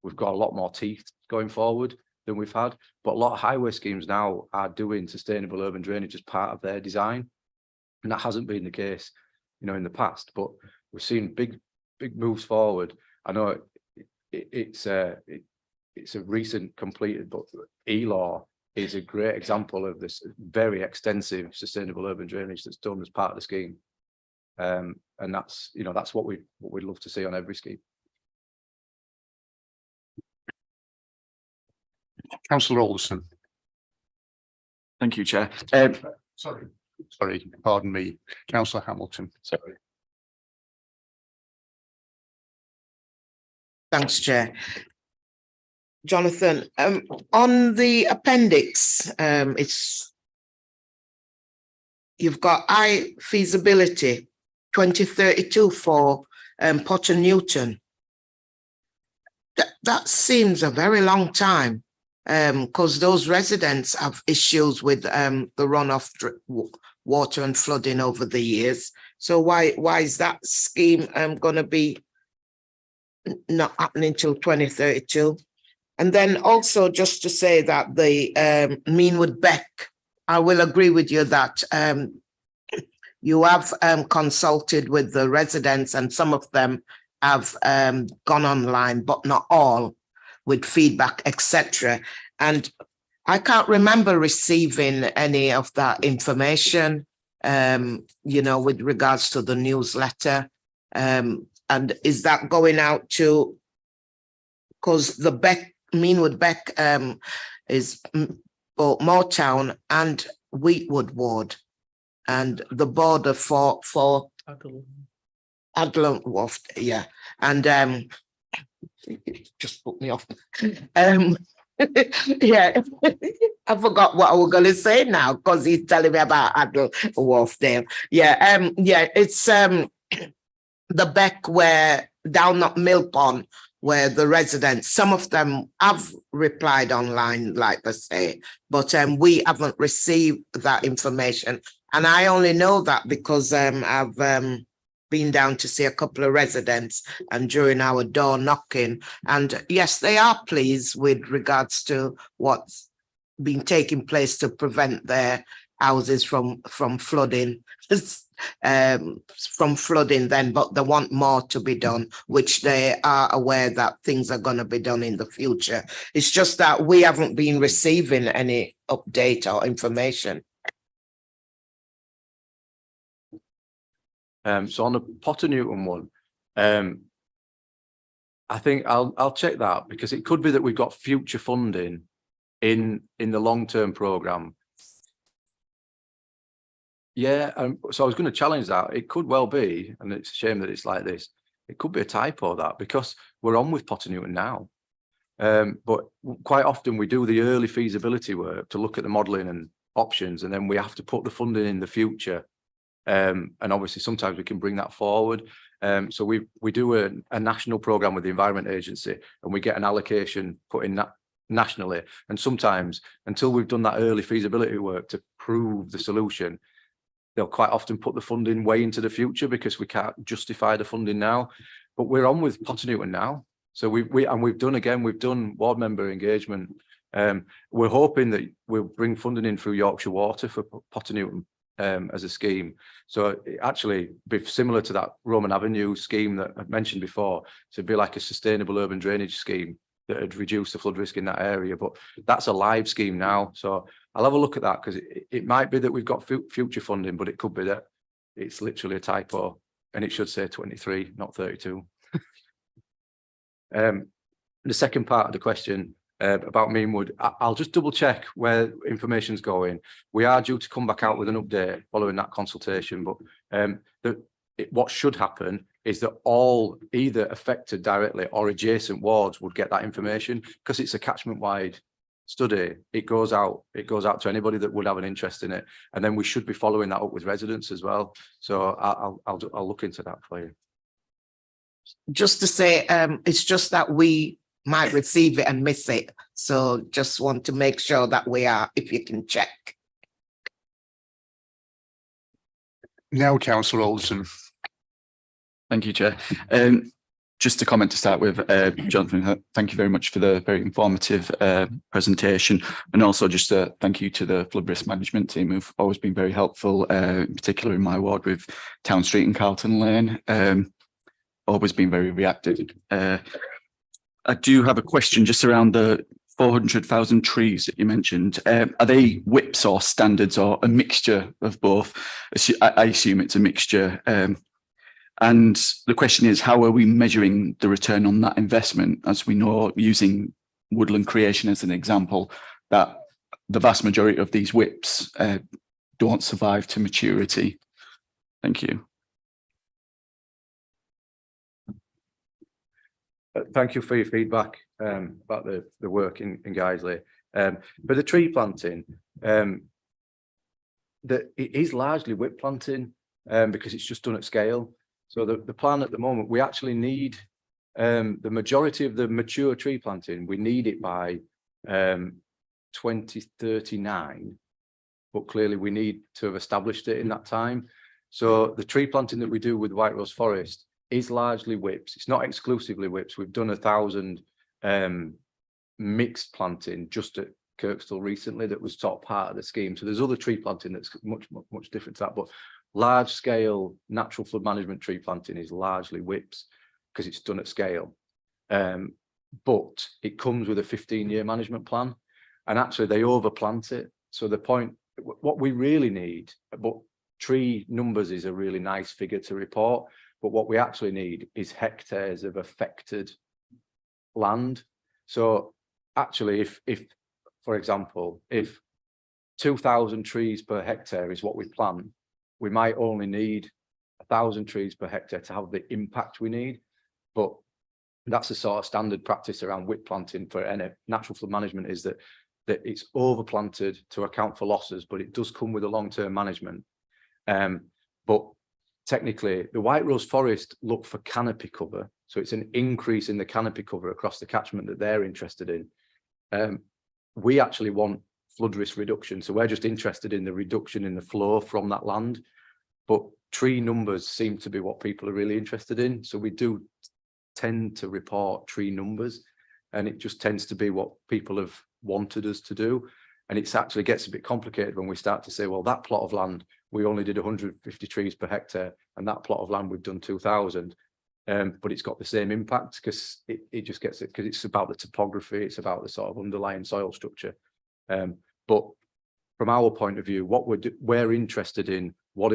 we've got a lot more teeth going forward than we've had. But a lot of highway schemes now are doing sustainable urban drainage as part of their design, and that hasn't been the case, you know, in the past. But we've seen big moves forward. I know it's a recent completed, but E-Law is a great example of this very extensive sustainable urban drainage that's done as part of the scheme, and that's, you know, that's what we'd love to see on every scheme. Councillor Alderson. Thank you, Chair. Sorry, pardon me. Councillor Hamilton. Sorry. Thanks, Chair. Jonathan, on the appendix, you've got feasibility 2032 for Potter Newton. That seems a very long time, because those residents have issues with the runoff water and flooding over the years. So why is that scheme going to be not happening till 2032? And then also just to say that the Meanwood Beck, I will agree with you that you have consulted with the residents, and some of them have gone online, but not all, with feedback, etc. And I can't remember receiving any of that information, you know, with regards to the newsletter. And is that going out to, because the Meanwood Beck is both Moortown and Wheatwood Ward, and the border for Adlon Wharf, yeah, and just put me off. Yeah, I forgot what I was gonna say now because he's telling me about Adlon Wharfdale. Yeah, yeah, it's the Beck where down at Mill Pond, where the residents, some of them have replied online, like they say, but we haven't received that information. And I only know that because I've been down to see a couple of residents and during our door knocking. And yes, they are pleased with regards to what's been taking place to prevent their houses from flooding, then, but they want more to be done, which they are aware that things are going to be done in the future. It's just that we haven't been receiving any update or information. So on the Potter Newton one, I think I'll check that, because it could be that we've got future funding in the long-term programme. Yeah, so I was going to challenge that. It could well be, and it's a shame that it's like this, it could be a typo, that, because we're on with Potter Newton now. But quite often we do the early feasibility work to look at the modelling and options, and then we have to put the funding in the future. And obviously sometimes we can bring that forward. So we do a national programme with the Environment Agency, and we get an allocation put in that nationally. And sometimes, until we've done that early feasibility work to prove the solution, they'll quite often put the funding way into the future because we can't justify the funding now. But we're on with Potter Newton now. So we've done ward member engagement. We're hoping that we'll bring funding in through Yorkshire Water for Potter Newton as a scheme. So it actually be similar to that Roman Avenue scheme that I've mentioned before. So it'd be like a sustainable urban drainage scheme that would reduce the flood risk in that area. But that's a live scheme now. So I'll have a look at that, because it might be that we've got future funding, but it could be that it's literally a typo and it should say 23, not 32. The second part of the question about Meanwood, I'll just double check where information's going. We are due to come back out with an update following that consultation, but what should happen is that all either affected directly or adjacent wards would get that information, because it's a catchment wide study. It goes out to anybody that would have an interest in it, and then we should be following that up with residents as well. So I'll look into that for you. Just to say, it's just that we might receive it and miss it. So just want to make sure that we are, if you can check. Now, Councillor Alderson. Thank you, Chair. Just a comment to start with, Jonathan, thank you very much for the very informative presentation, and also just a thank you to the flood risk management team who've always been very helpful, in particular in my ward with Town Street and Carlton Lane. Always been very reactive. I do have a question just around the 400,000 trees that you mentioned. Are they whips or standards, or a mixture of both? I assume it's a mixture. And the question is, how are we measuring the return on that investment? As we know, using woodland creation as an example, that the vast majority of these whips don't survive to maturity. Thank you. Thank you for your feedback about the work in Guiseley. But the tree planting, it is largely whip planting because it's just done at scale. So the plan at the moment, we actually need the majority of the mature tree planting, we need it by 2039, but clearly we need to have established it in that time. So the tree planting that we do with White Rose Forest is largely whips. It's not exclusively whips. We've done 1,000 mixed planting just at Kirkstall recently that was sort of part of the scheme. So there's other tree planting that's much different to that, but large scale natural flood management tree planting is largely whips because it's done at scale. But it comes with a 15-year management plan, and actually they overplant it. So the point, what we really need, but tree numbers is a really nice figure to report, but what we actually need is hectares of affected land. So actually, if for example, if 2,000 trees per hectare is what we plant, we might only need 1,000 trees per hectare to have the impact we need. But that's a sort of standard practice around whip planting for any natural flood management, is that it's overplanted to account for losses, but it does come with a long-term management. But technically, the White Rose Forest look for canopy cover, so it's an increase in the canopy cover across the catchment that they're interested in. We actually want flood risk reduction, so we're just interested in the reduction in the flow from that land. But tree numbers seem to be what people are really interested in, so we do tend to report tree numbers, and it just tends to be what people have wanted us to do. And it's actually gets a bit complicated when we start to say, well, that plot of land we only did 150 trees per hectare, and that plot of land we've done 2,000. But it's got the same impact because it just gets it, because it's about the topography, it's about the sort of underlying soil structure. But from our point of view, what we're interested in, what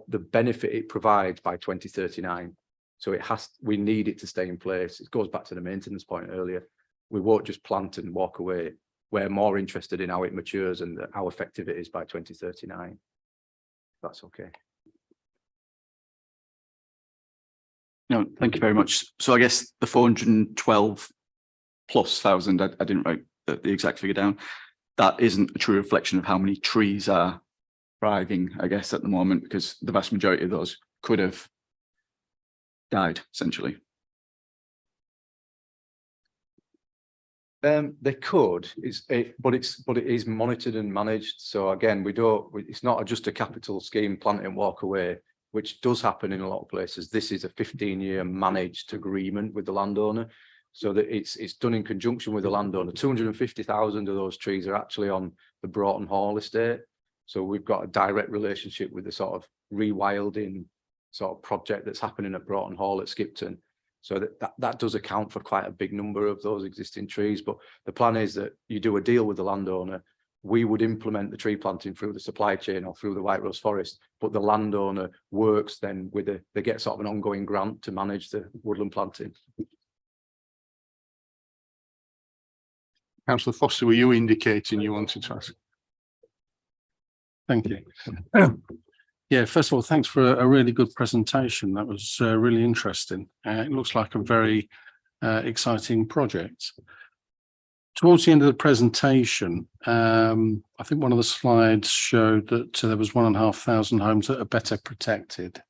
the benefit it provides by 2039. So we need it to stay in place. It goes back to the maintenance point earlier. We won't just plant and walk away. We're more interested in how it matures and how effective it is by 2039. That's okay. No, thank you very much. So I guess the 412 plus thousand, I didn't write the exact figure down. That isn't a true reflection of how many trees are thriving, I guess, at the moment, because the vast majority of those could have died, essentially. They could, but it is monitored and managed. So again, it's not just a capital scheme, plant and walk away, which does happen in a lot of places. This is a 15-year managed agreement with the landowner, so that it's done in conjunction with the landowner. 250,000 of those trees are actually on the Broughton Hall estate. So we've got a direct relationship with the sort of rewilding sort of project that's happening at Broughton Hall at Skipton. So that does account for quite a big number of those existing trees. But the plan is that you do a deal with the landowner. We would implement the tree planting through the supply chain or through the White Rose Forest, but the landowner works then with they get sort of an ongoing grant to manage the woodland planting. Councillor Foster, were you indicating you wanted to ask? Thank you. Yeah, first of all, thanks for a really good presentation. That was really interesting. It looks like a very exciting project. Towards the end of the presentation, I think one of the slides showed that there was 1,500 homes that are better protected.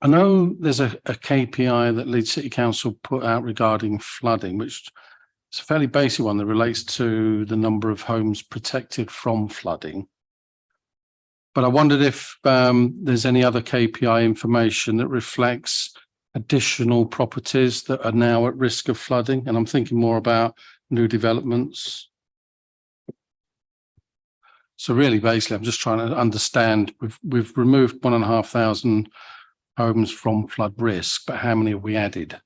I know there's a KPI that Leeds City Council put out regarding flooding, which is a fairly basic one that relates to the number of homes protected from flooding. But I wondered if there's any other KPI information that reflects additional properties that are now at risk of flooding. And I'm thinking more about new developments. So really, basically, I'm just trying to understand, we've removed 1,500 homes from flood risk, but how many have we added?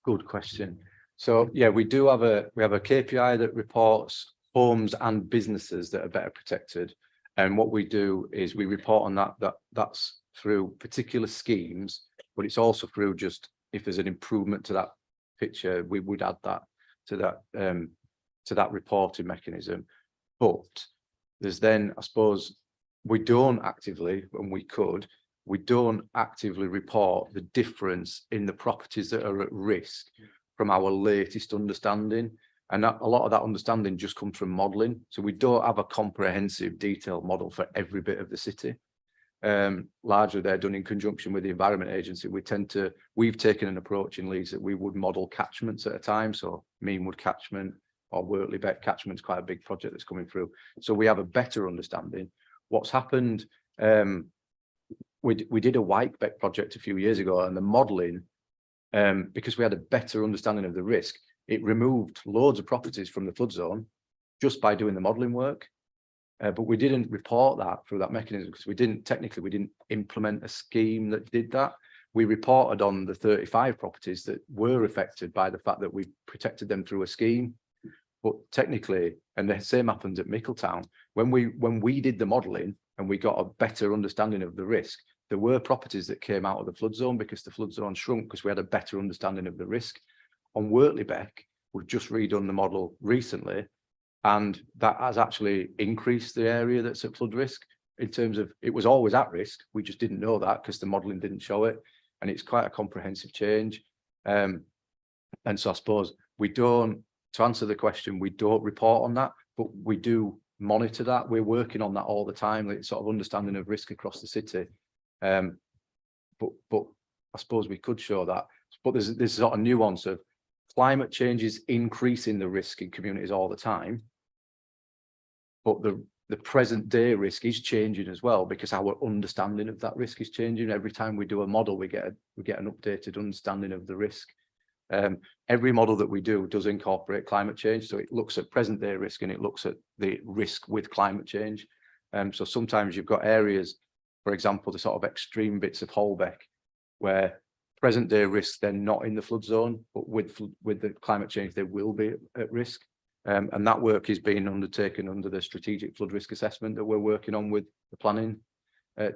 Good question. So yeah, we have a KPI that reports homes and businesses that are better protected. And what we do is we report on that's through particular schemes, but it's also through just if there's an improvement to that picture, we would add that to that reporting mechanism. But there's then, I suppose, we don't actively, and we don't actively report the difference in the properties that are at risk from our latest understanding. And a lot of that understanding just comes from modelling. So we don't have a comprehensive detailed model for every bit of the city. Largely they're done in conjunction with the Environment Agency. We've taken an approach in Leeds that we would model catchments at a time. So Meanwood catchment or Wortley Beck catchment is quite a big project that's coming through. So we have a better understanding. What's happened, we did a White Beck project a few years ago, and the modelling, because we had a better understanding of the risk, it removed loads of properties from the flood zone just by doing the modelling work. But we didn't report that through that mechanism because we didn't implement a scheme that did that. We reported on the 35 properties that were affected by the fact that we protected them through a scheme. But technically, and the same happened at Mickletown, when we did the modelling and we got a better understanding of the risk, there were properties that came out of the flood zone because the flood zone shrunk because we had a better understanding of the risk. On Wortley Beck, we've just redone the model recently, and that has actually increased the area that's at flood risk in terms of it was always at risk. We just didn't know that because the modelling didn't show it. And it's quite a comprehensive change. And so I suppose to answer the question, we don't report on that, but we do monitor that. We're working on that all the time, like sort of understanding of risk across the city. But I suppose we could show that. But there's sort of nuance of climate change is increasing the risk in communities all the time. But the present day risk is changing as well because our understanding of that risk is changing. Every time we do a model, we get an updated understanding of the risk. Every model that we do does incorporate climate change. So it looks at present day risk and it looks at the risk with climate change. So sometimes you've got areas, for example, the sort of extreme bits of Holbeck where present day risk, they're not in the flood zone, but with the climate change, they will be at risk. And that work is being undertaken under the strategic flood risk assessment that we're working on with the planning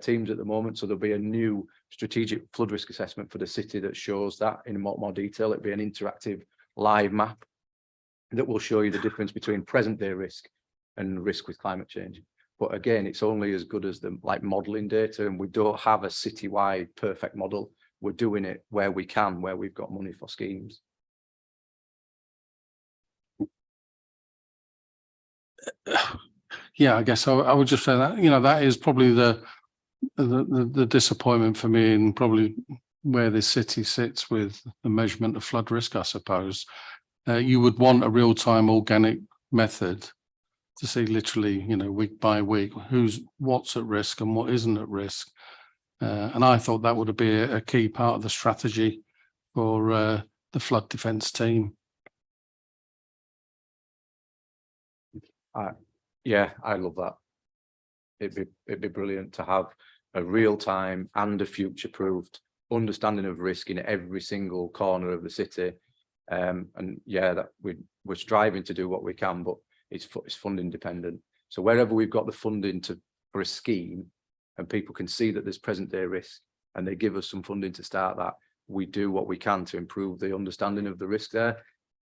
teams at the moment. So there'll be a new strategic flood risk assessment for the city that shows that in more detail. It'll be an interactive live map that will show you the difference between present day risk and risk with climate change. But again, it's only as good as the modelling data, and we don't have a citywide perfect model. We're doing it where we can, where we've got money for schemes. Yeah, I guess I would just say that, that is probably the disappointment for me, and probably where this city sits with the measurement of flood risk, I suppose. You would want a real-time organic method to see literally, week by week, what's at risk and what isn't at risk. And I thought that would be a key part of the strategy for the flood defence team. Yeah, I love that. It'd be brilliant to have a real time and a future proofed understanding of risk in every single corner of the city. And yeah, that we're striving to do what we can, but it's funding dependent. So wherever we've got the funding for a scheme and people can see that there's present day risk and they give us some funding to start that, we do what we can to improve the understanding of the risk there,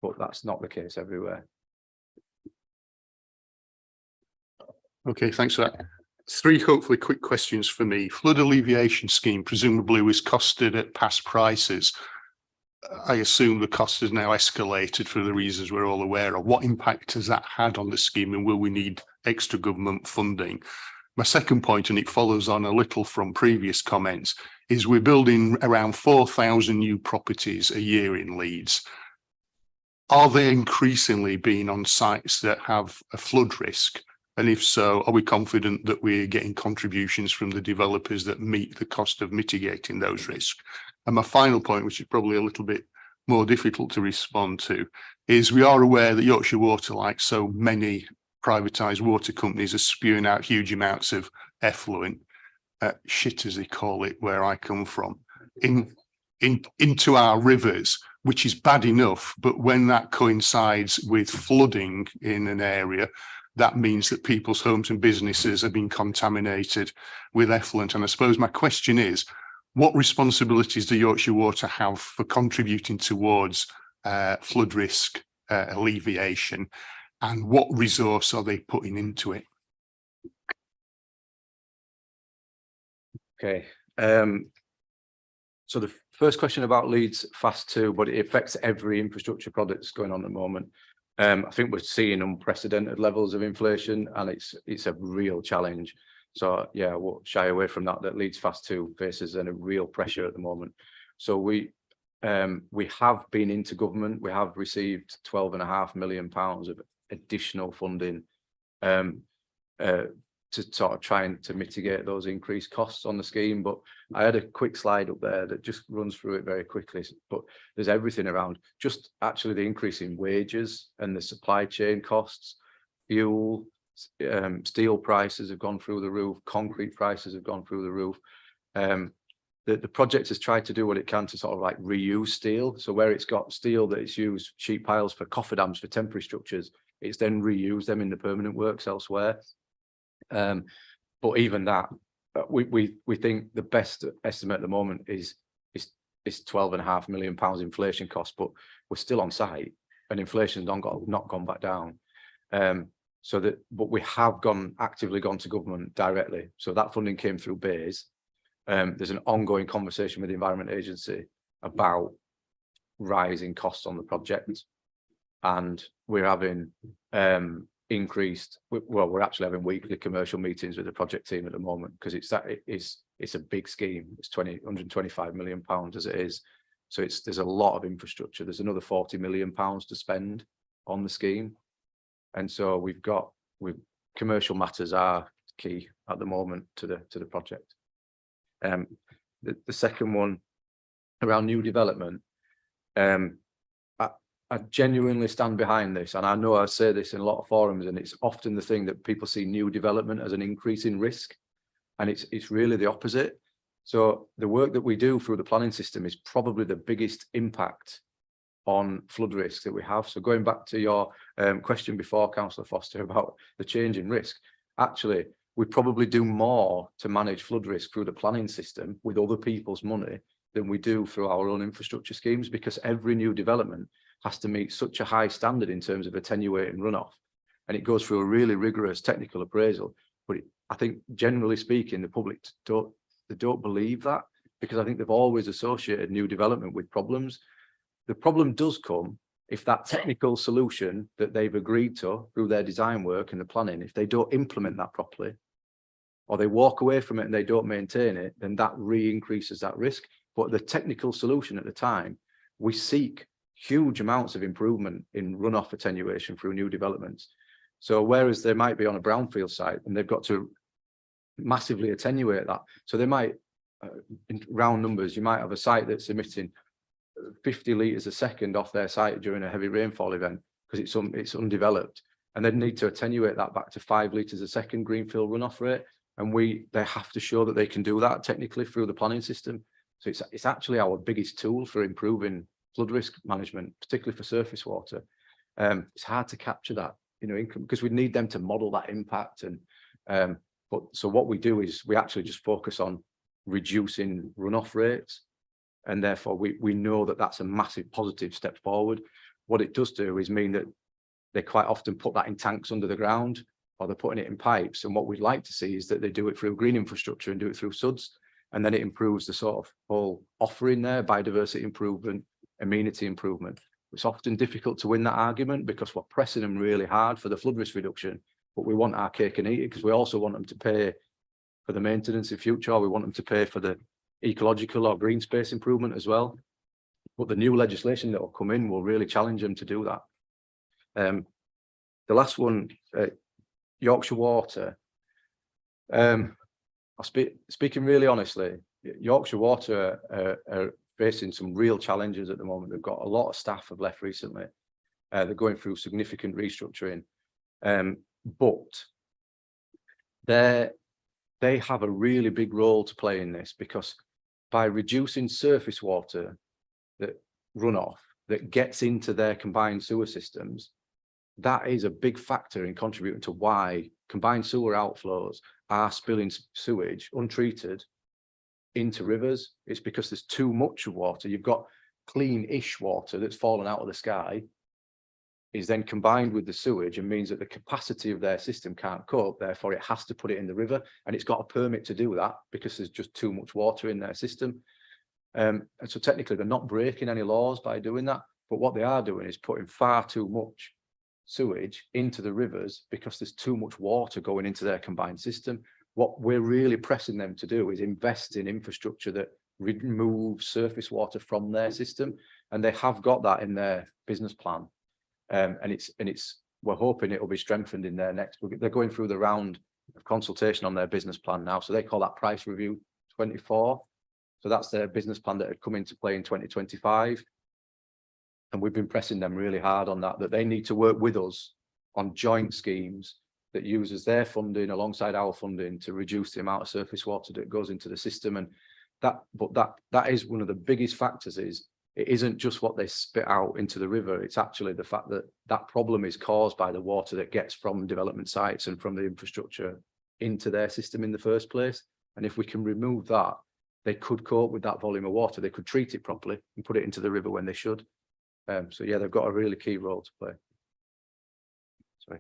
but that's not the case everywhere. Okay, thanks for that. 3 hopefully quick questions for me. Flood alleviation scheme presumably was costed at past prices. I assume the cost has now escalated for the reasons we're all aware of. What impact has that had on the scheme, and will we need extra government funding? My second point, and it follows on a little from previous comments, is we're building around 4,000 new properties a year in Leeds. Are they increasingly being on sites that have a flood risk? And if so, are we confident that we're getting contributions from the developers that meet the cost of mitigating those risks? And my final point, which is probably a little bit more difficult to respond to, is we are aware that Yorkshire Water, like so many privatised water companies, are spewing out huge amounts of effluent, shit as they call it, where I come from, into our rivers, which is bad enough. But when that coincides with flooding in an area, that means that people's homes and businesses have been contaminated with effluent. And I suppose my question is, what responsibilities do Yorkshire Water have for contributing towards flood risk alleviation, and what resource are they putting into it? Okay. So the first question about Leeds Fast 2, but it affects every infrastructure project that's going on at the moment. I think we're seeing unprecedented levels of inflation, and it's a real challenge. So yeah, we'll shy away from that. That Leeds Fast 2 faces a real pressure at the moment. So we have been into government. We have received £12.5 million of additional funding to sort of trying to mitigate those increased costs on the scheme. But I had a quick slide up there that just runs through it very quickly. But there's everything around just actually the increase in wages and the supply chain costs, fuel, steel prices have gone through the roof, concrete prices have gone through the roof. The project has tried to do what it can to sort of like reuse steel. So where it's got steel that it's used, sheet piles for cofferdams for temporary structures, it's then reused them in the permanent works elsewhere. But even that, we think the best estimate at the moment is £12.5 million inflation cost, but we're still on site and inflation's not gone back down. But we have actively gone to government directly. So that funding came through Bays. There's an ongoing conversation with the Environment Agency about rising costs on the project, and we're having we're actually having weekly commercial meetings with the project team at the moment, because it's a big scheme. It's £125 million as it is. So there's a lot of infrastructure. There's another £40 million to spend on the scheme. And so commercial matters are key at the moment to the project. The second one around new development, I genuinely stand behind this, and I know I say this in a lot of forums, and it's often the thing that people see new development as an increase in risk, and it's really the opposite. So the work that we do through the planning system is probably the biggest impact on flood risk that we have. So going back to your question before, Councillor Foster, about the change in risk, actually we probably do more to manage flood risk through the planning system with other people's money than we do through our own infrastructure schemes, because every new development has to meet such a high standard in terms of attenuating runoff, and it goes through a really rigorous technical appraisal. But I think generally speaking, the public don't believe that, because I think they've always associated new development with problems. The problem does come if that technical solution that they've agreed to through their design work and the planning, if they don't implement that properly, or they walk away from it and they don't maintain it, then that re-increases that risk. But the technical solution at the time, we seek huge amounts of improvement in runoff attenuation through new developments. So whereas they might be on a brownfield site and they've got to massively attenuate that. So they might, in round numbers, you might have a site that's emitting 50 litres a second off their site during a heavy rainfall event because it's undeveloped. and they need to attenuate that back to 5 litres a second greenfield runoff rate. And they have to show that they can do that technically through the planning system. So it's actually our biggest tool for improving flood risk management, particularly for surface water. It's hard to capture that, because we need them to model that impact. And so what we do is we actually just focus on reducing runoff rates, and therefore we know that that's a massive positive step forward. What it does do is mean that they quite often put that in tanks under the ground, or they're putting it in pipes. And what we'd like to see is that they do it through green infrastructure and do it through SUDs. And then it improves the sort of whole offering there, biodiversity improvement, amenity improvement. It's often difficult to win that argument because we're pressing them really hard for the flood risk reduction, but we want our cake and eat it, because we also want them to pay for the maintenance in future. We want them to pay for the ecological or green space improvement as well. But the new legislation that will come in will really challenge them to do that. The last one, Yorkshire Water. Speaking really honestly, Yorkshire Water are facing some real challenges at the moment. They've got a lot of staff have left recently. They're going through significant restructuring, but they have a really big role to play in this, because by reducing surface water that runoff that gets into their combined sewer systems, that is a big factor in contributing to why combined sewer outflows are spilling sewage untreated into rivers. It's because there's too much water. You've got clean-ish water that's fallen out of the sky, is then combined with the sewage, and means that the capacity of their system can't cope. Therefore, it has to put it in the river, and it's got a permit to do that because there's just too much water in their system. And so technically, they're not breaking any laws by doing that. But what they are doing is putting far too much sewage into the rivers because there's too much water going into their combined system. What we're really pressing them to do is invest in infrastructure that removes surface water from their system, and they have got that in their business plan. And we're hoping it will be strengthened in their next. They're going through the round of consultation on their business plan now, so they call that price review 24. So that's their business plan that had come into play in 2025. And we've been pressing them really hard on that they need to work with us on joint schemes that uses their funding alongside our funding to reduce the amount of surface water that goes into the system. And that is one of the biggest factors. Is it isn't just what they spit out into the river, it's actually the fact that that problem is caused by the water that gets from development sites and from the infrastructure into their system in the first place. And if we can remove that, they could cope with that volume of water. They could treat it properly and put it into the river when they should. So yeah, they've got a really key role to play. Sorry.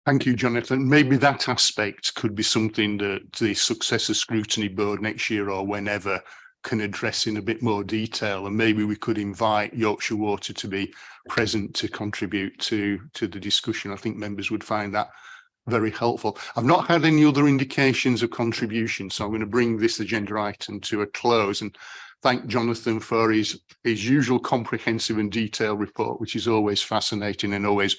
Thank you, Jonathan. Maybe that aspect could be something that the successor scrutiny board next year or whenever can address in a bit more detail, and maybe we could invite Yorkshire Water to be present to contribute to the discussion. I think members would find that very helpful. I've not had any other indications of contribution, so I'm going to bring this agenda item to a close and thank Jonathan for his usual comprehensive and detailed report, which is always fascinating and always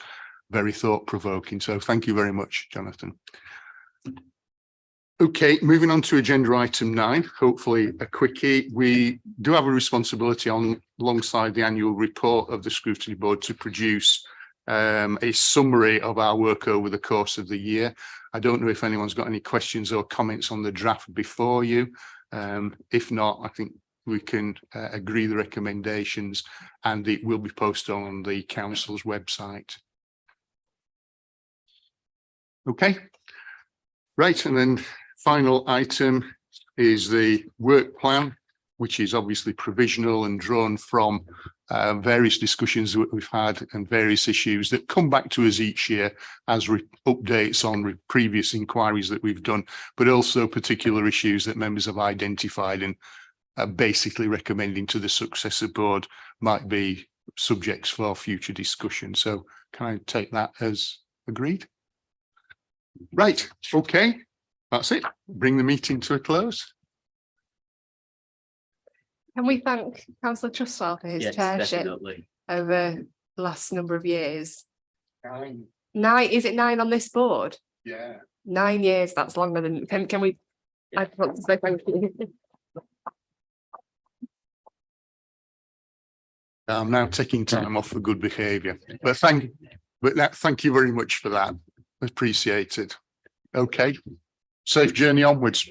very thought-provoking. So thank you very much, Jonathan. Okay, moving on to agenda item 9, hopefully a quickie. We do have a responsibility alongside the annual report of the Scrutiny Board to produce a summary of our work over the course of the year. I don't know if anyone's got any questions or comments on the draft before you. If not, I think we can agree the recommendations, and it will be posted on the council's website. Okay, right, and then final item is the work plan, which is obviously provisional and drawn from various discussions that we've had and various issues that come back to us each year as updates on previous inquiries that we've done, but also particular issues that members have identified and basically recommending to the successor board might be subjects for future discussion. So can I take that as agreed? Right, okay. That's it. Bring the meeting to a close. Can we thank Councillor Trustwell for his chairship over the last number of years? 9. Is it 9 on this board? Yeah. 9 years. That's longer than. Can we? I want to say thank you. I'm now taking time off for good behaviour. But thank But thank you very much for that. Appreciated. Okay. Safe journey onwards.